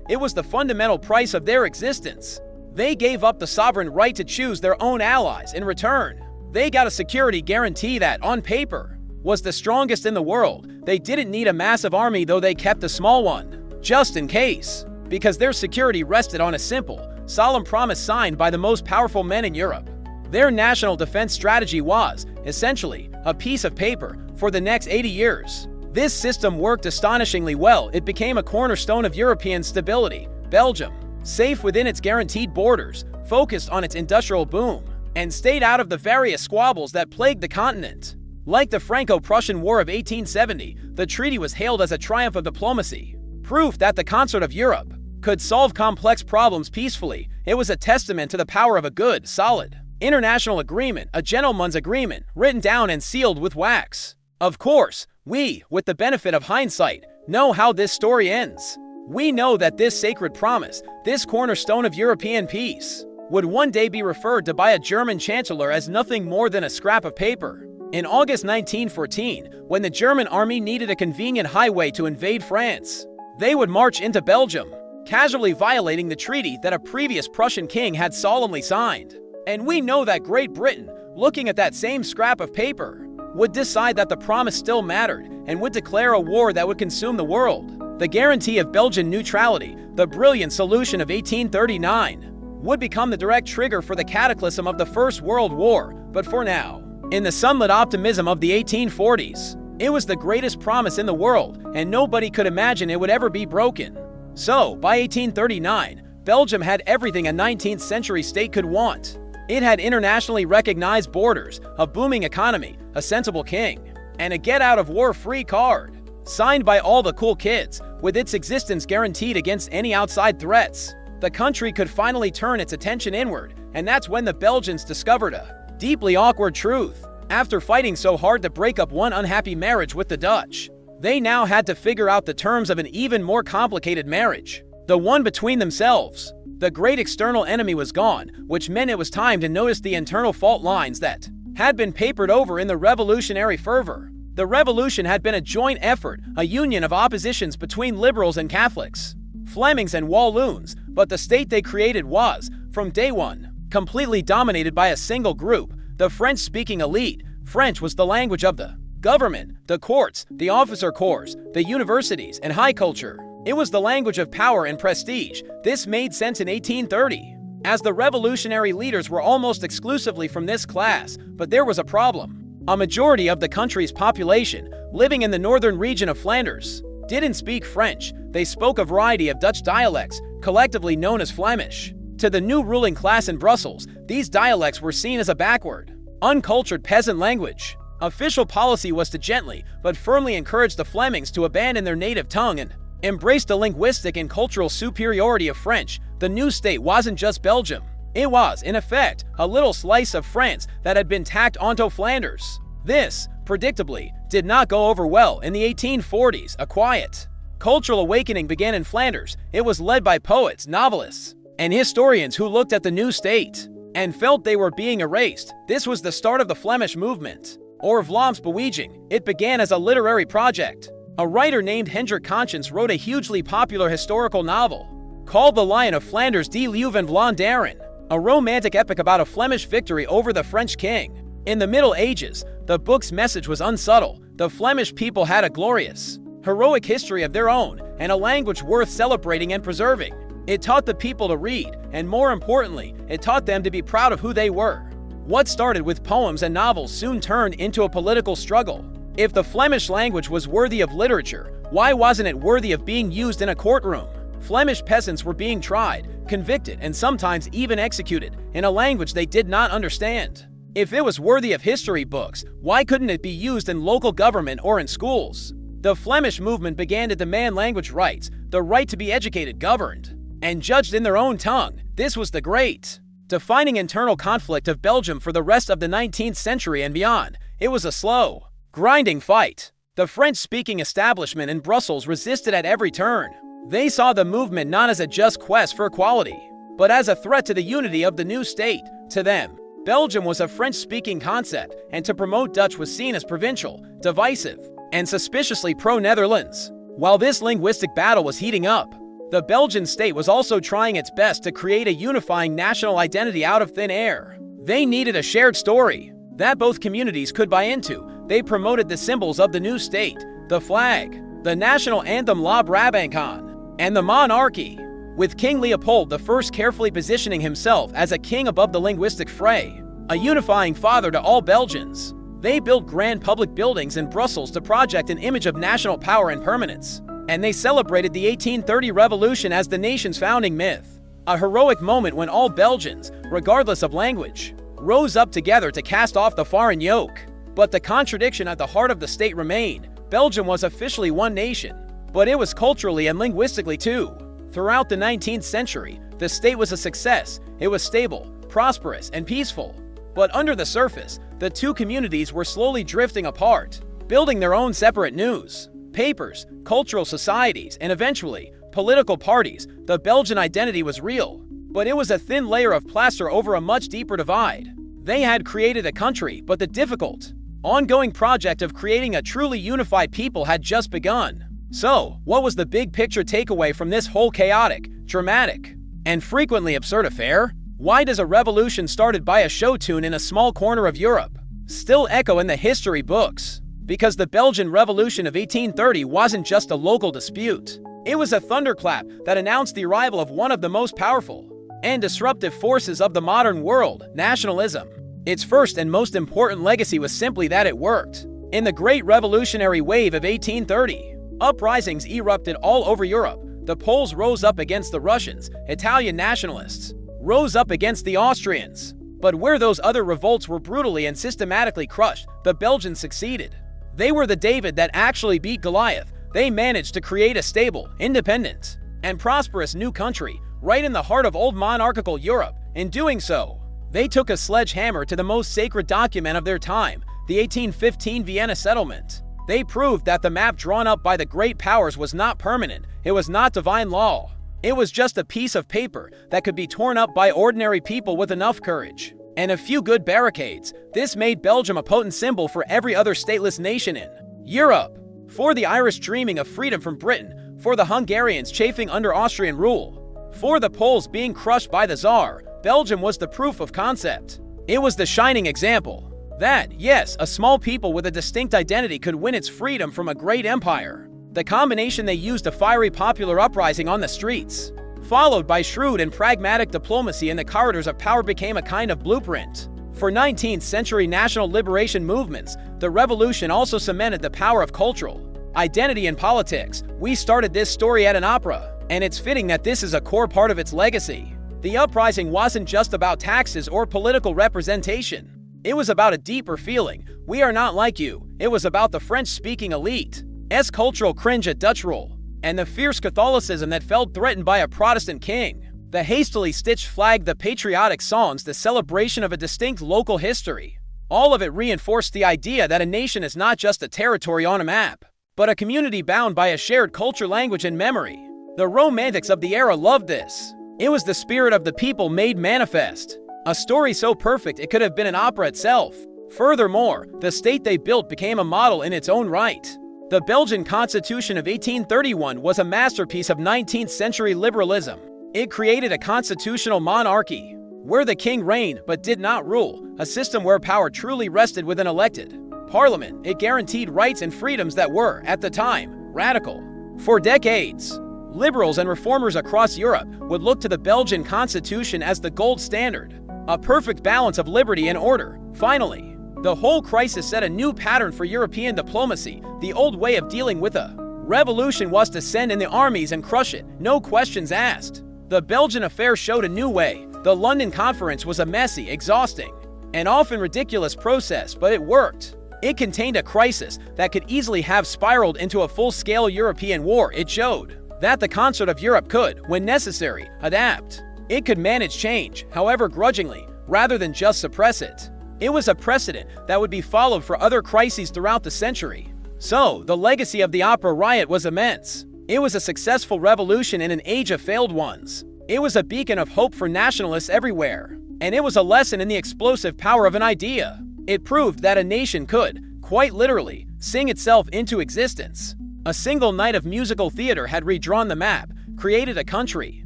it was the fundamental price of their existence. They gave up the sovereign right to choose their own allies in return. They got a security guarantee that, on paper, was the strongest in the world. They didn't need a massive army, though they kept a small one, just in case, because their security rested on a simple, solemn promise signed by the most powerful men in Europe. Their national defense strategy was, essentially, a piece of paper for the next 80 years. This system worked astonishingly well. It became a cornerstone of European stability. Belgium, safe within its guaranteed borders, focused on its industrial boom, and stayed out of the various squabbles that plagued the continent. Like the Franco-Prussian War of 1870, the treaty was hailed as a triumph of diplomacy, proof that the concert of Europe could solve complex problems peacefully. It was a testament to the power of a good, solid international agreement, a gentleman's agreement, written down and sealed with wax. Of course, we, with the benefit of hindsight, know how this story ends. We know that this sacred promise, this cornerstone of European peace, would one day be referred to by a German chancellor as nothing more than a scrap of paper. In August 1914, when the German army needed a convenient highway to invade France, they would march into Belgium, casually violating the treaty that a previous Prussian king had solemnly signed. And we know that Great Britain, looking at that same scrap of paper, would decide that the promise still mattered and would declare a war that would consume the world. The guarantee of Belgian neutrality, the brilliant solution of 1839, would become the direct trigger for the cataclysm of the First World War. But for now, in the sunlit optimism of the 1840s, it was the greatest promise in the world, and nobody could imagine it would ever be broken. So, by 1839, Belgium had everything a 19th century state could want. It had internationally recognized borders, a booming economy, a sensible king, and a get-out-of-war-free card, signed by all the cool kids, with its existence guaranteed against any outside threats. The country could finally turn its attention inward, and that's when the Belgians discovered a deeply awkward truth. After fighting so hard to break up one unhappy marriage with the Dutch, they now had to figure out the terms of an even more complicated marriage, the one between themselves. The great external enemy was gone, which meant it was time to notice the internal fault lines that had been papered over in the revolutionary fervor. The revolution had been a joint effort, a union of oppositions between liberals and Catholics, Flemings and Walloons, but the state they created was, from day one, completely dominated by a single group, the French-speaking elite. French was the language of the government, the courts, the officer corps, the universities, and high culture. It was the language of power and prestige. This made sense in 1830, as the revolutionary leaders were almost exclusively from this class. But there was a problem. A majority of the country's population, living in the northern region of Flanders, didn't speak French. They spoke a variety of Dutch dialects, collectively known as Flemish. To the new ruling class in Brussels, these dialects were seen as a backward, uncultured peasant language. Official policy was to gently but firmly encourage the Flemings to abandon their native tongue and embrace the linguistic and cultural superiority of French. The new state wasn't just Belgium. It was, in effect, a little slice of France that had been tacked onto Flanders. This, predictably, did not go over well in the 1840s. A quiet, cultural awakening began in Flanders. It was led by poets, novelists, and historians who looked at the new state and felt they were being erased. This was the start of the Flemish movement, or Vlaams Beweging. It began as a literary project. A writer named Hendrik Conscience wrote a hugely popular historical novel called The Lion of Flanders, Die Leeuw van Vlaanderen, a romantic epic about a Flemish victory over the French king. In the Middle Ages, the book's message was unsubtle. The Flemish people had a glorious, heroic history of their own, and a language worth celebrating and preserving. It taught the people to read, and more importantly, it taught them to be proud of who they were. What started with poems and novels soon turned into a political struggle. If the Flemish language was worthy of literature, why wasn't it worthy of being used in a courtroom? Flemish peasants were being tried, convicted, and sometimes even executed in a language they did not understand. If it was worthy of history books, why couldn't it be used in local government or in schools? The Flemish movement began to demand language rights, the right to be educated, governed, and judged in their own tongue. This was the great, defining internal conflict of Belgium for the rest of the 19th century and beyond. It was a slow, grinding fight. The French-speaking establishment in Brussels resisted at every turn. They saw the movement not as a just quest for equality, but as a threat to the unity of the new state. To them, Belgium was a French-speaking concept, and to promote Dutch was seen as provincial, divisive, and suspiciously pro-Netherlands. While this linguistic battle was heating up, the Belgian state was also trying its best to create a unifying national identity out of thin air. They needed a shared story that both communities could buy into. They promoted the symbols of the new state, the flag, the national anthem La Brabançon, and the monarchy, with King Leopold I carefully positioning himself as a king above the linguistic fray, a unifying father to all Belgians. They built grand public buildings in Brussels to project an image of national power and permanence, and they celebrated the 1830 revolution as the nation's founding myth. A heroic moment when all Belgians, regardless of language, rose up together to cast off the foreign yoke. But the contradiction at the heart of the state remained. Belgium was officially one nation, but it was culturally and linguistically too. Throughout the 19th century, the state was a success. It was stable, prosperous, and peaceful. But under the surface, the two communities were slowly drifting apart, building their own separate news, papers, cultural societies, and eventually, political parties. The Belgian identity was real, but it was a thin layer of plaster over a much deeper divide. They had created a country, but the difficult, ongoing project of creating a truly unified people had just begun. So, what was the big picture takeaway from this whole chaotic, dramatic, and frequently absurd affair? Why does a revolution started by a show tune in a small corner of Europe still echo in the history books? Because the Belgian Revolution of 1830 wasn't just a local dispute. It was a thunderclap that announced the arrival of one of the most powerful and disruptive forces of the modern world, nationalism. Its first and most important legacy was simply that it worked. In the Great Revolutionary Wave of 1830, uprisings erupted all over Europe. The Poles rose up against the Russians, Italian nationalists rose up against the Austrians. But where those other revolts were brutally and systematically crushed, the Belgians succeeded. They were the David that actually beat Goliath. They managed to create a stable, independent, and prosperous new country right in the heart of old monarchical Europe. In doing so, they took a sledgehammer to the most sacred document of their time, the 1815 Vienna Settlement. They proved that the map drawn up by the great powers was not permanent. It was not divine law. It was just a piece of paper that could be torn up by ordinary people with enough courage and a few good barricades. This made Belgium a potent symbol for every other stateless nation in Europe. For the Irish dreaming of freedom from Britain, for the Hungarians chafing under Austrian rule, for the Poles being crushed by the Tsar, Belgium was the proof of concept. It was the shining example that, yes, a small people with a distinct identity could win its freedom from a great empire. The combination they used: a fiery popular uprising on the streets, followed by shrewd and pragmatic diplomacy in the corridors of power, became a kind of blueprint for 19th century national liberation movements. The revolution also cemented the power of cultural identity in politics. We started this story at an opera, and it's fitting that this is a core part of its legacy. The uprising wasn't just about taxes or political representation. It was about a deeper feeling. We are not like you. It was about the French-speaking elite's cultural cringe at Dutch rule, and the fierce Catholicism that felt threatened by a Protestant king. The hastily stitched flag, the patriotic songs, the celebration of a distinct local history. All of it reinforced the idea that a nation is not just a territory on a map, but a community bound by a shared culture, language, and memory. The Romantics of the era loved this. It was the spirit of the people made manifest. A story so perfect it could have been an opera itself. Furthermore, the state they built became a model in its own right. The Belgian Constitution of 1831 was a masterpiece of 19th century liberalism. It created a constitutional monarchy, where the king reigned but did not rule, a system where power truly rested with an elected parliament. It guaranteed rights and freedoms that were, at the time, radical. For decades, liberals and reformers across Europe would look to the Belgian Constitution as the gold standard, a perfect balance of liberty and order. Finally, the whole crisis set a new pattern for European diplomacy. The old way of dealing with a revolution was to send in the armies and crush it, no questions asked. The Belgian affair showed a new way. The London Conference was a messy, exhausting, and often ridiculous process, but it worked. It contained a crisis that could easily have spiraled into a full-scale European war. It showed that the concert of Europe could, when necessary, adapt. It could manage change, however grudgingly, rather than just suppress it. It was a precedent that would be followed for other crises throughout the century. So, the legacy of the Opera Riot was immense. It was a successful revolution in an age of failed ones. It was a beacon of hope for nationalists everywhere. And it was a lesson in the explosive power of an idea. It proved that a nation could, quite literally, sing itself into existence. A single night of musical theater had redrawn the map, created a country,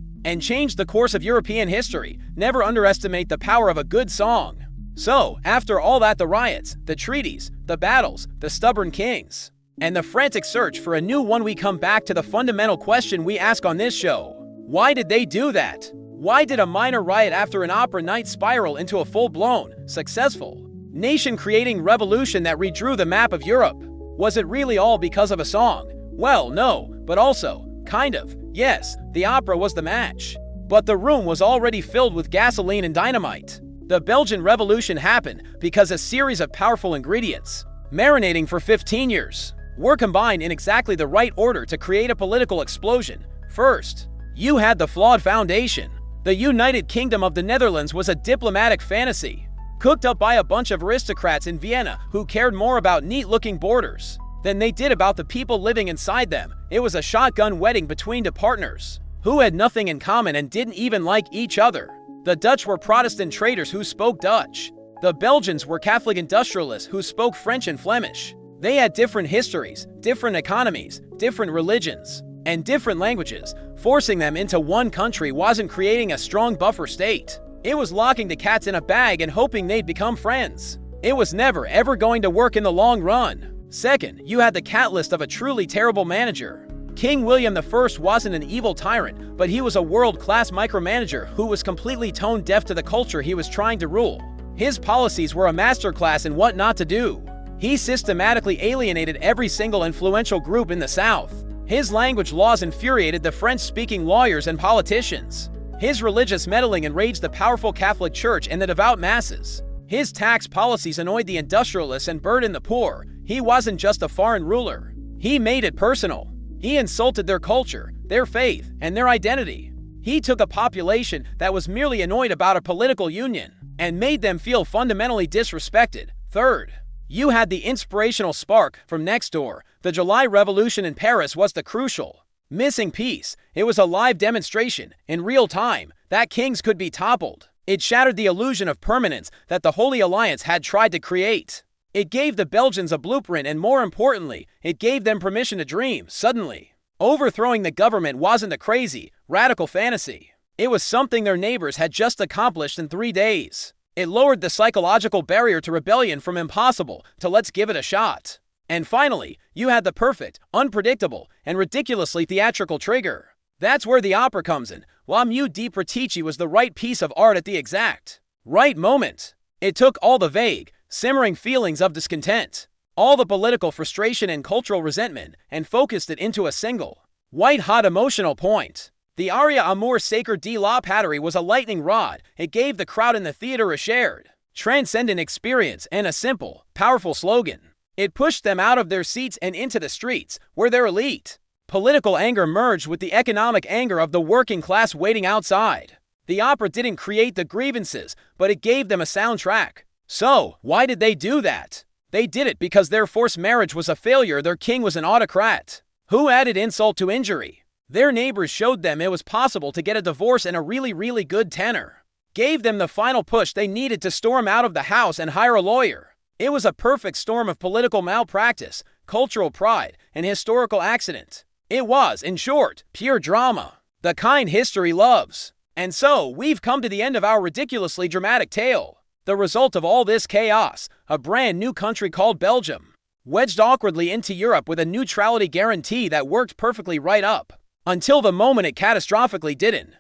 and changed the course of European history. Never underestimate the power of a good song. So, after all that, the riots, the treaties, the battles, the stubborn kings, and the frantic search for a new one, we come back to the fundamental question we ask on this show. Why did they do that? Why did a minor riot after an opera night spiral into a full-blown, successful, nation-creating revolution that redrew the map of Europe? Was it really all because of a song? Well, no, but also, kind of. Yes, the opera was the match. But the room was already filled with gasoline and dynamite. The Belgian Revolution happened because a series of powerful ingredients, marinating for 15 years, were combined in exactly the right order to create a political explosion. First, you had the flawed foundation. The United Kingdom of the Netherlands was a diplomatic fantasy, cooked up by a bunch of aristocrats in Vienna who cared more about neat-looking borders than they did about the people living inside them. It was a shotgun wedding between two partners who had nothing in common and didn't even like each other. The Dutch were Protestant traders who spoke Dutch. The Belgians were Catholic industrialists who spoke French and Flemish. They had different histories, different economies, different religions, and different languages. Forcing them into one country wasn't creating a strong buffer state. It was locking the cats in a bag and hoping they'd become friends. It was never ever going to work in the long run. Second, you had the catalyst of a truly terrible manager. King William I wasn't an evil tyrant, but he was a world-class micromanager who was completely tone-deaf to the culture he was trying to rule. His policies were a masterclass in what not to do. He systematically alienated every single influential group in the South. His language laws infuriated the French-speaking lawyers and politicians. His religious meddling enraged the powerful Catholic Church and the devout masses. His tax policies annoyed the industrialists and burdened the poor. He wasn't just a foreign ruler. He made it personal. He insulted their culture, their faith, and their identity. He took a population that was merely annoyed about a political union and made them feel fundamentally disrespected. Third, you had the inspirational spark from next door. The July Revolution in Paris was the crucial missing piece. It was a live demonstration, in real time, that kings could be toppled. It shattered the illusion of permanence that the Holy Alliance had tried to create. It gave the Belgians a blueprint, and more importantly, it gave them permission to dream. Suddenly, overthrowing the government wasn't a crazy, radical fantasy. It was something their neighbors had just accomplished in 3 days. It lowered the psychological barrier to rebellion from impossible to let's give it a shot. And finally, you had the perfect, unpredictable, and ridiculously theatrical trigger. That's where the opera comes in. La Mue di Pratici was the right piece of art at the exact right moment. It took all the vague, simmering feelings of discontent, all the political frustration and cultural resentment, and focused it into a single, white-hot emotional point. The aria Amour Sacre de la Patrie was a lightning rod. It gave the crowd in the theater a shared, transcendent experience and a simple, powerful slogan. It pushed them out of their seats and into the streets, where their elite political anger merged with the economic anger of the working class waiting outside. The opera didn't create the grievances, but it gave them a soundtrack. So, why did they do that? They did it because their forced marriage was a failure. Their king was an autocrat who added insult to injury. Their neighbors showed them it was possible to get a divorce in a really good tenor. Gave them the final push they needed to storm out of the house and hire a lawyer. It was a perfect storm of political malpractice, cultural pride, and historical accident. It was, in short, pure drama, the kind history loves. And so, we've come to the end of our ridiculously dramatic tale. The result of all this chaos, a brand new country called Belgium, wedged awkwardly into Europe with a neutrality guarantee that worked perfectly right up until the moment it catastrophically didn't.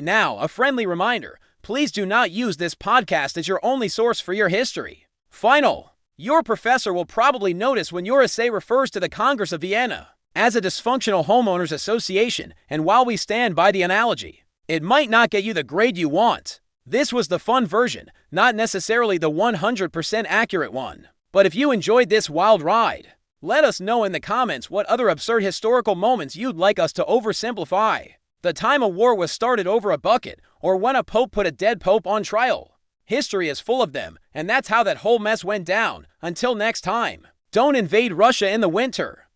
Now, a friendly reminder, please do not use this podcast as your only source for your history. Final, your professor will probably notice when your essay refers to the Congress of Vienna as a dysfunctional homeowners association, and while we stand by the analogy, it might not get you the grade you want. This was the fun version, not necessarily the 100% accurate one. But if you enjoyed this wild ride, let us know in the comments what other absurd historical moments you'd like us to oversimplify. The time a war was started over a bucket, or when a pope put a dead pope on trial. History is full of them, and that's how that whole mess went down. Until next time, don't invade Russia in the winter.